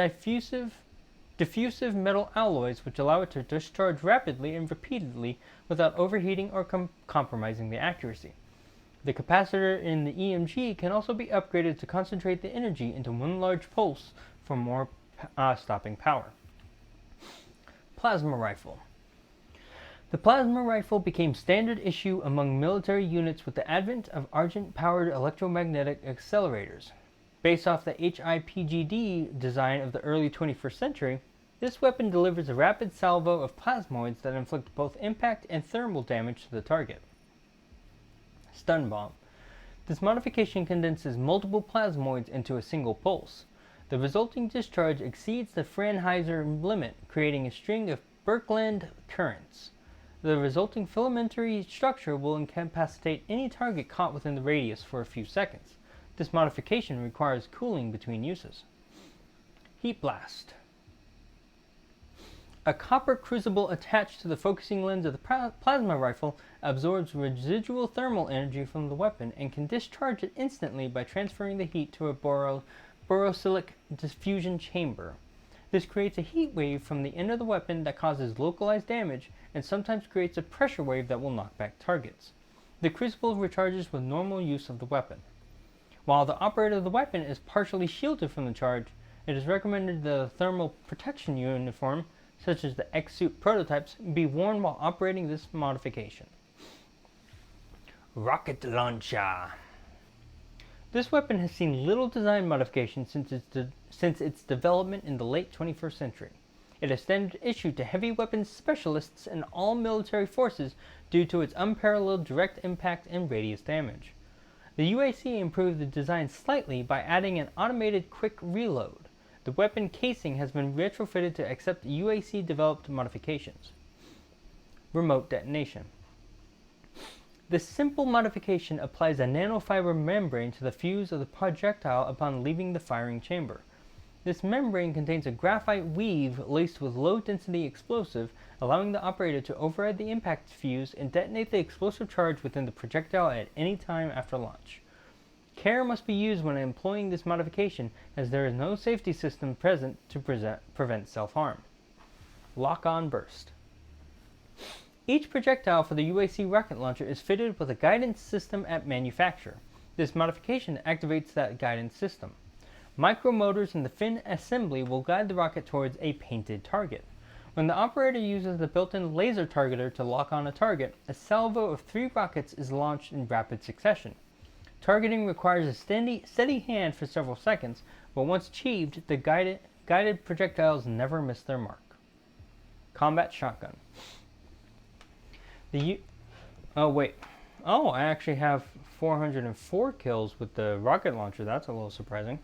diffusive metal alloys which allow it to discharge rapidly and repeatedly without overheating or compromising the accuracy. The capacitor in the EMG can also be upgraded to concentrate the energy into one large pulse for more stopping power. Plasma Rifle. The plasma rifle became standard issue among military units with the advent of argent-powered electromagnetic accelerators. Based off the HIPGD design of the early 21st century, this weapon delivers a rapid salvo of plasmoids that inflict both impact and thermal damage to the target. Stun Bomb. This modification condenses multiple plasmoids into a single pulse. The resulting discharge exceeds the Franheiser limit, creating a string of Birkeland currents. The resulting filamentary structure will incapacitate any target caught within the radius for a few seconds. This modification requires cooling between uses. Heat Blast. A copper crucible attached to the focusing lens of the plasma rifle absorbs residual thermal energy from the weapon and can discharge it instantly by transferring the heat to a borosilicate diffusion chamber. This creates a heat wave from the end of the weapon that causes localized damage and sometimes creates a pressure wave that will knock back targets. The crucible recharges with normal use of the weapon. While the operator of the weapon is partially shielded from the charge, it is recommended that a thermal protection uniform, such as the X-Suit prototypes, be worn while operating this modification. Rocket Launcher. This weapon has seen little design modification since its development in the late 21st century. It is standard issue to heavy weapons specialists in all military forces due to its unparalleled direct impact and radius damage. The UAC improved the design slightly by adding an automated quick reload. The weapon casing has been retrofitted to accept UAC-developed modifications. Remote Detonation. This simple modification applies a nanofiber membrane to the fuse of the projectile upon leaving the firing chamber. This membrane contains a graphite weave laced with low-density explosive, allowing the operator to override the impact fuse and detonate the explosive charge within the projectile at any time after launch. Care must be used when employing this modification, as there is no safety system present to prevent self-harm. Lock-on Burst. Each projectile for the UAC rocket launcher is fitted with a guidance system at manufacture. This modification activates that guidance system. Micromotors in the fin assembly will guide the rocket towards a painted target. When the operator uses the built-in laser targeter to lock on a target, a salvo of 3 rockets is launched in rapid succession. Targeting requires a steady hand for several seconds, but once achieved, the guided projectiles never miss their mark. Combat Shotgun. I actually have 404 kills with the rocket launcher. That's a little surprising.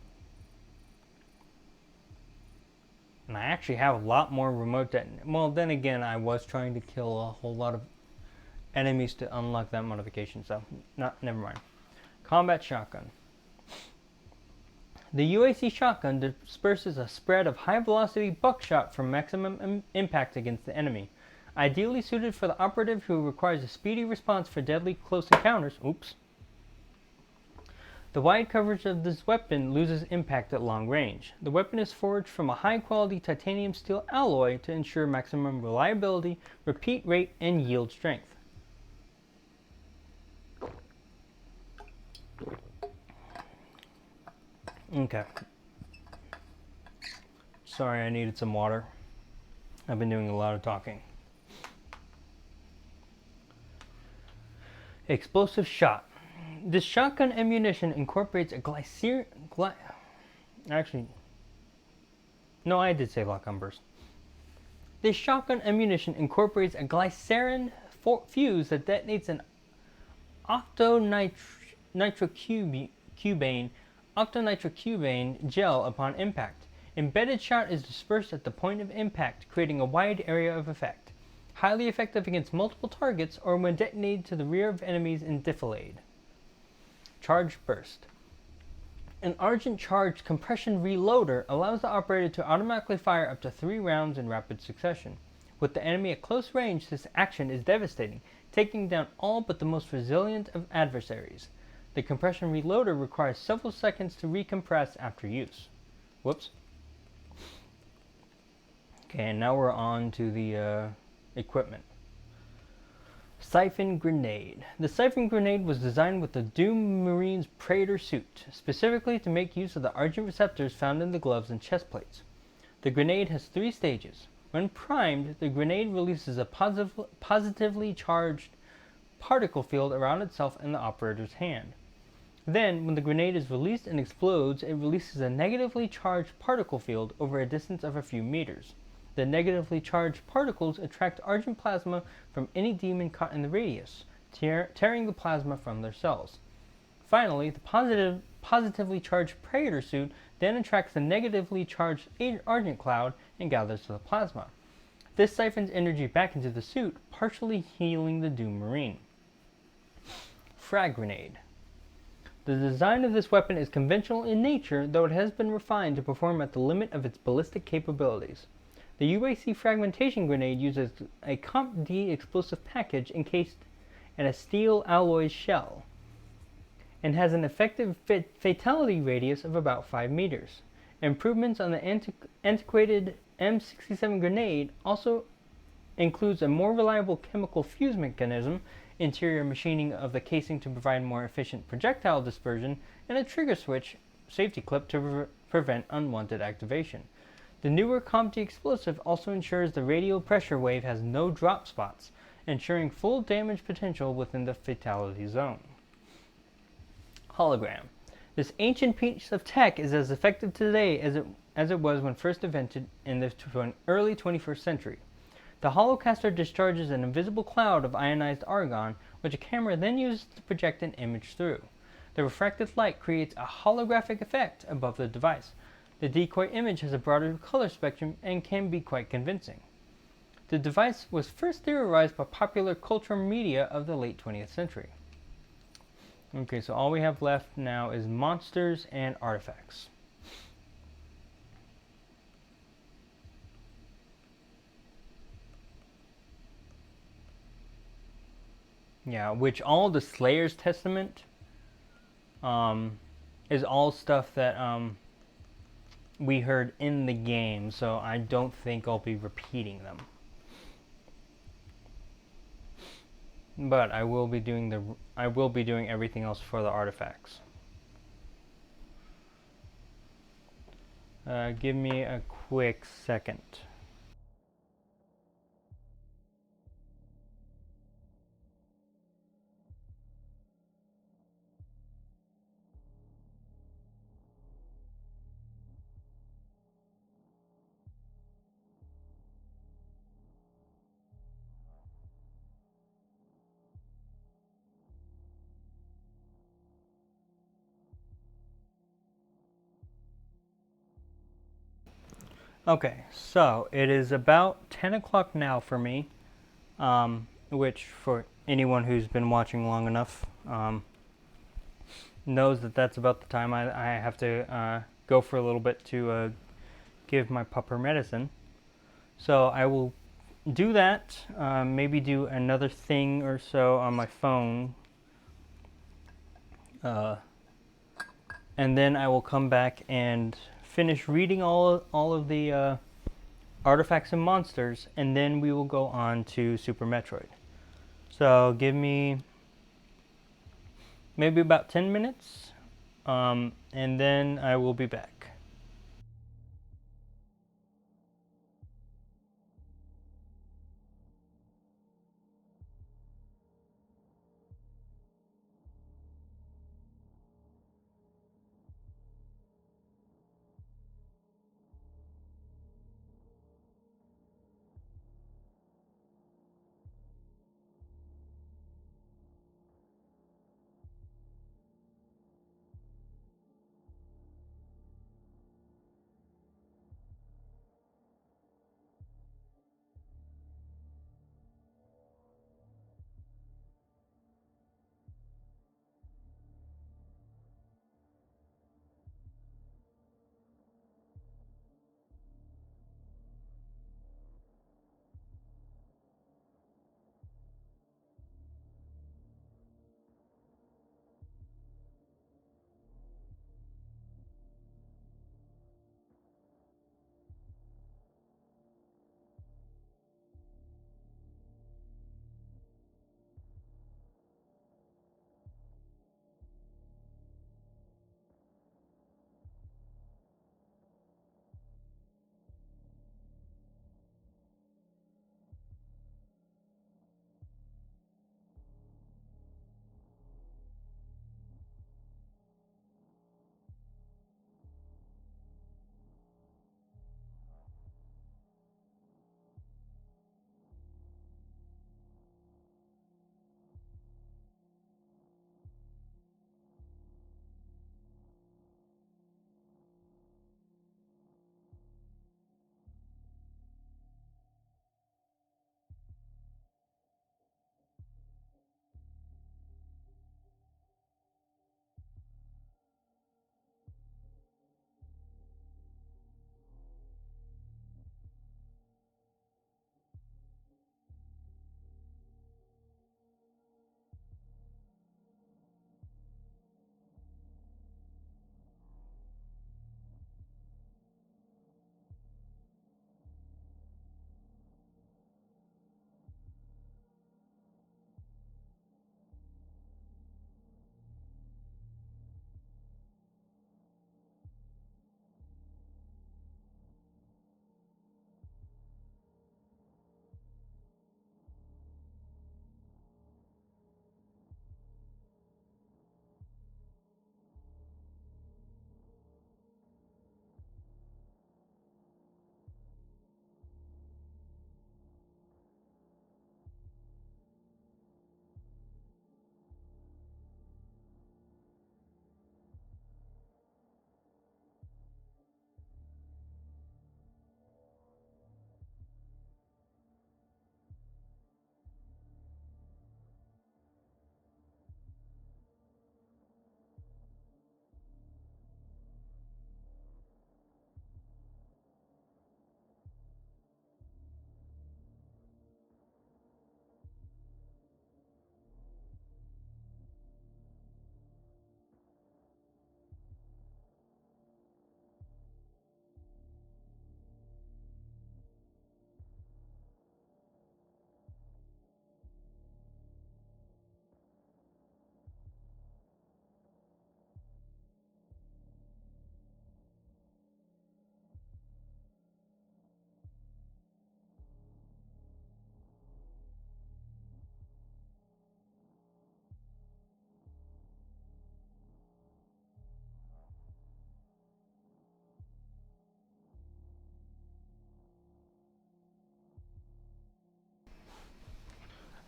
And I actually have a lot more remote detonation. Well, then again, I was trying to kill a whole lot of enemies to unlock that modification, so never mind. Combat Shotgun. The UAC shotgun disperses a spread of high-velocity buckshot for maximum impact against the enemy. Ideally suited for the operative who requires a speedy response for deadly close encounters. Oops. The wide coverage of this weapon loses impact at long range. The weapon is forged from a high-quality titanium steel alloy to ensure maximum reliability, repeat rate, and yield strength. Okay. Sorry, I needed some water. I've been doing a lot of talking. Explosive shot. This shotgun ammunition incorporates a lock-on burst. This shotgun ammunition incorporates a glycerin fuse that detonates an octonitrocubane gel upon impact. Embedded shot is dispersed at the point of impact, creating a wide area of effect. Highly effective against multiple targets or when detonated to the rear of enemies in defilade. Charge burst. An Argent charged compression reloader allows the operator to automatically fire up to 3 rounds in rapid succession. With the enemy at close range, this action is devastating, taking down all but the most resilient of adversaries. The compression reloader requires several seconds to recompress after use. Whoops. Okay, and now we're on to the equipment. Siphon grenade. The Siphon grenade was designed with the Doom Marine's Praetor suit, specifically to make use of the Argent receptors found in the gloves and chest plates. The grenade has 3 stages. When primed, the grenade releases a positively charged particle field around itself in the operator's hand. Then, when the grenade is released and explodes, it releases a negatively charged particle field over a distance of a few meters. The negatively charged particles attract Argent plasma from any demon caught in the radius, tearing the plasma from their cells. Finally, the positively charged Praetor suit then attracts the negatively charged Argent cloud and gathers to the plasma. This siphons energy back into the suit, partially healing the Doom Marine. Frag grenade. The design of this weapon is conventional in nature, though it has been refined to perform at the limit of its ballistic capabilities. The UAC fragmentation grenade uses a Comp D explosive package encased in a steel alloy shell and has an effective fatality radius of about 5 meters. Improvements on the antiquated M67 grenade also includes a more reliable chemical fuse mechanism, interior machining of the casing to provide more efficient projectile dispersion, and a trigger switch safety clip to prevent unwanted activation. The newer Comp D explosive also ensures the radial pressure wave has no drop spots, ensuring full damage potential within the fatality zone. Hologram. This ancient piece of tech is as effective today as it was when first invented in the early 21st century. The holocaster discharges an invisible cloud of ionized argon, which a camera then uses to project an image through. The refracted light creates a holographic effect above the device. The decoy image has a broader color spectrum and can be quite convincing. The device was first theorized by popular cultural media of the late 20th century. Okay, so all we have left now is monsters and artifacts. Yeah, which all the Slayer's Testament is all stuff that we heard in the game, so I don't think I'll be repeating them. But I will be doing everything else for the artifacts. Give me a quick second. Okay, so it is about 10 o'clock now for me, which for anyone who's been watching long enough knows that that's about the time I have to go for a little bit to give my pup her medicine. So I will do that. Maybe do another thing or so on my phone. And then I will come back and finish reading all of the artifacts and monsters, and then we will go on to Super Metroid. So give me maybe about 10 minutes, and then I will be back.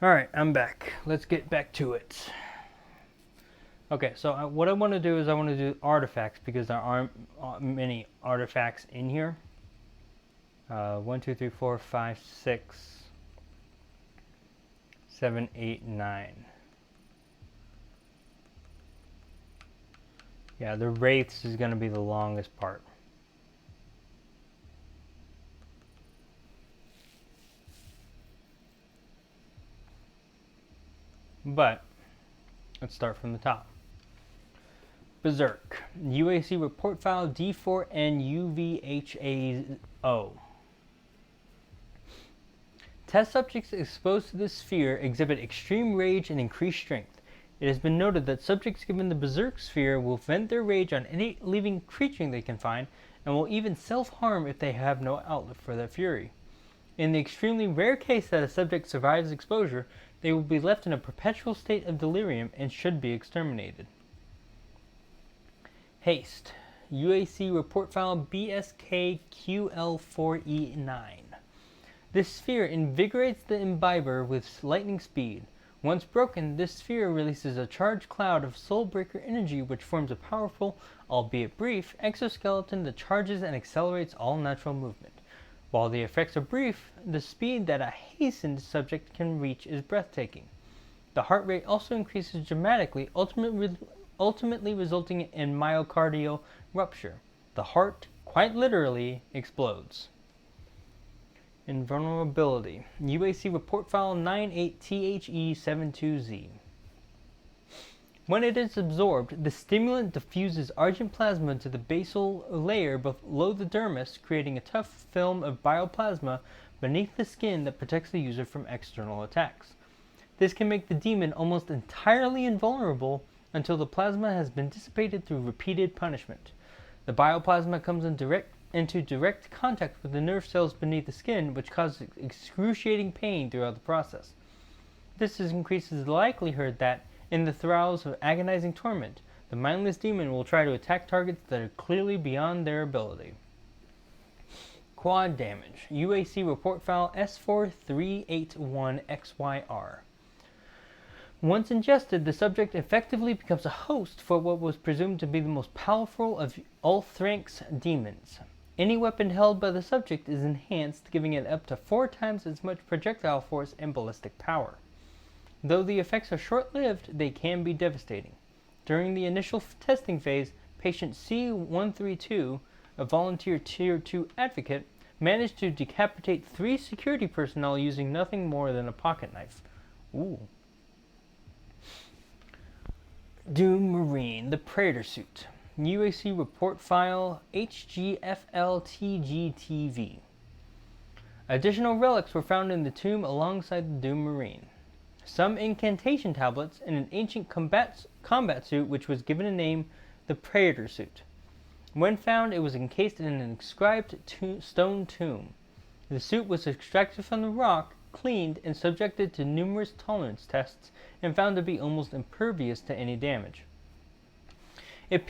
Alright, I'm back. Let's get back to it. Okay, so what I want to do is I want to do artifacts because there aren't many artifacts in here. 1, 2, 3, 4, 5, 6, 7, 8, 9. Yeah, the Wraiths is going to be the longest part. But let's start from the top. Berserk. UAC report file D4N-UVHAO. Test subjects exposed to this sphere exhibit extreme rage and increased strength. It has been noted that subjects given the Berserk sphere will vent their rage on any living creature they can find, and will even self-harm if they have no outlet for their fury. In the extremely rare case that a subject survives exposure, they will be left in a perpetual state of delirium and should be exterminated. Haste. UAC report file BSKQL4E9. This sphere invigorates the imbiber with lightning speed. Once broken, this sphere releases a charged cloud of soul-breaker energy which forms a powerful, albeit brief, exoskeleton that charges and accelerates all natural movement. While the effects are brief, the speed that a hastened subject can reach is breathtaking. The heart rate also increases dramatically, ultimately resulting in myocardial rupture. The heart, quite literally, explodes. Invulnerability. UAC report file 98THE72Z. When it is absorbed, the stimulant diffuses argent plasma to the basal layer below the dermis, creating a tough film of bioplasma beneath the skin that protects the user from external attacks. This can make the demon almost entirely invulnerable until the plasma has been dissipated through repeated punishment. The bioplasma comes into direct contact with the nerve cells beneath the skin, which causes excruciating pain throughout the process. This increases the likelihood that, in the throes of agonizing torment, the mindless demon will try to attack targets that are clearly beyond their ability. Quad damage. UAC report file S4381XYR. Once ingested, the subject effectively becomes a host for what was presumed to be the most powerful of Ulthrank's demons. Any weapon held by the subject is enhanced, giving it up to 4 times as much projectile force and ballistic power. Though the effects are short-lived, they can be devastating. During the initial testing phase, patient C132, a volunteer Tier 2 advocate, managed to decapitate 3 security personnel using nothing more than a pocket knife. Ooh. Doom Marine, the Praetor suit. UAC report file HGFLTGTV. Additional relics were found in the tomb alongside the Doom Marine. Some incantation tablets, and an ancient combat suit which was given a name, the Praetor suit. When found, it was encased in an inscribed stone tomb. The suit was extracted from the rock, cleaned, and subjected to numerous tolerance tests, and found to be almost impervious to any damage. It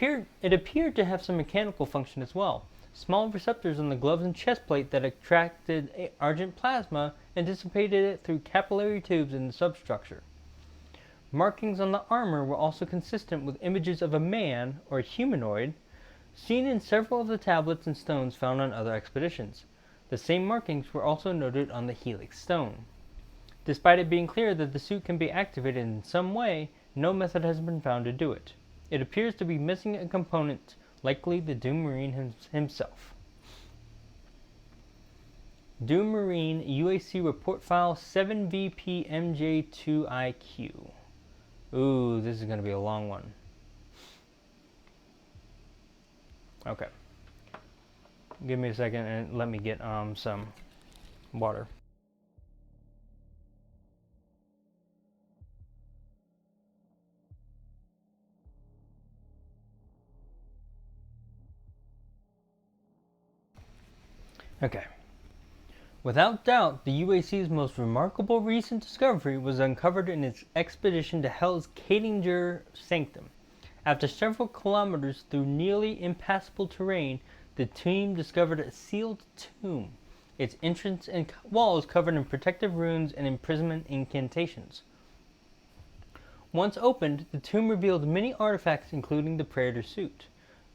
appeared to have some mechanical function as well. Small receptors on the gloves and chest plate that attracted argent plasma and dissipated it through capillary tubes in the substructure. Markings on the armor were also consistent with images of a man, or humanoid, seen in several of the tablets and stones found on other expeditions. The same markings were also noted on the Helix stone. Despite it being clear that the suit can be activated in some way, no method has been found to do it. It appears to be missing a component, likely the Doom Marine himself. Doom Marine UAC report file 7VPMJ2IQ. Ooh, this is going to be a long one. Okay. Give me a second and let me get some water. Okay. Without doubt, the UAC's most remarkable recent discovery was uncovered in its expedition to Hell's Kattinger Sanctum. After several kilometers through nearly impassable terrain, the team discovered a sealed tomb, its entrance and walls covered in protective runes and imprisonment incantations. Once opened, the tomb revealed many artifacts including the Praetor suit.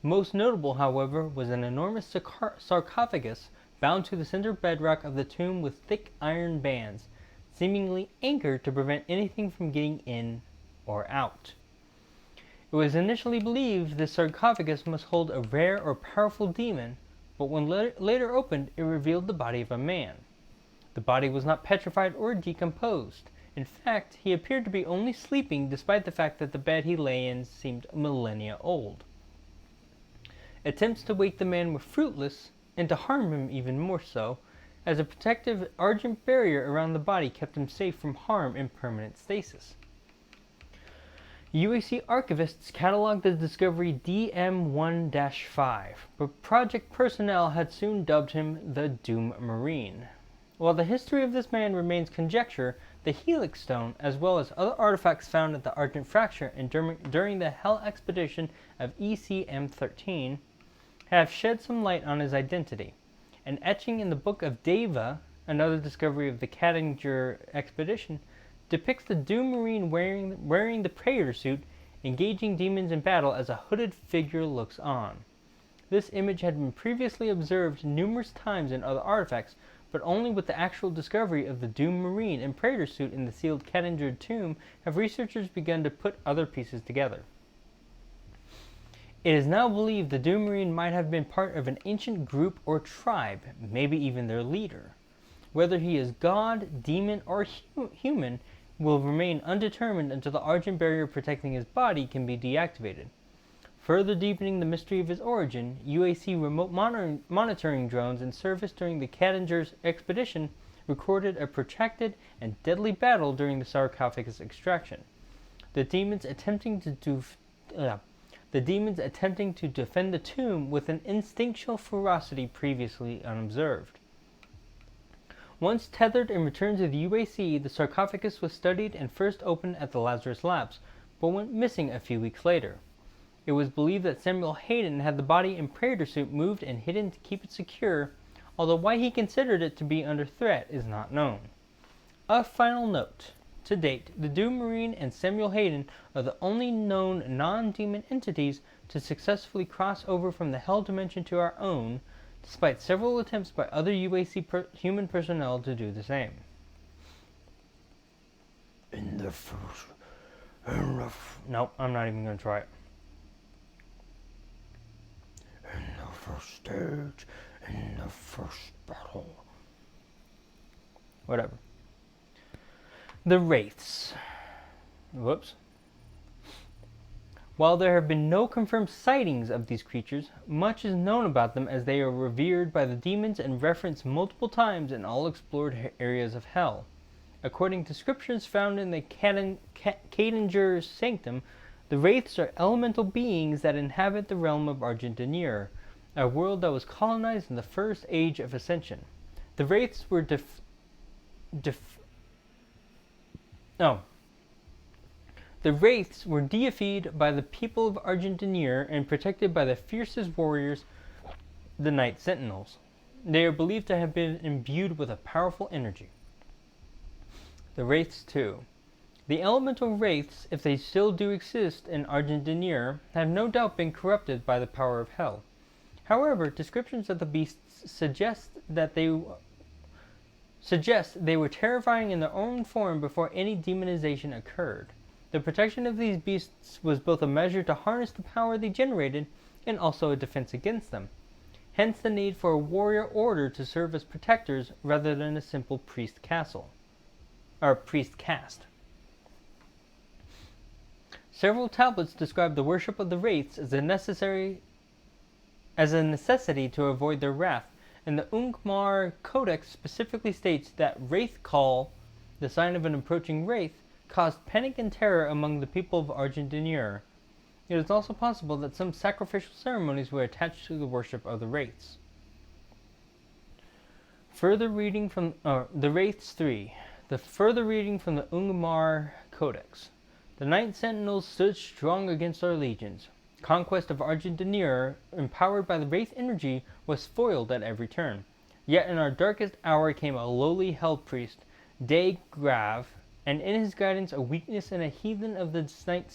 Most notable, however, was an enormous sarcophagus bound to the center bedrock of the tomb with thick iron bands, seemingly anchored to prevent anything from getting in or out. It was initially believed this sarcophagus must hold a rare or powerful demon, but when later opened, it revealed the body of a man. The body was not petrified or decomposed. In fact, he appeared to be only sleeping despite the fact that the bed he lay in seemed millennia old. Attempts to wake the man were fruitless, and to harm him even more so, as a protective argent barrier around the body kept him safe from harm in permanent stasis. UAC archivists cataloged the discovery DM-1-5, but project personnel had soon dubbed him the Doom Marine. While the history of this man remains conjecture, the Helix Stone, as well as other artifacts found at the Argent Fracture and during the Hell expedition of ECM-13, have shed some light on his identity. An etching in the Book of Deva, another discovery of the Kattinger expedition, depicts the Doom Marine wearing the Praetor suit, engaging demons in battle as a hooded figure looks on. This image had been previously observed numerous times in other artifacts, but only with the actual discovery of the Doom Marine and Praetor suit in the sealed Kattinger tomb have researchers begun to put other pieces together. It is now believed the Doom Marine might have been part of an ancient group or tribe, maybe even their leader. Whether he is god, demon, or human will remain undetermined until the Argent barrier protecting his body can be deactivated. Further deepening the mystery of his origin, UAC remote monitoring drones in service during the Kattinger's expedition recorded a protracted and deadly battle during the sarcophagus extraction. The demons attempting to defend the tomb with an instinctual ferocity previously unobserved. Once tethered and returned to the UAC, the sarcophagus was studied and first opened at the Lazarus Labs, but went missing a few weeks later. It was believed that Samuel Hayden had the body in Praetor suit moved and hidden to keep it secure, although why he considered it to be under threat is not known. A final note. To date, the Doom Marine and Samuel Hayden are the only known non-demon entities to successfully cross over from the Hell dimension to our own, despite several attempts by other UAC human personnel to do the same. Nope, I'm not even going to try it. In the first stage, in the first battle. Whatever. The Wraiths. Whoops. While there have been no confirmed sightings of these creatures, much is known about them as they are revered by the demons and referenced multiple times in all explored areas of Hell. According to scriptures found in the Kattinger Sanctum, the Wraiths are elemental beings that inhabit the realm of Argentinier, a world that was colonized in the first age of Ascension. The Wraiths were The Wraiths were deified by the people of Argentinier and protected by the fiercest warriors, the Night Sentinels. They are believed to have been imbued with a powerful energy. The Wraiths too. The elemental Wraiths, if they still do exist in Argentinier, have no doubt been corrupted by the power of Hell. However, descriptions of the beasts suggest they were terrifying in their own form before any demonization occurred. The protection of these beasts was both a measure to harness the power they generated and also a defense against them. Hence the need for a warrior order to serve as protectors rather than a simple priest caste. Several tablets describe the worship of the Wraiths as a necessity to avoid their wrath, and the Ungmar Codex specifically states that Wraith Call, the sign of an approaching Wraith, caused panic and terror among the people of Argentinier. It is also possible that some sacrificial ceremonies were attached to the worship of the Wraiths. Further reading from the Wraiths 3. The further reading from the Ungmar Codex. The Night Sentinels stood strong against our legions. Conquest of Argentinier, empowered by the Wraith energy, was foiled at every turn. Yet in our darkest hour came a lowly hell priest, De Grav, and in his guidance a weakness in a heathen of the Night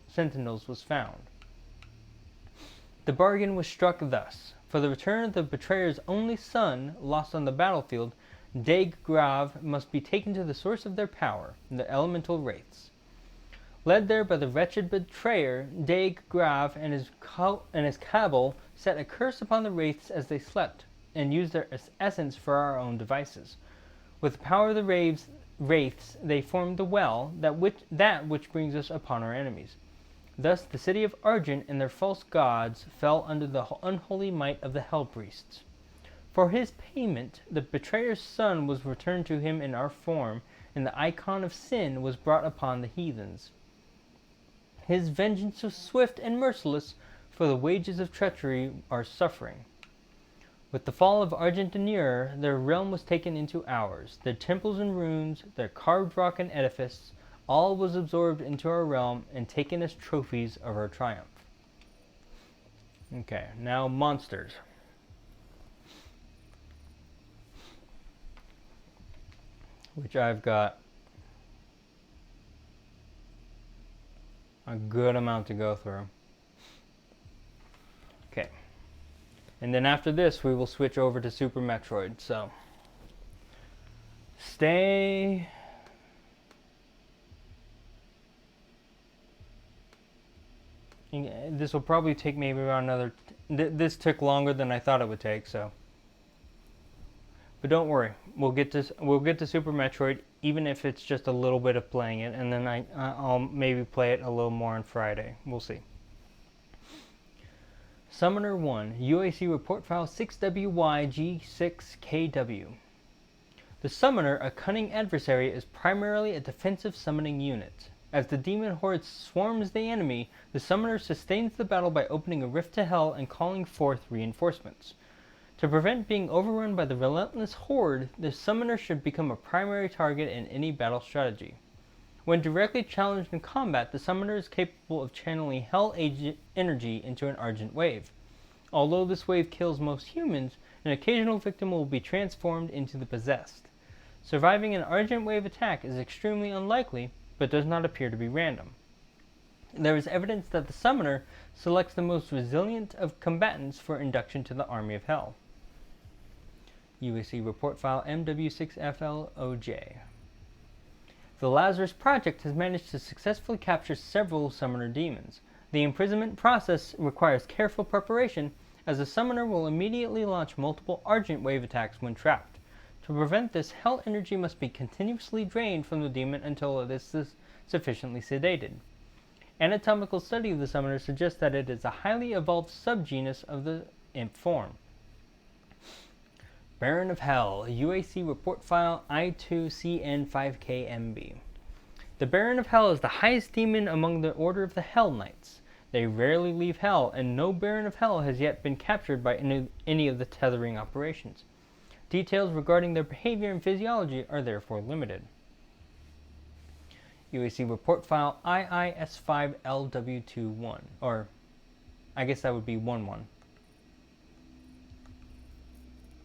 Sentinels was found. The bargain was struck thus. For the return of the betrayer's only son, lost on the battlefield, De Grav must be taken to the source of their power, the elemental Wraiths. Led there by the wretched betrayer, De Grav and his cabal set a curse upon the Wraiths as they slept, and used their essence for our own devices. With the power of the wraiths, they form the well, that which brings us upon our enemies. Thus the city of Argent and their false gods fell under the unholy might of the hell priests. For his payment, the betrayer's son was returned to him in our form, and the icon of sin was brought upon the heathens. His vengeance was swift and merciless, for the wages of treachery are suffering. With the fall of Argent-Deneur, their realm was taken into ours. Their temples and ruins, their carved rock and edifice, all was absorbed into our realm and taken as trophies of our triumph. Okay, now monsters. Which I've got a good amount to go through. Okay. And then after this, we will switch over to Super Metroid. So, stay. This will probably take maybe around another. This took longer than I thought it would take. So, but don't worry, we'll get to Super Metroid, even if it's just a little bit of playing it, and then I'll maybe play it a little more on Friday. We'll see. Summoner 1, UAC Report File 6WYG6KW. The Summoner, a cunning adversary, is primarily a defensive summoning unit. As the demon horde swarms the enemy, the Summoner sustains the battle by opening a rift to hell and calling forth reinforcements. To prevent being overrun by the relentless horde, the Summoner should become a primary target in any battle strategy. When directly challenged in combat, the Summoner is capable of channeling hell energy into an Argent wave. Although this wave kills most humans, an occasional victim will be transformed into the possessed. Surviving an Argent wave attack is extremely unlikely, but does not appear to be random. There is evidence that the Summoner selects the most resilient of combatants for induction to the Army of Hell. UAC Report File MW6FLOJ. The Lazarus Project has managed to successfully capture several Summoner demons. The imprisonment process requires careful preparation, as the Summoner will immediately launch multiple Argent wave attacks when trapped. To prevent this, hell energy must be continuously drained from the demon until it is sufficiently sedated. Anatomical study of the Summoner suggests that it is a highly evolved subgenus of the imp form. Baron of Hell, UAC Report File I2CN5KMB. The Baron of Hell is the highest demon among the Order of the Hell Knights. They rarely leave Hell, and no Baron of Hell has yet been captured by any of the tethering operations. Details regarding their behavior and physiology are therefore limited. UAC Report File IIS5LW21, or I guess that would be 11.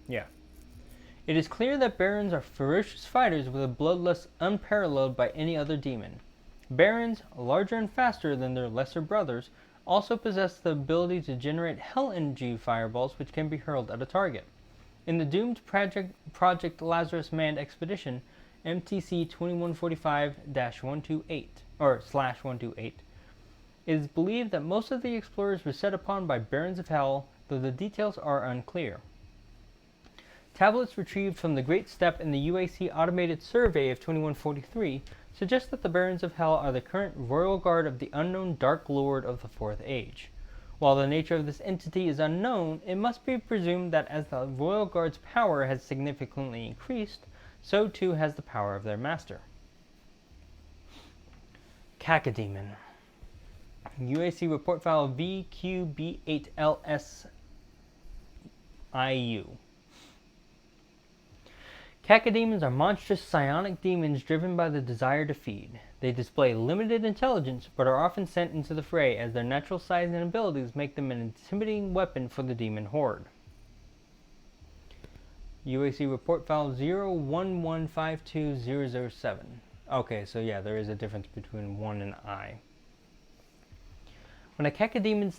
Yeah. It is clear that Barons are ferocious fighters with a bloodlust unparalleled by any other demon. Barons, larger and faster than their lesser brothers, also possess the ability to generate hell energy fireballs which can be hurled at a target. In the doomed Project Lazarus Manned Expedition, MTC 2145-128, or /128, it is believed that most of the explorers were set upon by Barons of Hell, though the details are unclear. Tablets retrieved from the Great Step in the UAC Automated Survey of 2143 suggest that the Barons of Hell are the current Royal Guard of the unknown Dark Lord of the Fourth Age. While the nature of this entity is unknown, it must be presumed that as the Royal Guard's power has significantly increased, so too has the power of their master. Cacodemon. UAC Report File VQB8LSIU. Cacodemons are monstrous psionic demons driven by the desire to feed. They display limited intelligence, but are often sent into the fray as their natural size and abilities make them an intimidating weapon for the demon horde. UAC Report File 01152-007. Okay, so yeah, there is a difference between 1 and I. When a cacodemon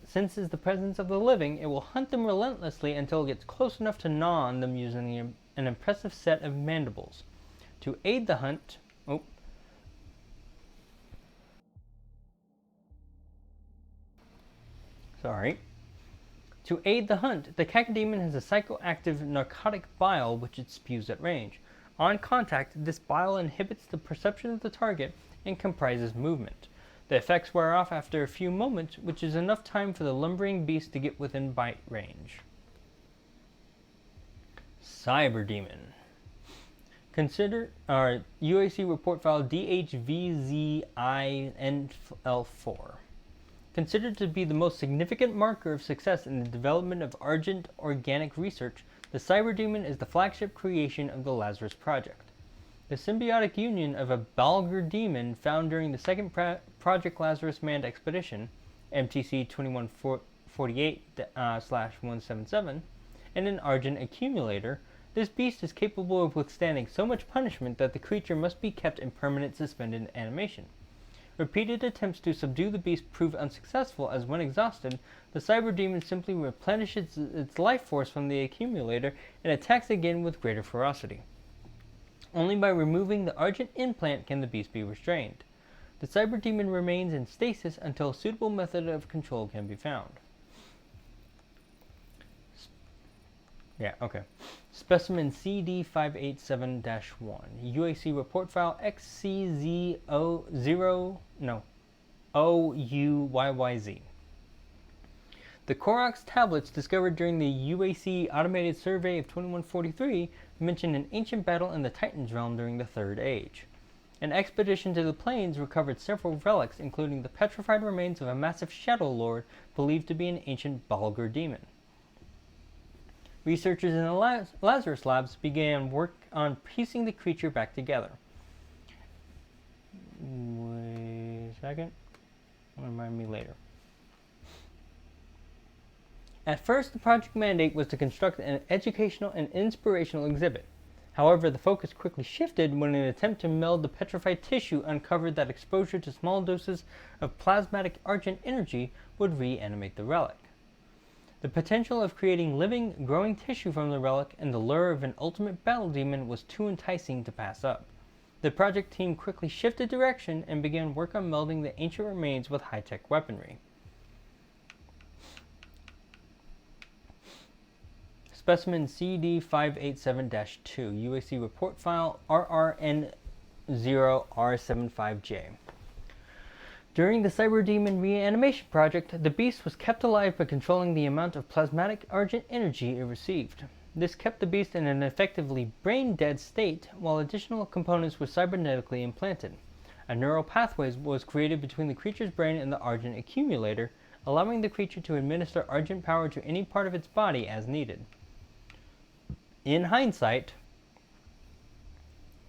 senses the presence of the living, it will hunt them relentlessly until it gets close enough to gnaw on them using an impressive set of mandibles. To aid the hunt, the cacodemon has a psychoactive narcotic bile which it spews at range. On contact, this bile inhibits the perception of the target and comprises movement. The effects wear off after a few moments, which is enough time for the lumbering beast to get within bite range. Cyber Demon. Consider our UAC report file DHVZINL4. Considered to be the most significant marker of success in the development of Argent organic research, the Cyber Demon is the flagship creation of the Lazarus Project. The symbiotic union of a Balgur demon found during the second Project Lazarus manned expedition, MTC 2148/177, and an Argent accumulator, this beast is capable of withstanding so much punishment that the creature must be kept in permanent suspended animation. Repeated attempts to subdue the beast prove unsuccessful, as when exhausted, the Cyber Demon simply replenishes its life force from the accumulator and attacks again with greater ferocity. Only by removing the Argent implant can the beast be restrained. The Cyber Demon remains in stasis until a suitable method of control can be found. Specimen CD587-1, UAC report file XCZ0UYYZ. The Koroks tablets discovered during the UAC automated survey of 2143 mention an ancient battle in the Titans realm during the Third Age. An expedition to the plains recovered several relics, including the petrified remains of a massive Shadow Lord believed to be an ancient Balgur demon. Researchers in the Lazarus Labs began work on piecing the creature back together. Wait a second. Remind me later. At first, the project mandate was to construct an educational and inspirational exhibit. However, the focus quickly shifted when an attempt to meld the petrified tissue uncovered that exposure to small doses of plasmatic Argent energy would reanimate the relic. The potential of creating living, growing tissue from the relic and the lure of an ultimate battle demon was too enticing to pass up. The project team quickly shifted direction and began work on melding the ancient remains with high-tech weaponry. Specimen CD587-2, UAC report file RRN0R75J. During the Cyber Demon reanimation project, the beast was kept alive by controlling the amount of plasmatic Argent energy it received. This kept the beast in an effectively brain-dead state, while additional components were cybernetically implanted. A neural pathway was created between the creature's brain and the Argent accumulator, allowing the creature to administer Argent power to any part of its body as needed. In hindsight,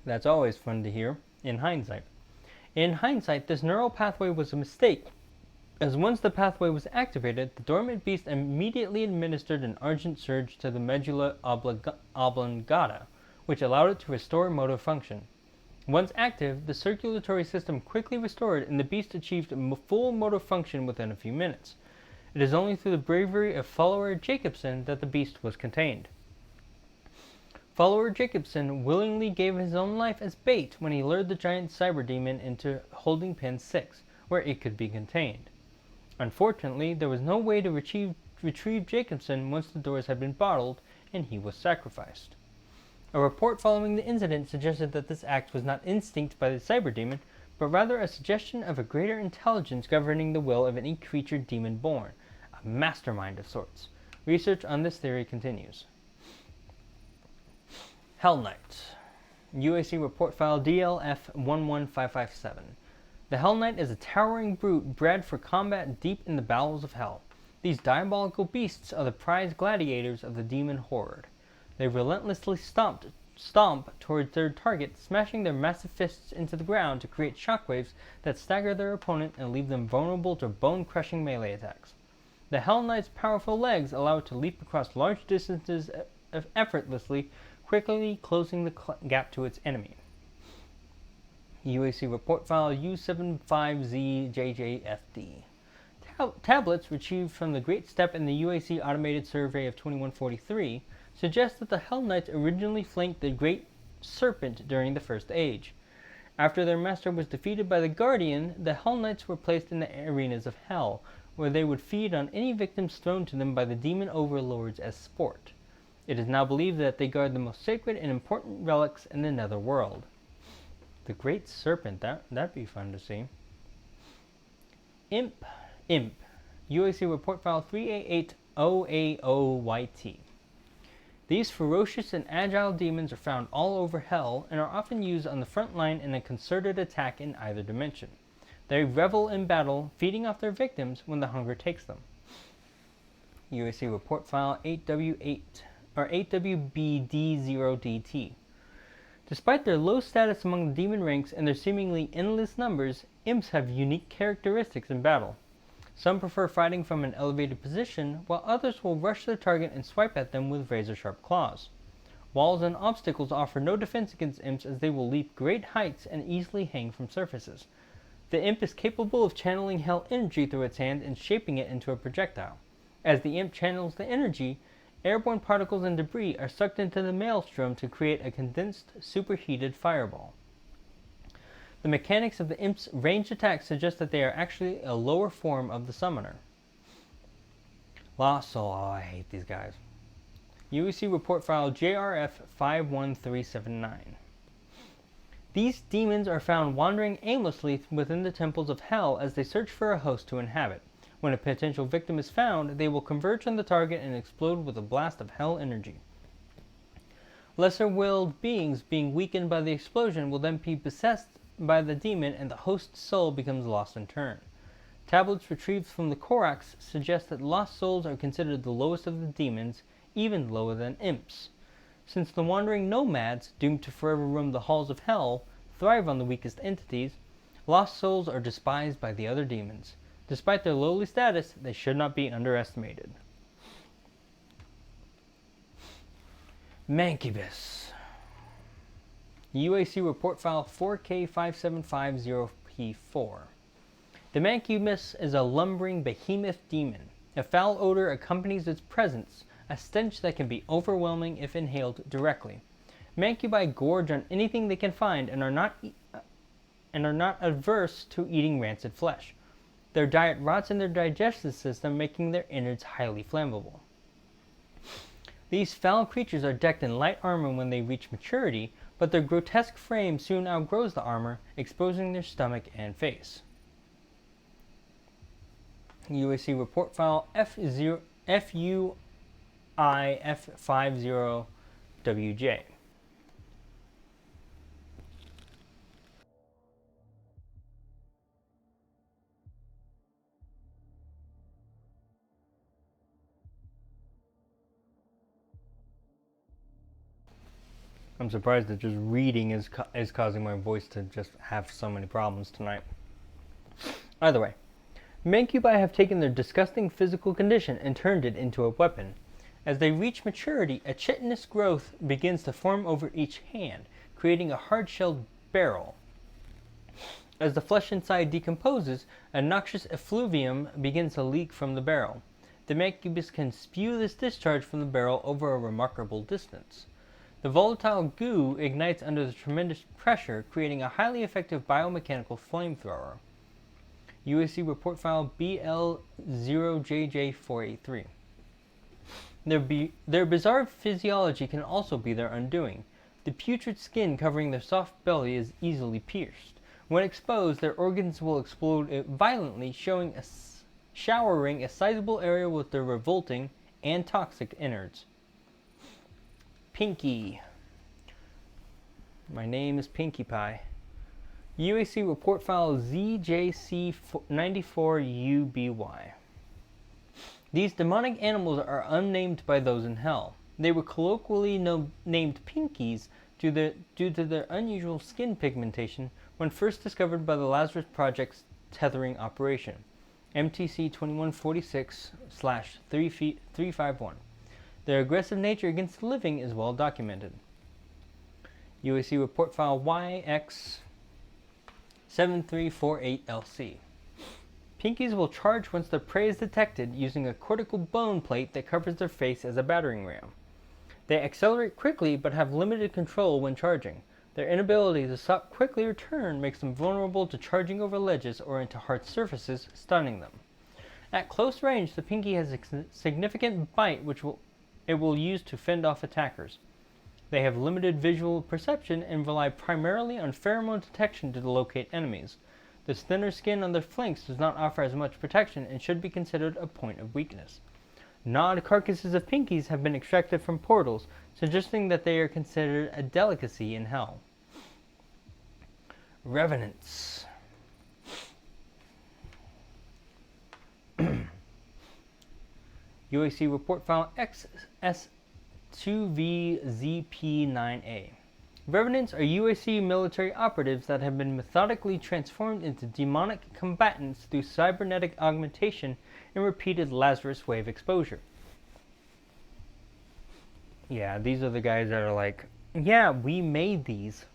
that's always fun to hear, in hindsight, this neural pathway was a mistake, as once the pathway was activated, the dormant beast immediately administered an Argent surge to the medulla oblongata, which allowed it to restore motor function. Once active, the circulatory system quickly restored and the beast achieved full motor function within a few minutes. It is only through the bravery of follower Jacobson that the beast was contained. Follower Jacobson willingly gave his own life as bait when he lured the giant cyber demon into holding pen 6, where it could be contained. Unfortunately, there was no way to retrieve Jacobson once the doors had been bottled, and he was sacrificed. A report following the incident suggested that this act was not instinct by the cyber demon, but rather a suggestion of a greater intelligence governing the will of any creature demon born, a mastermind of sorts. Research on this theory continues. Hell Knight, UAC report file DLF11557. The Hell Knight is a towering brute bred for combat deep in the bowels of hell. These diabolical beasts are the prized gladiators of the demon horde. They relentlessly stomp towards their target, smashing their massive fists into the ground to create shockwaves that stagger their opponent and leave them vulnerable to bone-crushing melee attacks. The Hell Knight's powerful legs allow it to leap across large distances effortlessly, quickly closing the gap to its enemy. UAC report file U75ZJJFD. Tablets retrieved from the Great Step in the UAC automated survey of 2143 suggest that the Hell Knights originally flanked the Great Serpent during the First Age. After their master was defeated by the Guardian, the Hell Knights were placed in the arenas of Hell, where they would feed on any victims thrown to them by the demon overlords as sport. It is now believed that they guard the most sacred and important relics in the netherworld. The Great Serpent, that'd be fun to see. Imp. UAC Report File 3880AOYT. These ferocious and agile demons are found all over Hell and are often used on the front line in a concerted attack in either dimension. They revel in battle, feeding off their victims when the hunger takes them. UAC Report File 8WBD0DT. Despite their low status among the demon ranks and their seemingly endless numbers, imps have unique characteristics in battle. Some prefer fighting from an elevated position, while others will rush their target and swipe at them with razor-sharp claws. Walls and obstacles offer no defense against imps, as they will leap great heights and easily hang from surfaces. The imp is capable of channeling hell energy through its hand and shaping it into a projectile. As the imp channels the energy, airborne particles and debris are sucked into the maelstrom to create a condensed, superheated fireball. The mechanics of the imp's ranged attacks suggest that they are actually a lower form of the summoner. Lost Soul, oh, I hate these guys. UEC Report File JRF 51379. These demons are found wandering aimlessly within the temples of Hell as they search for a host to inhabit. When a potential victim is found, they will converge on the target and explode with a blast of hell energy. Lesser-willed beings being weakened by the explosion will then be possessed by the demon, and the host's soul becomes lost in turn. Tablets retrieved from the Codex suggest that lost souls are considered the lowest of the demons, even lower than imps. Since the wandering nomads, doomed to forever roam the halls of hell, thrive on the weakest entities, lost souls are despised by the other demons. Despite their lowly status, they should not be underestimated. Mancubis. UAC Report File 4K5750P4. The Mancubis is a lumbering behemoth demon. A foul odor accompanies its presence, a stench that can be overwhelming if inhaled directly. Mancubi gorge on anything they can find and are not averse to eating rancid flesh. Their diet rots in their digestive system, making their innards highly flammable. These foul creatures are decked in light armor when they reach maturity, but their grotesque frame soon outgrows the armor, exposing their stomach and face. UAC Report File FUIF50WJ. I'm surprised that just reading is causing my voice to just have so many problems tonight. Either way, Mancubi have taken their disgusting physical condition and turned it into a weapon. As they reach maturity, a chitinous growth begins to form over each hand, creating a hard-shelled barrel. As the flesh inside decomposes, a noxious effluvium begins to leak from the barrel. The Mancubis can spew this discharge from the barrel over a remarkable distance. The volatile goo ignites under the tremendous pressure, creating a highly effective biomechanical flamethrower. UAC Report File BL0JJ483. Their bizarre physiology can also be their undoing. The putrid skin covering their soft belly is easily pierced. When exposed, their organs will explode violently, showering a sizable area with their revolting and toxic innards. Pinky. My name is Pinkie Pie. UAC Report File ZJC94UBY. These demonic animals are unnamed by those in hell. They were colloquially named Pinkies due to their unusual skin pigmentation when first discovered by the Lazarus Project's tethering operation, MTC 2146/351. Their aggressive nature against the living is well documented. UAC Report File YX7348LC. Pinkies will charge once their prey is detected using a cortical bone plate that covers their face as a battering ram. They accelerate quickly but have limited control when charging. Their inability to stop quickly or turn makes them vulnerable to charging over ledges or into hard surfaces, stunning them. At close range, the Pinky has a significant bite which will it will use to fend off attackers. They have limited visual perception and rely primarily on pheromone detection to locate enemies. This thinner skin on their flanks does not offer as much protection and should be considered a point of weakness. Gnawed carcasses of pinkies have been extracted from portals, suggesting that they are considered a delicacy in hell. Revenants. Uac Report File XS2VZP9A. Revenants are Uac military operatives that have been methodically transformed into demonic combatants through cybernetic augmentation and repeated Lazarus wave exposure. Yeah, these are the guys that are like, yeah, we made these.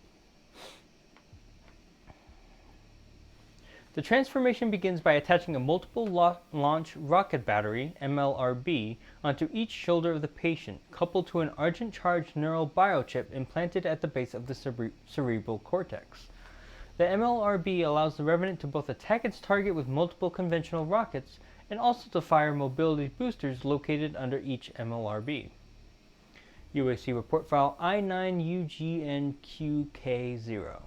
The transformation begins by attaching a multiple launch rocket battery, MLRB, onto each shoulder of the patient, coupled to an argent-charged neural biochip implanted at the base of the cerebral cortex. The MLRB allows the Revenant to both attack its target with multiple conventional rockets, and also to fire mobility boosters located under each MLRB. Uac Report File I9UGNQK0.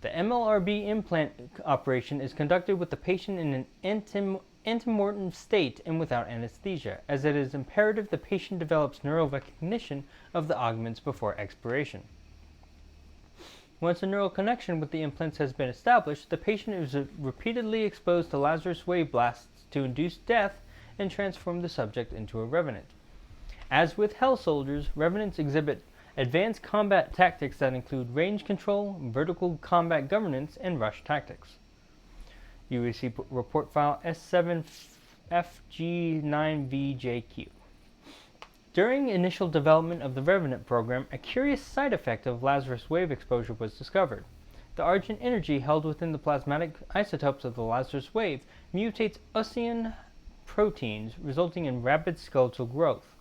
The MLRB implant operation is conducted with the patient in an antemortem state and without anesthesia, as it is imperative the patient develops neural recognition of the augments before expiration. Once a neural connection with the implants has been established, the patient is repeatedly exposed to Lazarus wave blasts to induce death and transform the subject into a Revenant. As with Hell Soldiers, Revenants exhibit advanced combat tactics that include range control, vertical combat governance, and rush tactics. Uac Report File S7FG9VJQ. During initial development of the Revenant program, a curious side effect of Lazarus wave exposure was discovered. The Argent energy held within the plasmatic isotopes of the Lazarus wave mutates Ocean proteins, resulting in rapid skeletal growth.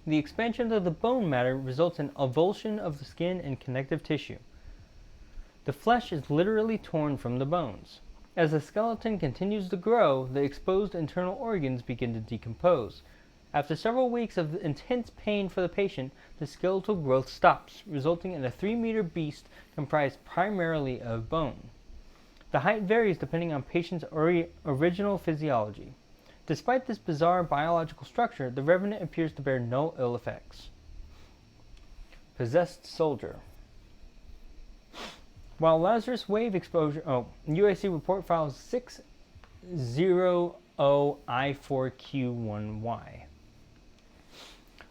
The expansion of the bone matter results in avulsion of the skin and connective tissue. The flesh is literally torn from the bones. As the skeleton continues to grow, the exposed internal organs begin to decompose. After several weeks of intense pain for the patient, the skeletal growth stops, resulting in a 3-meter beast comprised primarily of bone. The height varies depending on patient's original physiology. Despite this bizarre biological structure, the Revenant appears to bear no ill effects. Possessed Soldier. While Lazarus wave exposure... Uac Report File 600I4Q1Y.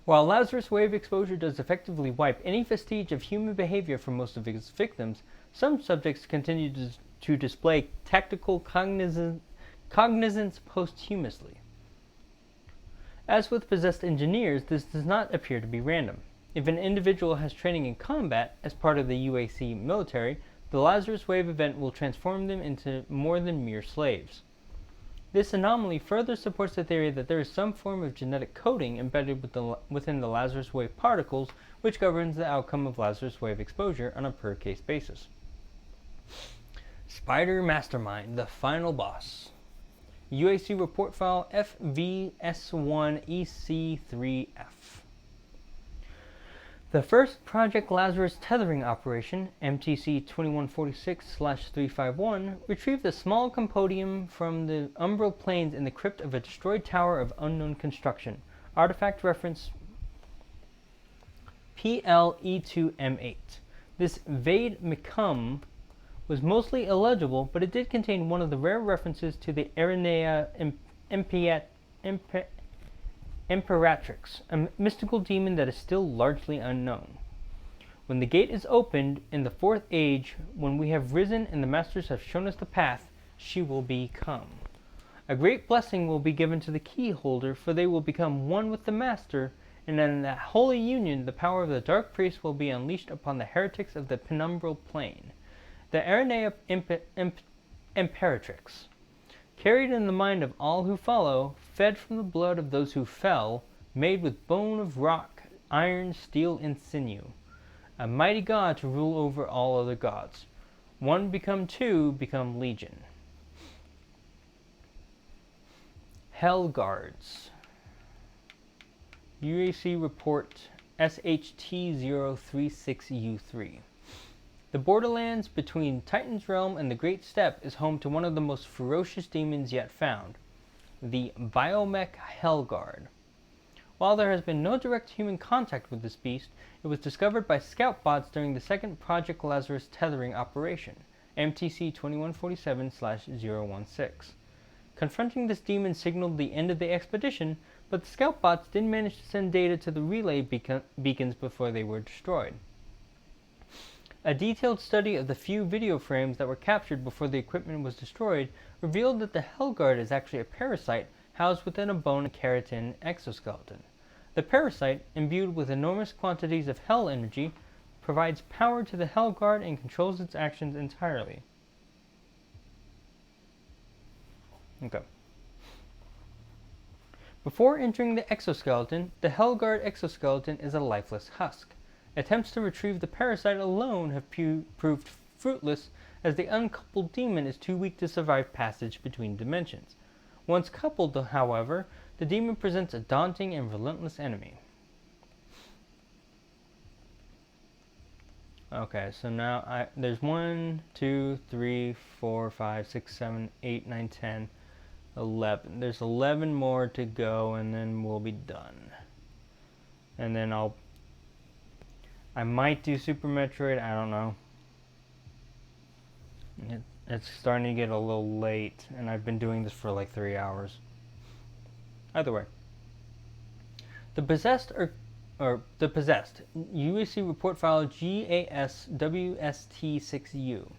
While Lazarus wave exposure does effectively wipe any vestige of human behavior from most of its victims, some subjects continue to display tactical cognizance posthumously. As with possessed engineers, this does not appear to be random. If an individual has training in combat as part of the Uac military, the Lazarus wave event will transform them into more than mere slaves. This anomaly further supports the theory that there is some form of genetic coding embedded within the Lazarus wave particles, which governs the outcome of Lazarus wave exposure on a per-case basis. Spider Mastermind, the final boss. Uac Report File FVS1EC3F. The first Project Lazarus tethering operation, MTC 2146/351, retrieved a small compendium from the umbral plains in the crypt of a destroyed tower of unknown construction. Artifact reference PLE2M8. This Vade Mecum was mostly illegible, but it did contain one of the rare references to the Aranea Imperatrix, a mystical demon that is still largely unknown. When the gate is opened in the fourth age, when we have risen and the masters have shown us the path, she will become. A great blessing will be given to the key holder, for they will become one with the master, and in that holy union the power of the dark priest will be unleashed upon the heretics of the penumbral plane. The Aranea Imperatrix, carried in the mind of all who follow, fed from the blood of those who fell, made with bone of rock, iron, steel, and sinew. A mighty god to rule over all other gods. One become two, become legion. Hell Guards. Uac Report SHT-036U3. The borderlands between Titan's Realm and the Great Steppe is home to one of the most ferocious demons yet found, the Biomech Hellguard. While there has been no direct human contact with this beast, it was discovered by scout bots during the second Project Lazarus tethering operation, MTC 2147/016. Confronting this demon signaled the end of the expedition, but the scout bots didn't manage to send data to the relay beacons before they were destroyed. A detailed study of the few video frames that were captured before the equipment was destroyed revealed that the Hellguard is actually a parasite housed within a bone and keratin exoskeleton. The parasite, imbued with enormous quantities of Hell energy, provides power to the Hellguard and controls its actions entirely. Okay. Before entering the exoskeleton, the Hellguard exoskeleton is a lifeless husk. Attempts to retrieve the parasite alone have proved fruitless, as the uncoupled demon is too weak to survive passage between dimensions. Once coupled, however, the demon presents a daunting and relentless enemy. Okay, so now there's 1, 2, 3, 4, 5, 6, 7, 8, 9, 10, 11. There's 11 more to go, and then we'll be done. And then I might do Super Metroid, I don't know. It's starting to get a little late, and I've been doing this for like 3 hours. Either way. The Possessed Uac Report File GASWST6U.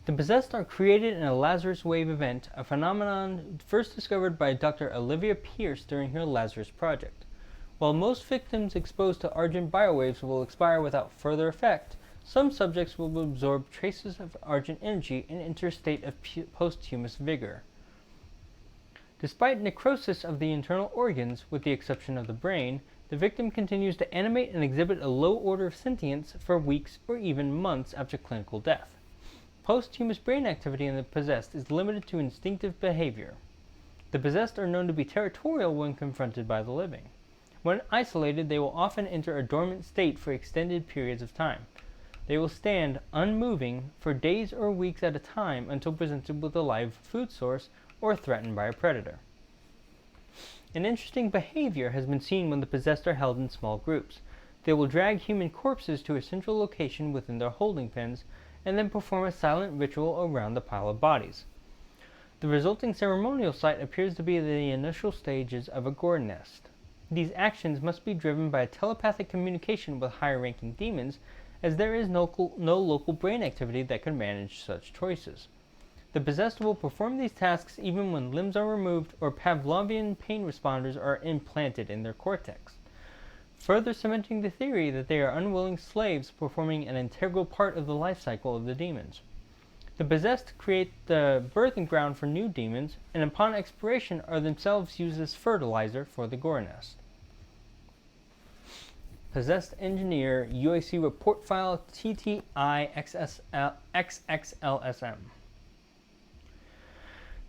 The Possessed are created in a Lazarus Wave event, a phenomenon first discovered by Dr. Olivia Pierce during her Lazarus project. While most victims exposed to Argent biowaves will expire without further effect, some subjects will absorb traces of Argent energy and enter a state of posthumous vigor. Despite necrosis of the internal organs, with the exception of the brain, the victim continues to animate and exhibit a low order of sentience for weeks or even months after clinical death. Posthumous brain activity in the possessed is limited to instinctive behavior. The possessed are known to be territorial when confronted by the living. When isolated, they will often enter a dormant state for extended periods of time. They will stand unmoving for days or weeks at a time until presented with a live food source or threatened by a predator. An interesting behavior has been seen when the possessed are held in small groups. They will drag human corpses to a central location within their holding pens and then perform a silent ritual around the pile of bodies. The resulting ceremonial site appears to be the initial stages of a gore nest. These actions must be driven by a telepathic communication with higher-ranking demons, as there is no local brain activity that can manage such choices. The possessed will perform these tasks even when limbs are removed or Pavlovian pain responders are implanted in their cortex, further cementing the theory that they are unwilling slaves performing an integral part of the life cycle of the demons. The possessed create the birthing ground for new demons, and upon expiration are themselves used as fertilizer for the gore nest. Possessed Engineer Uac Report File TTI-XXLSM.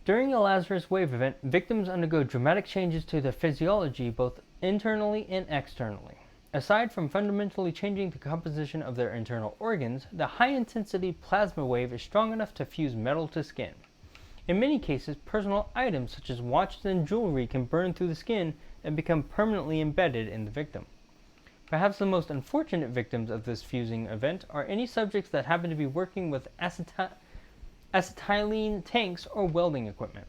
During a Lazarus Wave event, victims undergo dramatic changes to their physiology both internally and externally. Aside from fundamentally changing the composition of their internal organs, the high-intensity plasma wave is strong enough to fuse metal to skin. In many cases, personal items such as watches and jewelry can burn through the skin and become permanently embedded in the victim. Perhaps the most unfortunate victims of this fusing event are any subjects that happen to be working with acetylene tanks or welding equipment.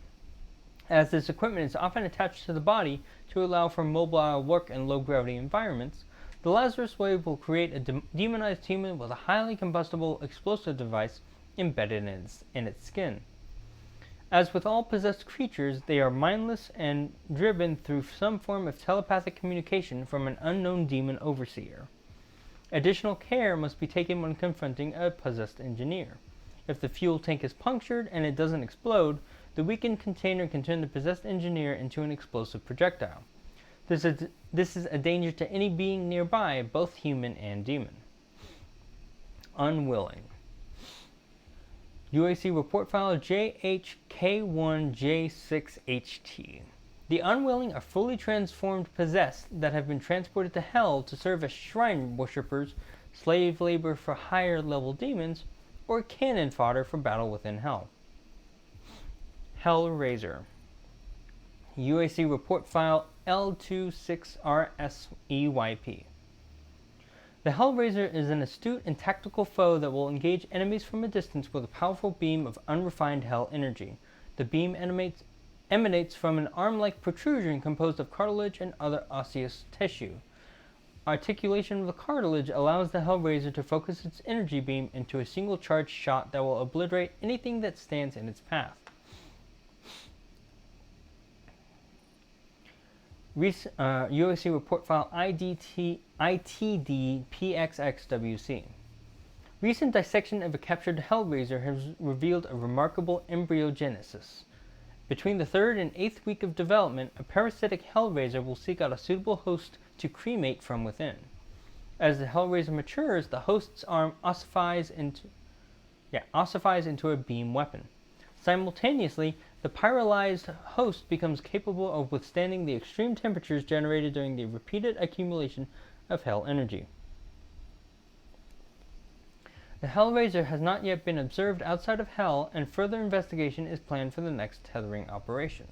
As this equipment is often attached to the body to allow for mobile work in low-gravity environments, the Lazarus Wave will create a demonized human with a highly combustible explosive device embedded in its skin. As with all possessed creatures, they are mindless and driven through some form of telepathic communication from an unknown demon overseer. Additional care must be taken when confronting a possessed engineer. If the fuel tank is punctured and it doesn't explode, the weakened container can turn the possessed engineer into an explosive projectile. This is a danger to any being nearby, both human and demon. Unwilling. Uac Report File JHK1J6HT. The unwilling are fully transformed possessed that have been transported to Hell to serve as shrine worshippers, slave labor for higher level demons, or cannon fodder for battle within Hell. Hellraiser. UAC report file L26RSEYP. The Hellraiser is an astute and tactical foe that will engage enemies from a distance with a powerful beam of unrefined Hell energy. The beam emanates from an arm-like protrusion composed of cartilage and other osseous tissue. Articulation of the cartilage allows the Hellraiser to focus its energy beam into a single charged shot that will obliterate anything that stands in its path. UAC report file ITDPXXWC. Recent dissection of a captured Hellraiser has revealed a remarkable embryogenesis. Between the 3rd and 8th week of development, a parasitic Hellraiser will seek out a suitable host to cremate from within. As the Hellraiser matures, the host's arm ossifies into a beam weapon. Simultaneously, the pyrolyzed host becomes capable of withstanding the extreme temperatures generated during the repeated accumulation of Hell energy. The Hellraiser has not yet been observed outside of Hell, and further investigation is planned for the next tethering operation.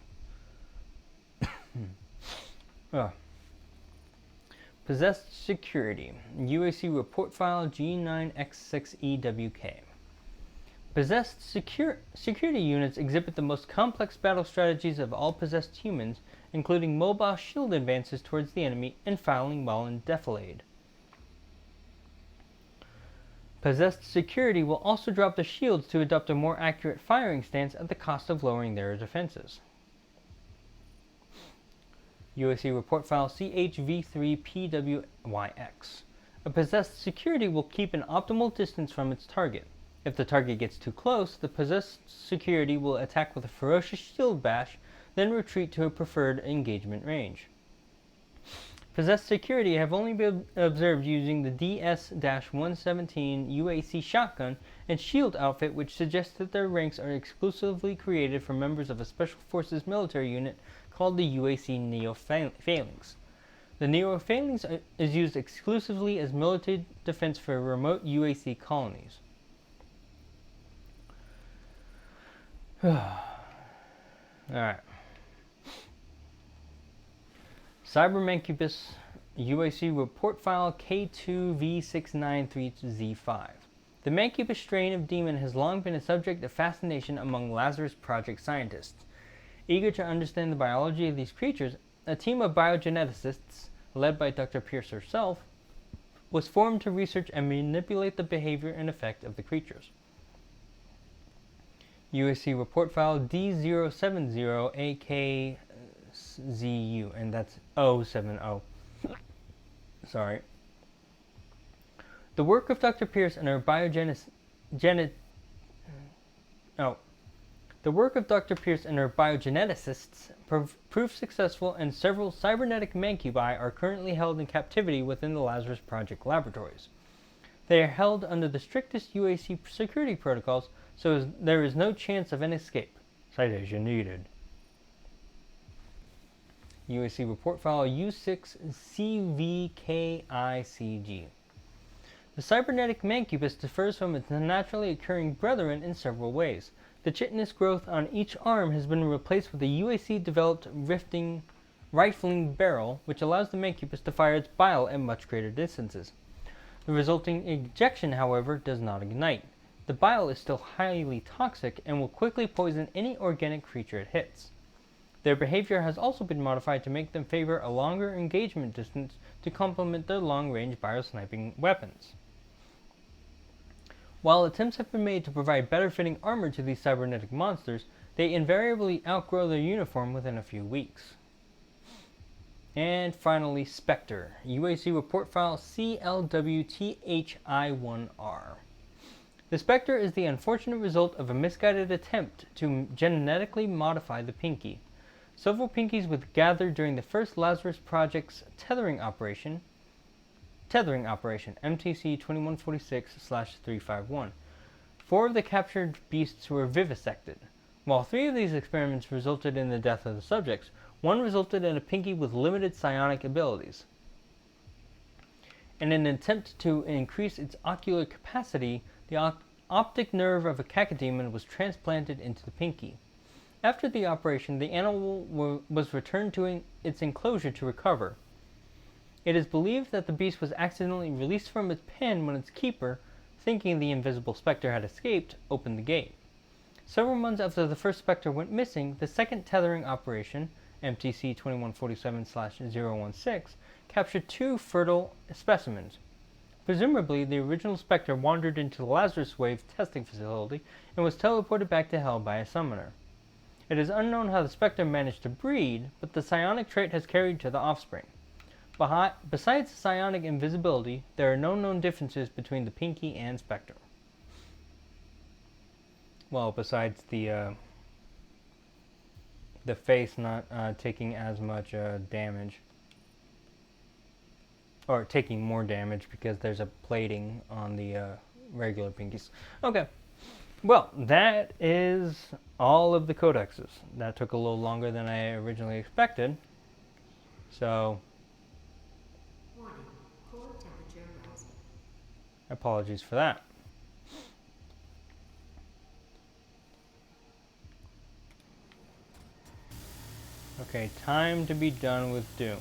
Possessed Security. UAC report file G9X6EWK. Possessed security units exhibit the most complex battle strategies of all possessed humans, including mobile shield advances towards the enemy and filing while in defilade. Possessed security will also drop their shields to adopt a more accurate firing stance at the cost of lowering their defenses. UAC report file CHV3PWYX. A possessed security will keep an optimal distance from its target. If the target gets too close, the possessed security will attack with a ferocious shield bash, then retreat to a preferred engagement range. Possessed security have only been observed using the DS-117 Uac Shotgun and shield outfit, which suggests that their ranks are exclusively created for members of a Special Forces military unit called the Uac Neo-Phalanx. The Neo-Phalanx is used exclusively as military defense for remote Uac colonies. Alright. Cyber Mancubis UAC report file K2V693Z5. The Mancubis strain of demon has long been a subject of fascination among Lazarus Project scientists. Eager to understand the biology of these creatures, a team of biogeneticists, led by Dr. Pierce herself, was formed to research and manipulate the behavior and effect of the creatures. UAC report file D070AKZU, and that's 070. Sorry. The work of Dr. Pierce and her biogeneticists proved successful, and several cybernetic Mancubi are currently held in captivity within the Lazarus Project laboratories. They are held under the strictest UAC security protocols, so there is no chance of an escape. Citation needed. UAC report file U6CVKICG. The cybernetic Mancubis differs from its naturally occurring brethren in several ways. The chitinous growth on each arm has been replaced with a UAC-developed rifling barrel, which allows the Mancubis to fire its bile at much greater distances. The resulting ejection, however, does not ignite. The bile is still highly toxic and will quickly poison any organic creature it hits. Their behavior has also been modified to make them favor a longer engagement distance to complement their long-range biosniping weapons. While attempts have been made to provide better-fitting armor to these cybernetic monsters, they invariably outgrow their uniform within a few weeks. And finally, Spectre, UAC report file CLWTHI1R. The Spectre is the unfortunate result of a misguided attempt to genetically modify the Pinky. Several Pinkies were gathered during the first Lazarus Project's tethering operation, MTC 2146/351. 4 of the captured beasts were vivisected. While 3 of these experiments resulted in the death of the subjects, One resulted in a Pinky with limited psionic abilities. In an attempt to increase its ocular capacity, the optic nerve of a cacodemon was transplanted into the Pinky. After the operation, the animal was returned to its enclosure to recover. It is believed that the beast was accidentally released from its pen when its keeper, thinking the invisible Spectre had escaped, opened the gate. Several months after the first Spectre went missing, the second tethering operation, MTC 2147/016, captured 2 fertile specimens. Presumably, the original Spectre wandered into the Lazarus Wave testing facility and was teleported back to Hell by a summoner. It is unknown how the Spectre managed to breed, but the psionic trait has carried to the offspring. Besides the psionic invisibility, there are no known differences between the Pinky and Spectre. Well, besides the face not taking as much damage. Or taking more damage because there's a plating on the regular Pinkies. Okay. Well, that is all of the codexes. That took a little longer than I originally expected. So, Warning. Core temperature rising. apologies for that. Okay, time to be done with Doom.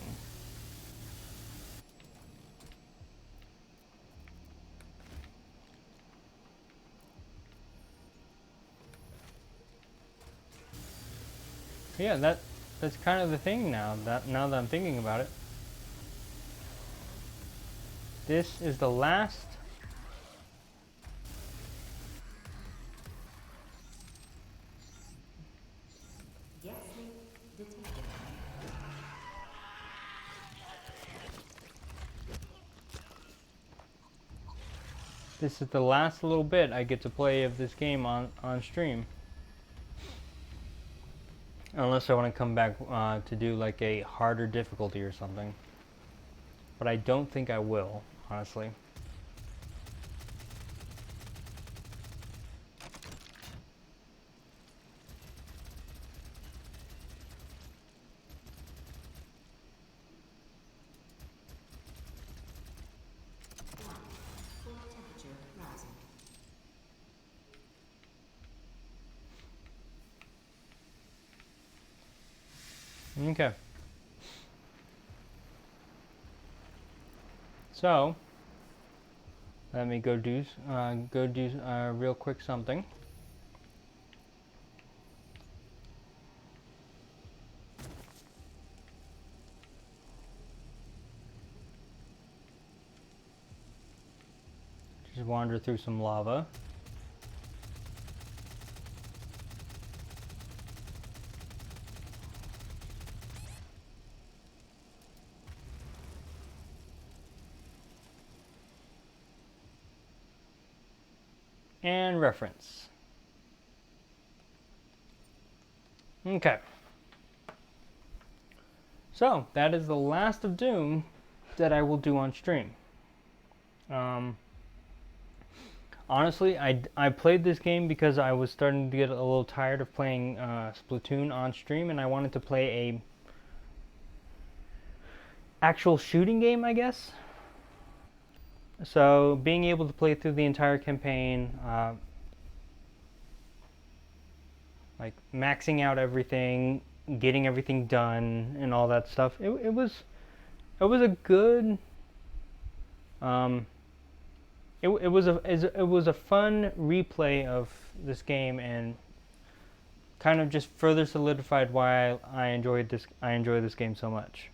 Yeah, that's kind of the thing now that I'm thinking about it. This is the last Get sleep detected. this is the last little bit I get to play of this game on stream. Unless I want to come back to do like a harder difficulty or something. But I don't think I will, honestly. Core temperature rising. Okay. So, let me go do real quick something. Just wander through some lava. And reference. Okay. So, that is the last of Doom that I will do on stream. Honestly, I played this game because I was starting to get a little tired of playing Splatoon on stream, and I wanted to play a actual shooting game, I guess. So, being able to play through the entire campaign, like maxing out everything, getting everything done, and all that stuff, it was a good, it was a fun replay of this game, and kind of just further solidified why I enjoy this game so much.